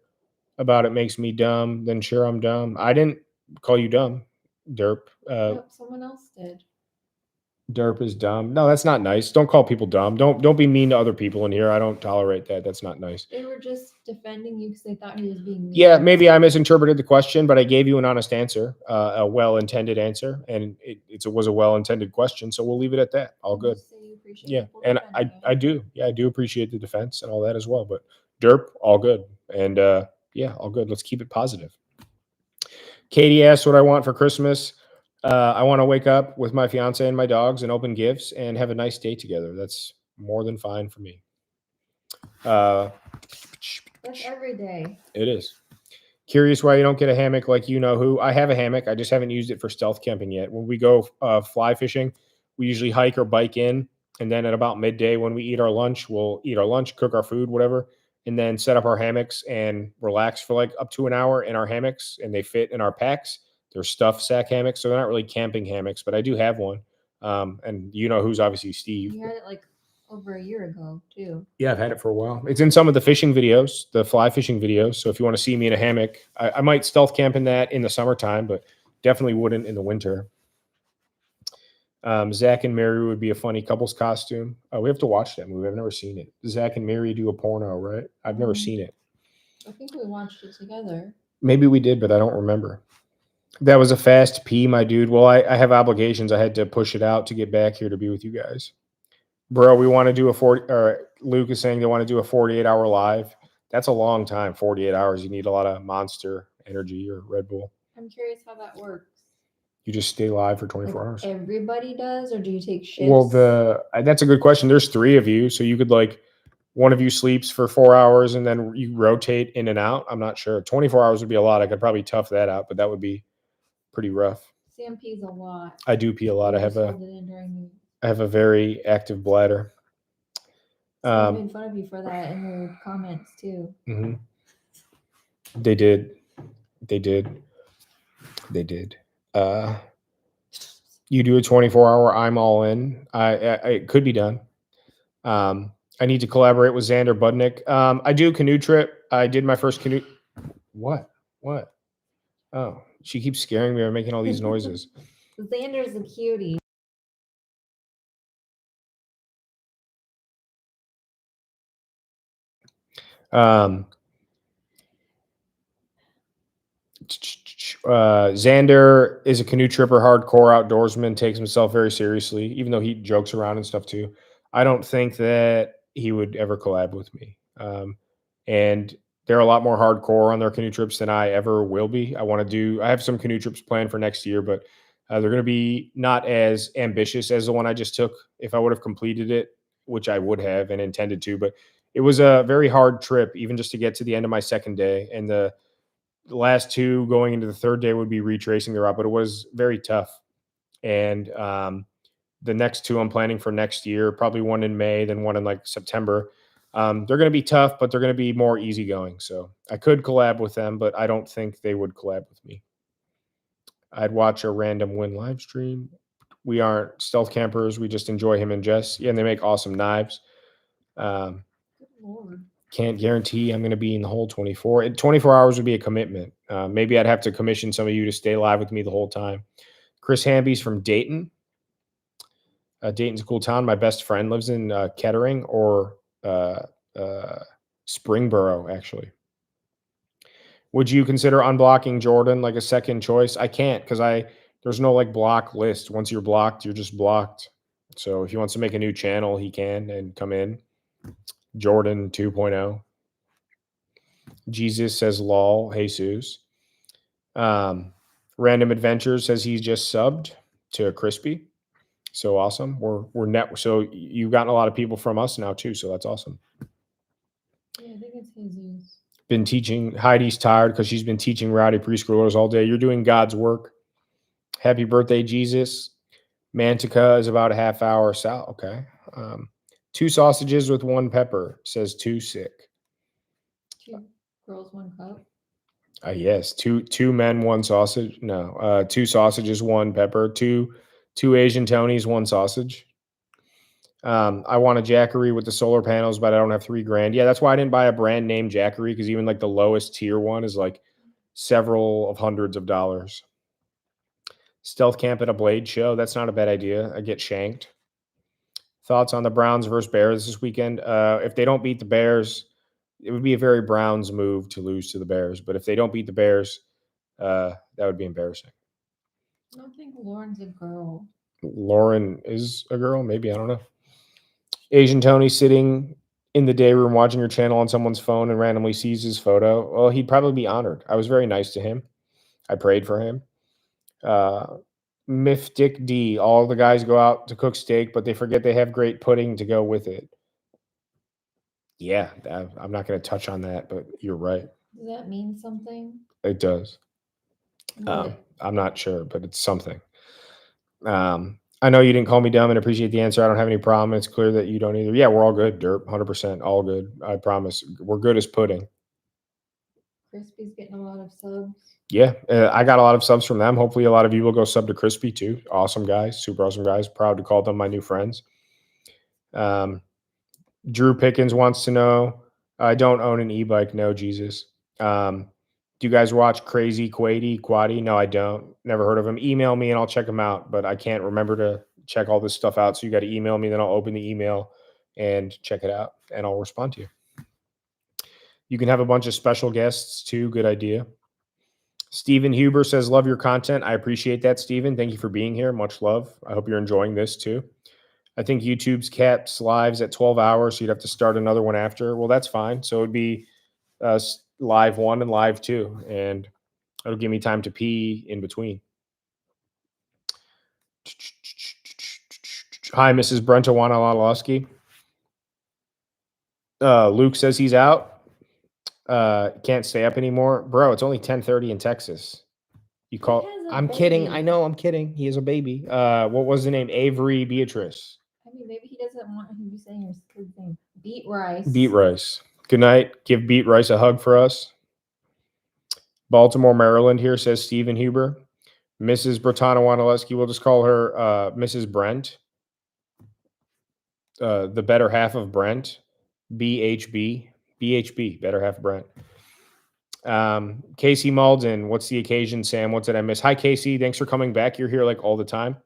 about it makes me dumb, then sure, I'm dumb. I didn't call you dumb, Derp. Nope, someone else did. Derp is dumb. No, that's not nice. Don't call people dumb. Don't be mean to other people in here. I don't tolerate that. That's not nice. They were just defending you because they thought he was being mean. Yeah, maybe I misinterpreted the question, but I gave you an honest answer, a well-intended answer, and it was a well-intended question. So we'll leave it at that. All good. Yeah, and I do. Yeah, I do appreciate the defense and all that as well. But Derp, all good. And yeah, all good. Let's keep it positive. Katie asked what I want for Christmas. I want to wake up with my fiance and my dogs and open gifts and have a nice day together. That's more than fine for me. That's every day. It is. Curious why you don't get a hammock like you know who. I have a hammock. I just haven't used it for stealth camping yet. When we go fly fishing, we usually hike or bike in. And then at about midday when we eat our lunch, we'll eat our lunch, cook our food, whatever, and then set up our hammocks and relax for like up to an hour in our hammocks. And they fit in our packs. They're stuffed sack hammocks, so they're not really camping hammocks, but I do have one. And you know who's obviously Steve. You had it like over a year ago, too. Yeah, I've had it for a while. It's in some of the fishing videos, the fly fishing videos. So if you want to see me in a hammock, I might stealth camp in that in the summertime, but definitely wouldn't in the winter. Zach and Mary would be a funny couples costume. We have to watch that movie. I've never seen it. Zach and Mary do a porno, right? I've never seen it. I think we watched it together. Maybe we did, but I don't remember. That was a fast pee, my dude. Well, I have obligations. I had to push it out to get back here to be with you guys. Bro, we want to do a 40, or Luke is saying they want to do a 48-hour live. That's a long time, 48 hours. You need a lot of Monster Energy or Red Bull. I'm curious how that works. You just stay live for 24 hours. Everybody does, or do you take shifts? Well, that's a good question. There's 3 of you, so you could like, one of you sleeps for 4 hours and then you rotate in and out. I'm not sure. 24 hours would be a lot. I could probably tough that out, but that would be pretty rough. Sam pees a lot. I do pee a lot. I have a very active bladder. I made fun of you for that in your comments too. Mm-hmm. They did. You do a 24-hour, I'm all in. It could be done. I need to collaborate with Xander Budnick. I do canoe trip. I did my first canoe. What? What? Oh, she keeps scaring me by making all these noises. Xander's a cutie. Xander is a canoe tripper, hardcore outdoorsman, takes himself very seriously, even though he jokes around and stuff too. I don't think that he would ever collab with me. And they're a lot more hardcore on their canoe trips than I ever will be. I have some canoe trips planned for next year, but they're going to be not as ambitious as the one I just took if I would have completed it, which I would have and intended to. But it was a very hard trip, even just to get to the end of my second day. And the last two going into the third day would be retracing the route, but it was very tough. And the next two I'm planning for next year, probably one in May, then one in like September. They're going to be tough, but they're going to be more easygoing. So I could collab with them, but I don't think they would collab with me. I'd watch a random win live stream. We aren't stealth campers. We just enjoy him and Jess. Yeah, and they make awesome knives. Good Lord. Can't guarantee I'm going to be in the whole 24. 24 hours would be a commitment. Maybe I'd have to commission some of you to stay live with me the whole time. Chris Hamby's from Dayton. Dayton's a cool town. My best friend lives in Kettering or Springboro, actually. Would you consider unblocking Jordan like a second choice? I can't because there's no like block list. Once you're blocked, you're just blocked. So if he wants to make a new channel, he can and come in. Jordan 2.0. Jesus says lol, Jesus. Random Adventures says he's just subbed to a Crispy. So awesome. We're net. So you've gotten a lot of people from us now too. So that's awesome. Yeah, I think it's Jesus. Been teaching. Heidi's tired because she's been teaching rowdy preschoolers all day. You're doing God's work. Happy birthday, Jesus. Mantica is about a half hour south. Okay. 2 sausages with 1 pepper, says too sick. 2 girls, 1 cup. Yes, two men, 1 sausage. No, 2 sausages, 1 pepper. Two Asian Tonys, 1 sausage. I want a Jackery with the solar panels, but I don't have $3,000. Yeah, that's why I didn't buy a brand name Jackery, because even like the lowest tier one is like several of hundreds of dollars. Stealth camp at a Blade show. That's not a bad idea. I get shanked. Thoughts on the Browns versus Bears this weekend? If they don't beat the Bears, it would be a very Browns move to lose to the Bears. But if they don't beat the Bears, that would be embarrassing. I don't think Lauren's a girl. Lauren is a girl? Maybe. I don't know. Asian Tony sitting in the day room watching your channel on someone's phone and randomly sees his photo. Well, he'd probably be honored. I was very nice to him. I prayed for him. Mythic D. All the guys go out to cook steak, but they forget they have great pudding to go with it. Yeah, I'm not going to touch on that, but you're right. Does that mean something? It does. What? I'm not sure, but it's something. I know you didn't call me dumb and appreciate the answer. I don't have any problem. It's clear that you don't either. Yeah, we're all good, Derp. 100%. All good. I promise. We're good as pudding. Crispy's getting a lot of subs. Yeah, I got a lot of subs from them. Hopefully a lot of you will go sub to Crispy too. Awesome guys. Super awesome guys. Proud to call them my new friends. Drew Pickens wants to know, I don't own an e-bike. No, Jesus. Do you guys watch Crazy Quaddy? No, I don't. Never heard of him. Email me and I'll check them out, but I can't remember to check all this stuff out. So you got to email me, then I'll open the email and check it out and I'll respond to you. You can have a bunch of special guests too. Good idea. Steven Huber says, love your content. I appreciate that, Steven. Thank you for being here. Much love. I hope you're enjoying this too. I think YouTube's caps lives at 12 hours, so you'd have to start another one after. Well, that's fine. So it'd be live 1 and live 2, and it'll give me time to pee in between. Hi, Mrs. Brenta Wanalowski. Luke says he's out. Can't stay up anymore. Bro, it's only 10:30 in Texas. You call. I'm kidding. I know. I'm kidding. He is a baby. What was the name? Avery Beatrice. I mean, maybe he doesn't want him to be saying his kid's name. Beat Rice. Beat Rice. Good night. Give Beat Rice a hug for us. Baltimore, Maryland here, says Steven Huber. Mrs. Britanna Wanaleski, we'll just call her Mrs. Brent. The better half of Brent. BHB. BHB, better half of Brent. Casey Malden, what's the occasion, Sam? What did I miss? Hi, Casey. Thanks for coming back. You're here like all the time.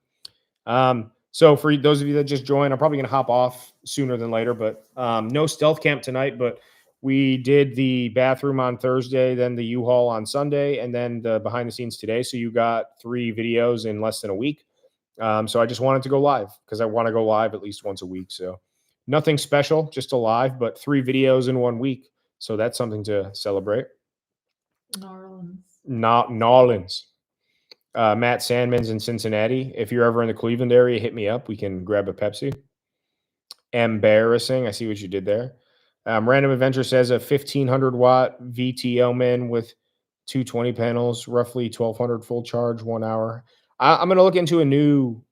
So for those of you that just joined, I'm probably going to hop off sooner than later, but no stealth camp tonight, but we did the bathroom on Thursday, then the U-Haul on Sunday, and then the behind the scenes today. So you got 3 videos in less than a week. So I just wanted to go live because I want to go live at least once a week. So nothing special, just a live, but 3 videos in 1 week. So that's something to celebrate. Nolans. Matt Sandman's in Cincinnati. If you're ever in the Cleveland area, hit me up. We can grab a Pepsi. Embarrassing. I see what you did there. Random Adventure says a 1500 watt VTO min with 220 panels, roughly 1200 full charge, 1 hour. I'm going to look into a new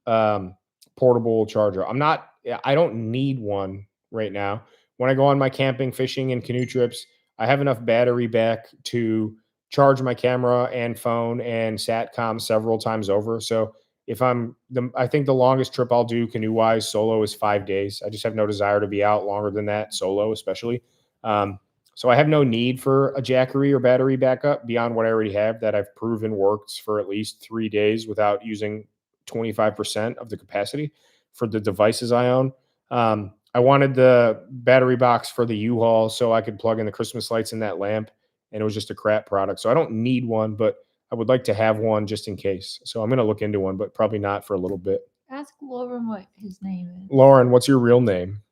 portable charger. I don't need one right now. When I go on my camping, fishing, and canoe trips, I have enough battery back to charge my camera and phone and SATCOM several times over. So I think the longest trip I'll do canoe wise solo is 5 days. I just have no desire to be out longer than that solo, especially. So I have no need for a Jackery or battery backup beyond what I already have that I've proven works for at least 3 days without using 25% of the capacity for the devices I own. I wanted the battery box for the U-Haul so I could plug in the Christmas lights in that lamp, and it was just a crap product. So I don't need one, but I would like to have one just in case. So I'm going to look into one, but probably not for a little bit. Ask Lauren what his name is. Lauren, what's your real name?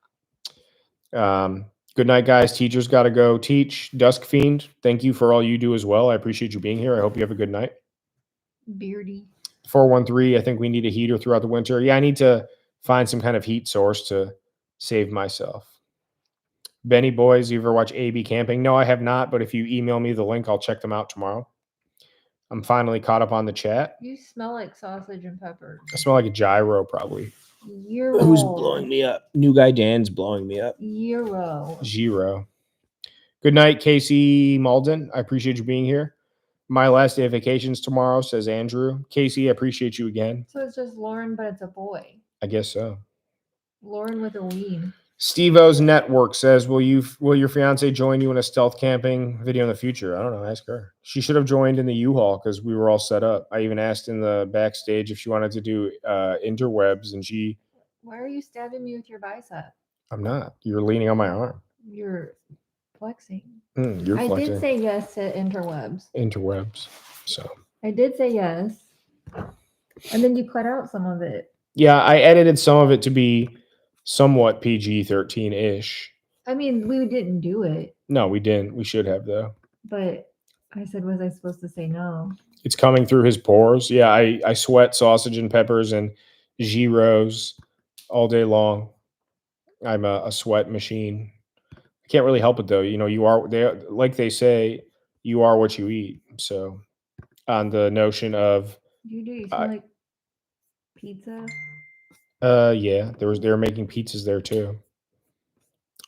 Good night, guys. Teachers got to go teach. Dusk Fiend, thank you for all you do as well. I appreciate you being here. I hope you have a good night. Beardy. 413, I think we need a heater throughout the winter. Yeah, I need to find some kind of heat source to save myself. Benny Boys, you ever watch AB Camping? No, I have not, but if you email me the link, I'll check them out tomorrow. I'm finally caught up on the chat. You smell like sausage and peppers. I smell like a gyro, probably. Euro. Who's blowing me up? New guy Dan's blowing me up. Euro. Gyro. Good night, Casey Malden. I appreciate you being here. My last day of vacations tomorrow, says Andrew. Casey, I appreciate you again. So it's just Lauren, but it's a boy. I guess so. Lauren with a weed. Steve-O's Network says, will your fiance join you in a stealth camping video in the future? I don't know. Ask her. She should have joined in the U-Haul because we were all set up. I even asked in the backstage if she wanted to do interwebs, and she... Why are you stabbing me with your bicep? I'm not. You're leaning on my arm. You're flexing. You're flexing. I did say yes to interwebs. Interwebs. So I did say yes. And then you cut out some of it. Yeah, I edited some of it to be somewhat PG-13-ish. I mean, we didn't do it. No, we didn't. We should have, though. But I said, was I supposed to say no? It's coming through his pores. Yeah, I sweat sausage and peppers and gyros all day long. I'm a sweat machine. I can't really help it, though. You know, they say, you are what you eat. So on the notion of... You smell like pizza? Yeah, they're making pizzas there too.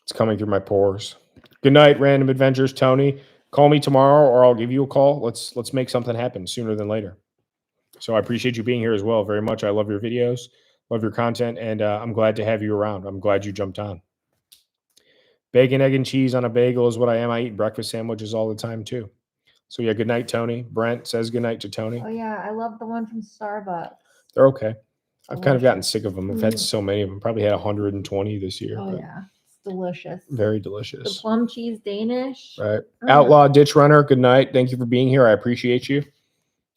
It's coming through my pores. Good night, Random Adventures. Tony, call me tomorrow or I'll give you a call. Let's make something happen sooner than later. So I appreciate you being here as well very much. I love your videos, love your content, and I'm glad to have you around. I'm glad you jumped on. Bacon, egg, and cheese on a bagel is what I am. I eat breakfast sandwiches all the time too. So yeah, good night, Tony. Brent says good night to Tony. Oh yeah, I love the one from Starbucks. They're okay. I've kind of gotten sick of them. I've had so many of them. Probably had 120 this year. Oh yeah, it's delicious. Very delicious. The plum cheese Danish. Right. Outlaw Ditch Runner, good night. Thank you for being here. I appreciate you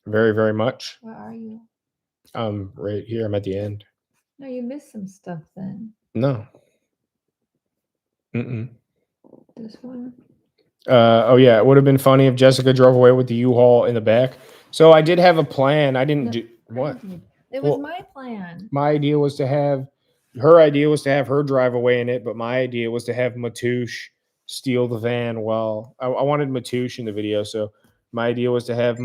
very, very much. Where are you? I'm right here. I'm at the end. No, you missed some stuff then. No. This one. Oh yeah, it would have been funny if Jessica drove away with the U-Haul in the back. So I did have a plan. I didn't do what? It was my plan. My idea was to have her drive away in it, but my idea was to have Matoush steal the van. Well, I wanted Matoush in the video, so my idea was to have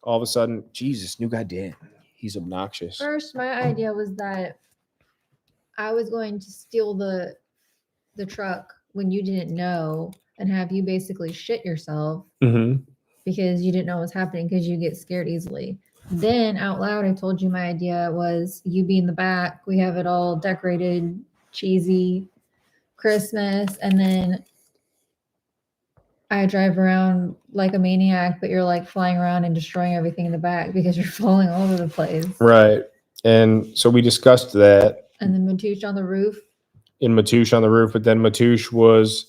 all of a sudden, Jesus, new guy Dan. He's obnoxious. First, my idea was that I was going to steal the truck when you didn't know and have you basically shit yourself because you didn't know what was happening because you get scared easily. Then out loud, I told you my idea was you be in the back. We have it all decorated, cheesy, Christmas, and then I drive around like a maniac, but you're like flying around and destroying everything in the back because you're falling all over the place. Right. And so we discussed that And then Matouche on the roof. in Matouche on the roof, but then Matouche was,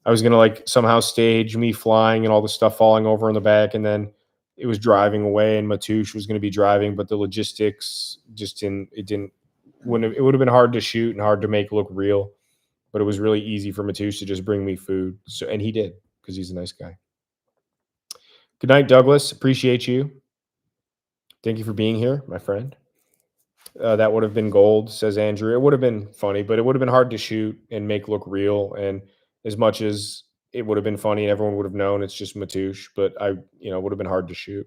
I was going to like somehow stage me flying and all the stuff falling over in the back. And then it was driving away and Matouche was going to be driving, but the logistics just didn't, it would have been hard to shoot and hard to make look real, but it was really easy for Matouche to just bring me food. So, and he did because he's a nice guy. Good night, Douglas. Appreciate you. Thank you for being here, my friend. That would have been gold, says Andrew. It would have been funny, but it would have been hard to shoot and make look real. And as much as it would have been funny and everyone would have known it's just Matouche, but it would have been hard to shoot.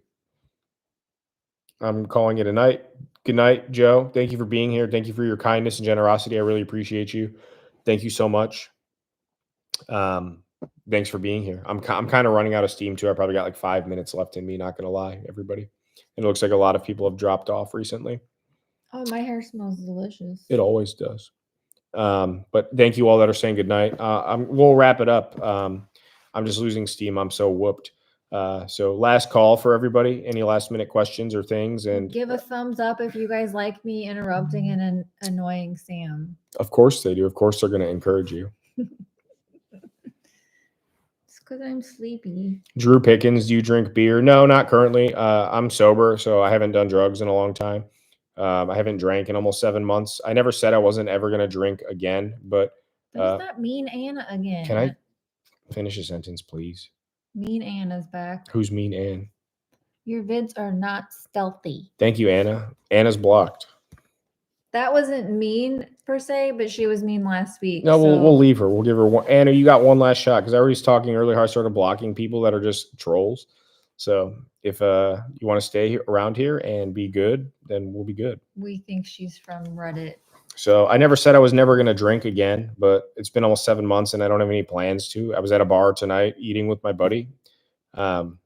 I'm calling it a night. Good night, Joe. Thank you for being here. Thank you for your kindness and generosity. I really appreciate you. Thank you so much. Thanks for being here. I'm kind of running out of steam too. I probably got like 5 minutes left in me, not going to lie, everybody. And it looks like a lot of people have dropped off recently. Oh, my hair smells delicious. It always does. But thank you all that are saying goodnight. We'll wrap it up. I'm just losing steam. I'm so whooped. So last call for everybody. Any last minute questions or things? And give a thumbs up if you guys like me interrupting and annoying Sam. Of course they do. Of course they're going to encourage you. It's because I'm sleepy. Drew Pickens, do you drink beer? No, not currently. I'm sober, so I haven't done drugs in a long time. I haven't drank in almost 7 months. I never said I wasn't ever going to drink again, but does that mean Anna again? Can I finish a sentence, please? Mean Anna's back. Who's Mean Ann? Your vids are not stealthy. Thank you, Anna. Anna's blocked. That wasn't mean per se, but she was mean last week. No, we'll leave her. We'll give her one. Anna, you got one last shot because I was talking earlier how I started blocking people that are just trolls. So if you want to stay around here and be good, then we'll be good. We think she's from Reddit. So I never said I was never going to drink again, but it's been almost 7 months and I don't have any plans to. I was at a bar tonight eating with my buddy. Mookie,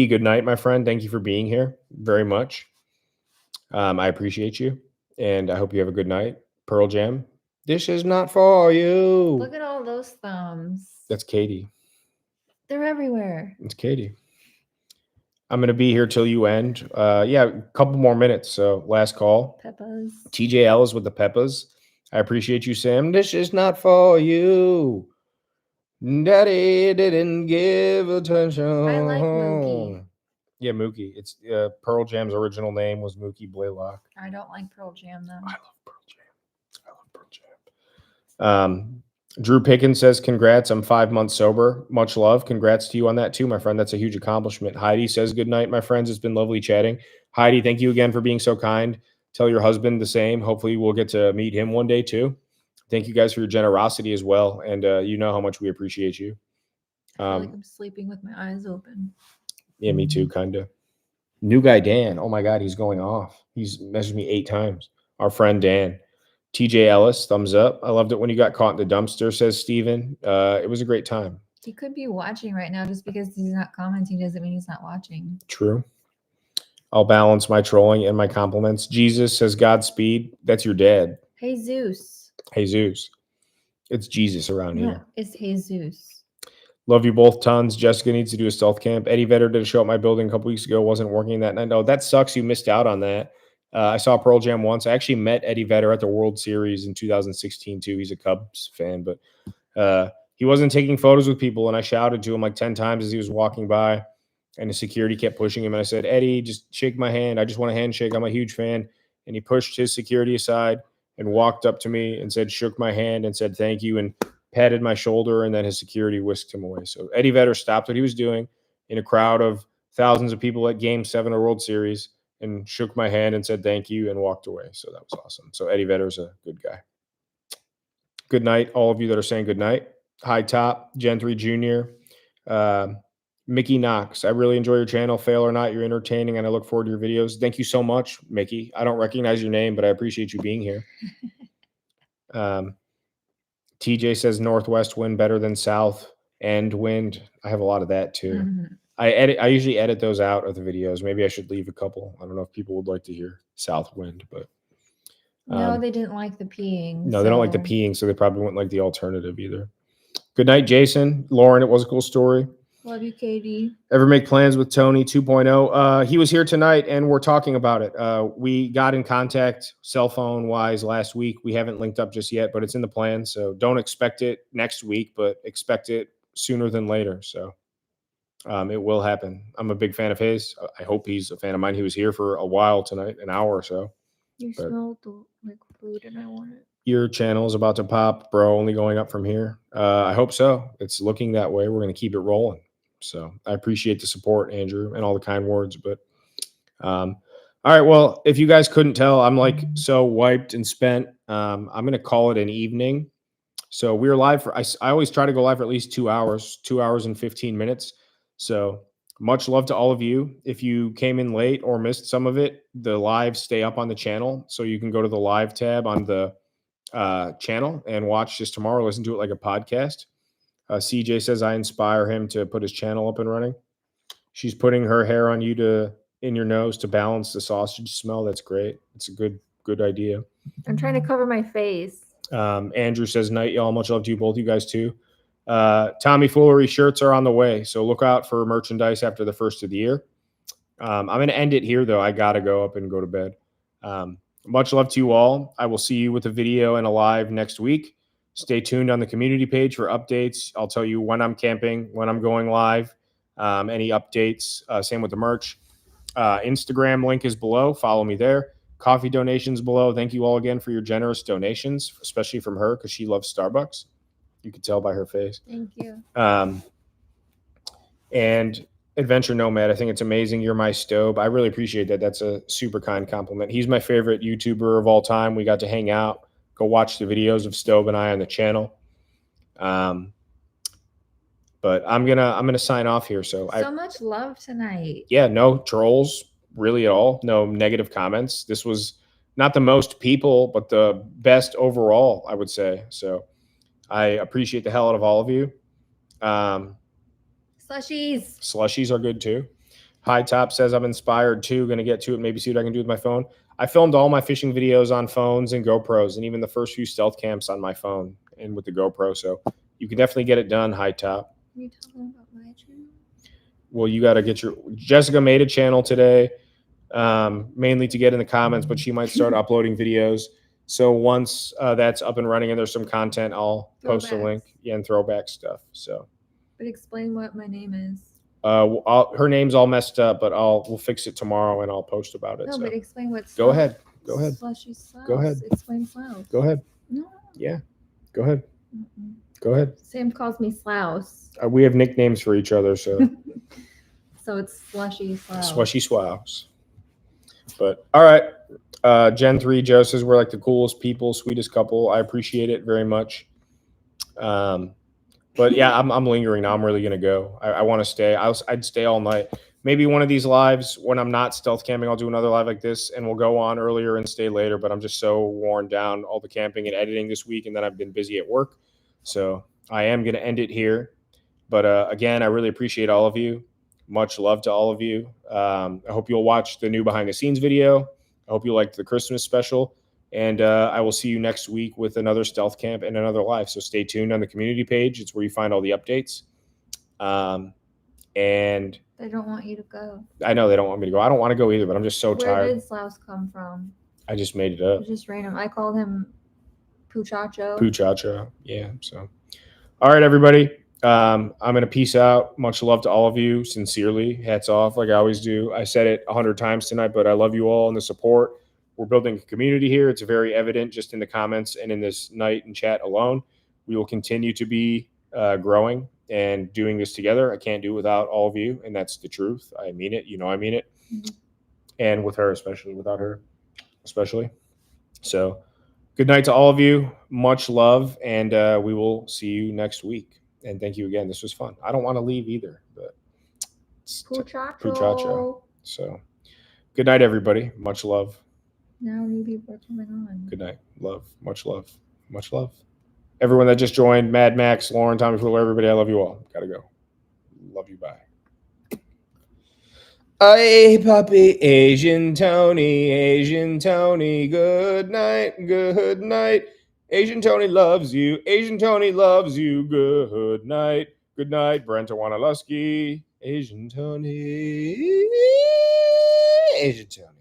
good night, my friend. Thank you for being here very much. I appreciate you. And I hope you have a good night. Pearl Jam, this is not for you. Look at all those thumbs. That's Katie. They're everywhere. It's Katie. I'm going to be here till you end. Yeah, a couple more minutes. So last call. Peppas. TJ Ellis with the Peppas. I appreciate you, Sam. This is not for you. Daddy didn't give attention. I like Mookie. Yeah, Mookie. It's Pearl Jam's original name was Mookie Blaylock. I don't like Pearl Jam though. I love Pearl Jam. Drew Pickens says, congrats. I'm 5 months sober. Much love. Congrats to you on that too, my friend. That's a huge accomplishment. Heidi says, good night, my friends. It's been lovely chatting. Heidi, thank you again for being so kind. Tell your husband the same. Hopefully we'll get to meet him one day too. Thank you guys for your generosity as well. And you know how much we appreciate you. I feel like I'm sleeping with my eyes open. Yeah, me too, kind of. New guy, Dan. Oh my God, he's going off. He's messaged me 8 times. Our friend, Dan. TJ Ellis, thumbs up. I loved it when you got caught in the dumpster, says Steven. It was a great time. He could be watching right now. Just because he's not commenting doesn't mean he's not watching. True. I'll balance my trolling and my compliments. Jesus says, Godspeed. That's your dad. Jesus. Jesus. It's Jesus around here. No, it's Jesus. Love you both tons. Jessica needs to do a stealth camp. Eddie Vedder did a show at my building a couple weeks ago. Wasn't working that night. No, that sucks. You missed out on that. I saw Pearl Jam once. I actually met Eddie Vedder at the World Series in 2016 too. He's a Cubs fan, but he wasn't taking photos with people. And I shouted to him like 10 times as he was walking by, and the security kept pushing him. And I said, Eddie, just shake my hand. I just want a handshake. I'm a huge fan. And he pushed his security aside and walked up to me and said, shook my hand and said, thank you. And patted my shoulder, and then his security whisked him away. So Eddie Vedder stopped what he was doing in a crowd of thousands of people at Game 7 of the World Series and shook my hand and said thank you and walked away. So that was awesome. So Eddie Vedder's a good guy. Good night, all of you that are saying good night. High Top, Gen 3 Junior, Mickey Knox. I really enjoy your channel. Fail or not, you're entertaining, and I look forward to your videos. Thank you so much, Mickey. I don't recognize your name, but I appreciate you being here. TJ says Northwest wind better than South end wind. I have a lot of that too. I usually edit those out of the videos. Maybe I should leave a couple. I don't know if people would like to hear South Wind, but No, they didn't like the peeing. no, they don't like the so- peeing, so they probably wouldn't like the alternative either. Good night, Jason. Lauren, it was a cool story. Love you, Katie. Ever make plans with Tony 2.0? He was here tonight and we're talking about it. We got in contact cell phone wise last week. We haven't linked up just yet, but it's in the plan. So don't expect it next week, but expect it sooner than later. So it will happen. I'm a big fan of his. I hope he's a fan of mine. He was here for a while tonight, an hour or so. You But- smelled like food and I want it. Your channel is about to pop, bro. Only going up from here. I hope so. It's looking that way. We're going to keep it rolling. So I appreciate the support, Andrew, and all the kind words. But all right. Well, if you guys couldn't tell, I'm like so wiped and spent. I'm going to call it an evening. So we're live for. I always try to go live for at least 2 hours, 2 hours and 15 minutes. So much love to all of you. If you came in late or missed some of it, the lives stay up on the channel, so you can go to the live tab on the channel and watch just tomorrow. Listen to it like a podcast. CJ says I inspire him to put his channel up and running. She's putting her hair on you in your nose to balance the sausage smell. That's great. It's a good idea. I'm trying to cover my face. Andrew says night, y'all. Much love to you both, you guys too. Tommy Foolery shirts are on the way, so look out for merchandise after the first of the year. I'm going to end it here though. I gotta go up and go to bed. Much love to you all. I will see you with a video and a live next week. Stay tuned on the community page for updates. I'll tell you when I'm camping, when I'm going live, any updates. Same with the merch. Instagram link is below. Follow me there. Coffee donations below. Thank you all again for your generous donations, especially from her because she loves Starbucks. You can tell by her face. Thank you. And Adventure Nomad, I think it's amazing. You're my stove. I really appreciate that. That's a super kind compliment. He's my favorite YouTuber of all time. We got to hang out. Go watch the videos of Stove and I on the channel. But I'm gonna sign off here. So Much love tonight. yeah, no trolls really at all. No negative comments. This was not the most people, but the best overall, I would say. So I appreciate the hell out of all of you. Slushies are good too. High Top says I'm inspired too. Going to get to it. Maybe see what I can do with my phone. I filmed all my fishing videos on phones and GoPros, and even the first few stealth camps on my phone and with the GoPro. So you can definitely get it done. High Top. Are you talking about my channel? Well, you got to get your. Jessica made a channel today, mainly to get in the comments, but she might start uploading videos. So once that's up and running and there's some content, I'll post a link. Yeah, and throwback stuff. So. But explain what my name is. Her name's all messed up, but we'll fix it tomorrow and I'll post about it. No, so. but explain what's. Go ahead. Go ahead. Slushy Slouse. Go ahead. Explain Slouse. Go ahead. No. Yeah. Go ahead. Mm-mm. Go ahead. Sam calls me Slouse. We have nicknames for each other, so So it's Slushy Slouse. Slushy Swouse. But all right. Gen 3 Joe says we're like the coolest people, sweetest couple. I appreciate it very much. But yeah, I'm lingering now. I'm really gonna go. I want to stay. I'd stay all night. Maybe one of these lives when I'm not stealth camping, I'll do another live like this, and we'll go on earlier and stay later. But I'm just so worn down all the camping and editing this week, and then I've been busy at work, so I am gonna end it here. But again, I really appreciate all of you. Much love to all of you. I hope you'll watch the new behind the scenes video. I hope you liked the Christmas special. And I will see you next week with another stealth camp and another live. So stay tuned on the community page. It's where you find all the updates. And they don't want you to go. I know they don't want me to go. I don't want to go either, but I'm just so tired. Where did Slouse come from? I just made it up. It's just random. I called him Puchacho. Puchacho. Yeah. So, all right, everybody. I'm going to peace out. Much love to all of you. Sincerely. Hats off like I always do. I said it 100 times tonight, but I love you all and the support. We're building a community here. It's very evident just in the comments and in this night and chat alone. We will continue to be growing and doing this together. I can't do it without all of you, and that's the truth. I mean it. You know I mean it. Mm-hmm. And with her, especially. Without her, especially. So good night to all of you. Much love, and we will see you next week. And thank you again. This was fun. I don't want to leave either, but it's Puchacho. So good night, everybody. Much love. Now new people are coming on. Good night. Love. Much love. Much love. Everyone that just joined, Mad Max, Lauren, Tommy Fuller, everybody, I love you all. Gotta go. Love you. Bye. Hey, puppy, Asian Tony, good night, good night. Asian Tony loves you, Asian Tony loves you, good night, Brent Wanalewski, Asian Tony, Asian Tony.